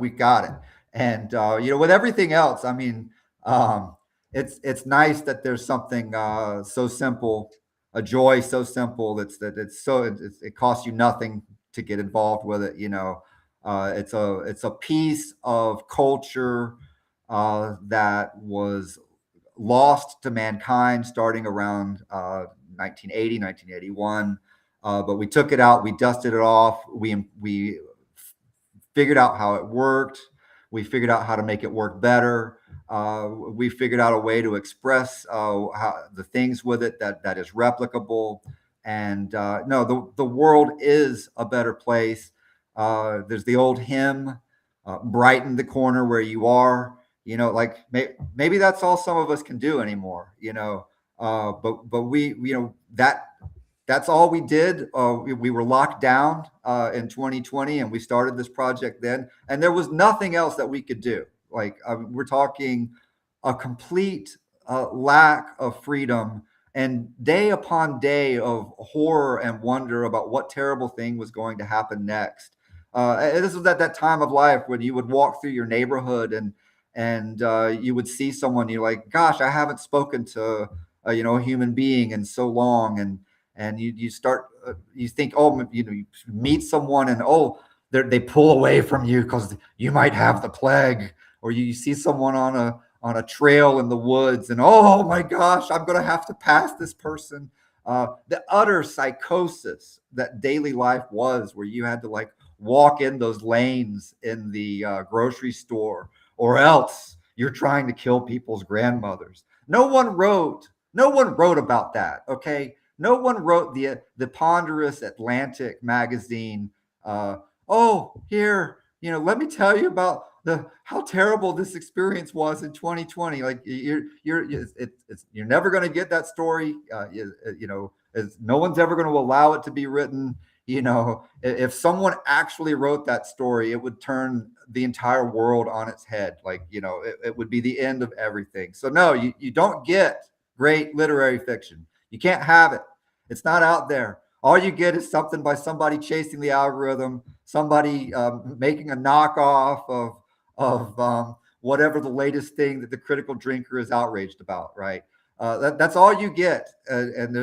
We got it. And with everything else, I mean, it's nice that there's something so simple, a joy so simple it costs you nothing to get involved with it. It's a piece of culture that was lost to mankind starting around 1980, 1981. But we took it out, we dusted it off, we figured out how it worked. We figured out how to make it work better. We figured out a way to express how the things with it that is replicable. And no, the world is a better place. There's the old hymn, brighten the corner where you are. You know, like maybe that's all some of us can do anymore. You know, but we, you know, that's all we did. We were locked down in 2020, and we started this project then, and there was nothing else that we could do. Like we're talking a complete lack of freedom, and day upon day of horror and wonder about what terrible thing was going to happen next. And this was at that time of life when you would walk through your neighborhood and you would see someone, you're like, gosh, I haven't spoken to you know, a human being in so long, and you start you think, oh, you know, you meet someone and oh, they pull away from you because you might have the plague, or you see someone on a trail in the woods, and oh my gosh, I'm going to have to pass this person. The utter psychosis that daily life was, where you had to like walk in those lanes in the grocery store, or else you're trying to kill people's grandmothers. No one wrote about that. Okay, no one wrote the ponderous Atlantic magazine. Oh, here, you know, let me tell you about the how terrible this experience was in 2020. Like you're never going to get that story. You know, no one's ever going to allow it to be written. You know, if someone actually wrote that story, it would turn the entire world on its head. Like, you know, it would be the end of everything. So no, you don't get great literary fiction. You can't have it. It's not out there. All you get is something by somebody chasing the algorithm, somebody making a knockoff of whatever the latest thing that the critical drinker is outraged about. Right. That's all you get. And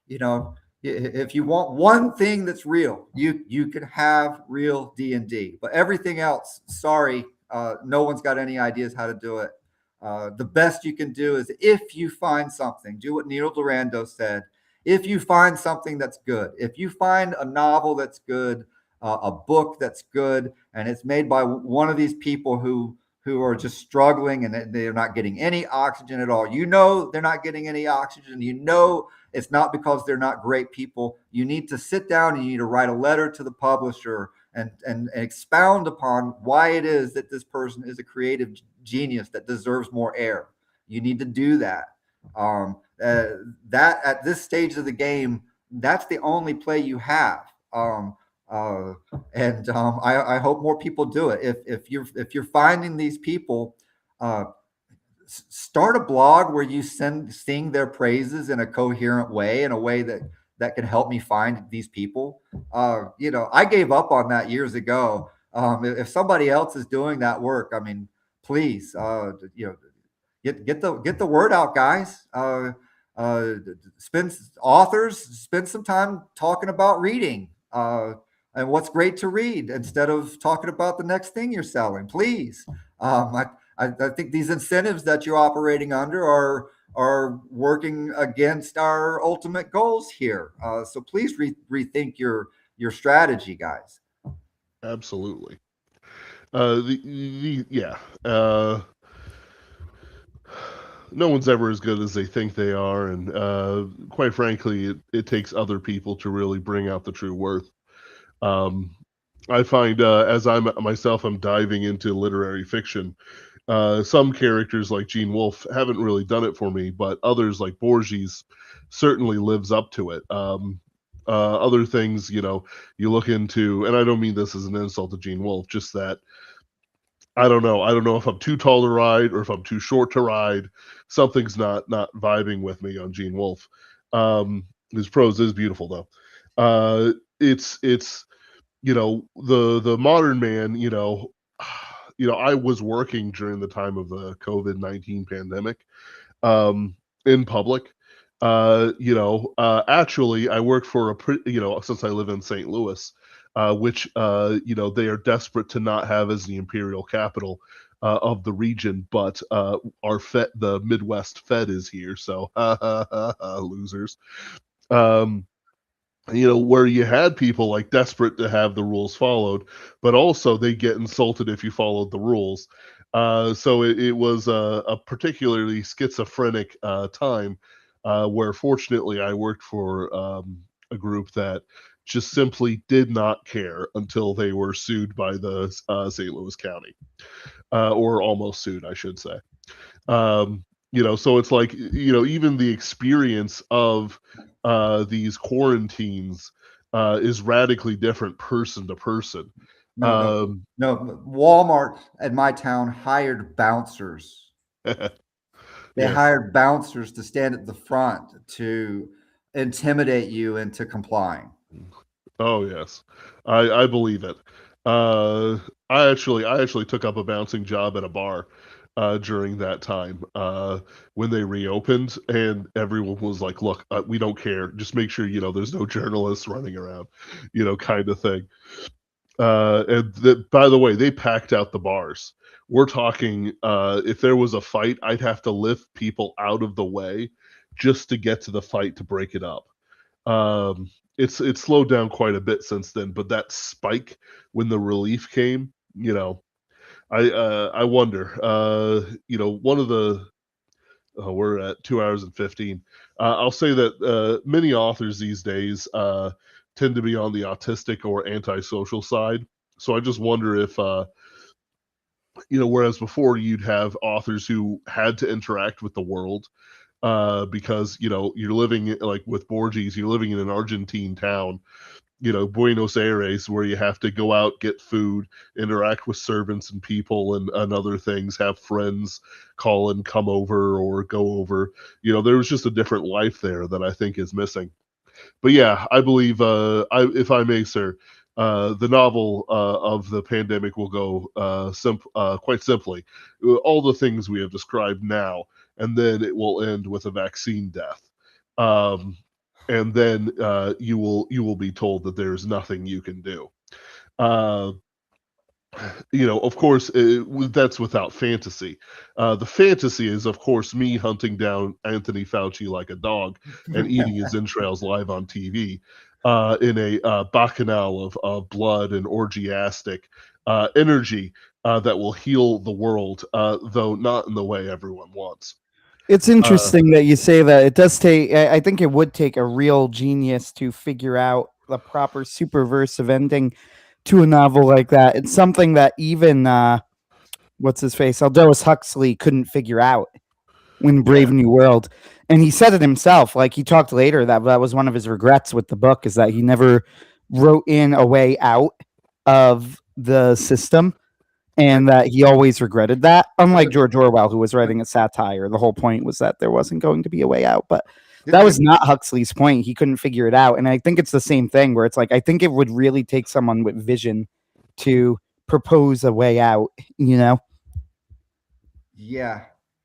you know, if you want one thing that's real, you can have real D&D. But everything else, sorry, no one's got any ideas how to do it. The best you can do is, if you find something, do what Neil Durando said. If you find something that's good, if you find a novel that's good, a book that's good, and it's made by one of these people who are just struggling and they're not getting any oxygen at all. You know they're not getting any oxygen. You know it's not because they're not great people. You need to sit down and you need to write a letter to the publisher and expound upon why it is that this person is a creative genius that deserves more air. You need to do that. That at this stage of the game, that's the only play you have. I hope more people do it. If you're finding these people, start a blog where you sing their praises in a coherent way, in a way that can help me find these people. You know, I gave up on that years ago. If somebody else is doing that work, I mean, please, you know, get the word out, guys. Spend some time talking about reading and what's great to read, instead of talking about the next thing you're selling. Please, I think these incentives that you're operating under are working against our ultimate goals here. So please rethink your strategy, guys. Absolutely. Yeah. No one's ever as good as they think they are, and quite frankly, it takes other people to really bring out the true worth. I find as I'm diving into literary fiction, some characters like Gene Wolfe haven't really done it for me, but others like Borges certainly lives up to it. Other things, you know, you look into, and I don't mean this as an insult to Gene Wolfe, just that I don't know. I don't know if I'm too tall to ride or if I'm too short to ride. Something's not vibing with me on Gene Wolfe. His prose is beautiful though. It's you know, the modern man, you know, I was working during the time of the COVID-19 pandemic, in public. Actually, I worked for since I live in St. Louis, which they are desperate to not have as the imperial capital of the region, but the Midwest Fed is here, so losers. Where you had people like desperate to have the rules followed, but also they get insulted if you followed the rules. So it was a particularly schizophrenic time where fortunately I worked for a group that just simply did not care until they were sued by the St. Louis County, or almost sued, I should say. So it's like, even the experience of these quarantines is radically different person to person. No, no, no. Walmart at my town hired bouncers. They Yes. hired bouncers to stand at the front to intimidate you into complying. Oh yes, I believe it. Uh, I actually took up a bouncing job at a bar during that time when they reopened, and everyone was like, "Look, we don't care. Just make sure there's no journalists running around, kind of thing." By the way, they packed out the bars. We're talking, if there was a fight, I'd have to lift people out of the way just to get to the fight to break it up. It's slowed down quite a bit since then, but that spike when the relief came, I wonder. One of the we're at 2 hours and 15. I'll say that many authors these days tend to be on the autistic or antisocial side. So I just wonder if whereas before you'd have authors who had to interact with the world because you're living like with Borges, you're living in an Argentine town, Buenos Aires, where you have to go out, get food, interact with servants and people and other things, have friends call and come over or go over. There was just a different life there that I think is missing. But yeah, I believe, if I may, sir, the novel of the pandemic will go quite simply, all the things we have described now, and then it will end with a vaccine death. And then you will be told that there's nothing you can do. Uh, of course, that's without fantasy. The fantasy is, of course, me hunting down Anthony Fauci like a dog and eating his entrails live on TV in a bacchanal of blood and orgiastic energy that will heal the world, though not in the way everyone wants. It's interesting that you say that. It does take, I think it would take a real genius to figure out the proper superversive ending to a novel like that. It's something that even, what's his face, Aldous Huxley couldn't figure out when Brave New World. And he said it himself. Like, he talked later that was one of his regrets with the book, is that he never wrote in a way out of the system, and that he always regretted that. Unlike George Orwell, who was writing a satire, the whole point was that there wasn't going to be a way out. But that was not Huxley's point. He couldn't figure it out. And I think it's the same thing, where it's like, I think it would really take someone with vision to propose a way out, Yeah.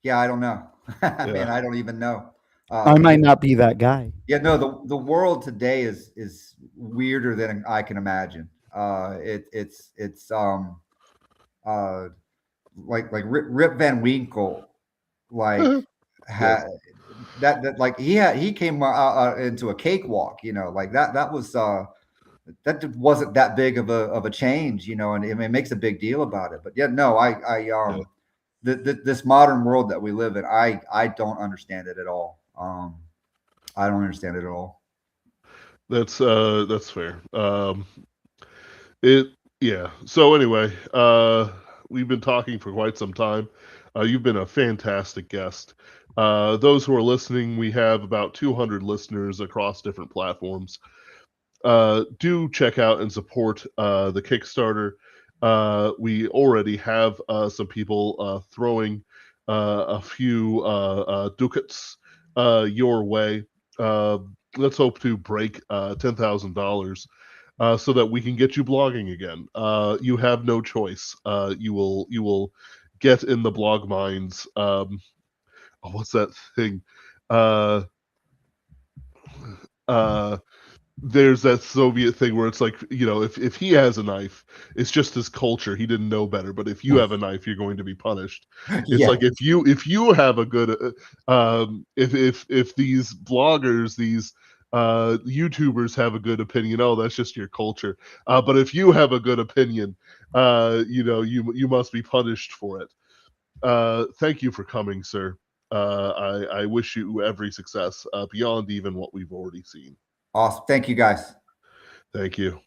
I don't know. Man, I don't even know. I might not be that guy. Yeah, no, the world today is weirder than I can imagine. It's like Rip Van Winkle, like that like he came into a cakewalk, like that was that wasn't that big of a change, and it makes a big deal about it. But yeah, no, this modern world that we live in, I don't understand it at all. I don't understand it at all. That's fair. So anyway, we've been talking for quite some time. You've been a fantastic guest. Those who are listening, we have about 200 listeners across different platforms. Do check out and support the Kickstarter. We already have some people throwing a few ducats your way. Let's hope to break $10,000 so that we can get you blogging again. You have no choice. You will get in the blog minds. What's that thing? There's that Soviet thing where it's like, if he has a knife, it's just his culture. He didn't know better. But if you have a knife, you're going to be punished. It's like if you have a good, if these bloggers, these YouTubers have a good opinion, oh, that's just your culture. But if you have a good opinion, you must be punished for it. Thank you for coming, sir. I wish you every success beyond even what we've already seen. Awesome. Thank you, guys. Thank you.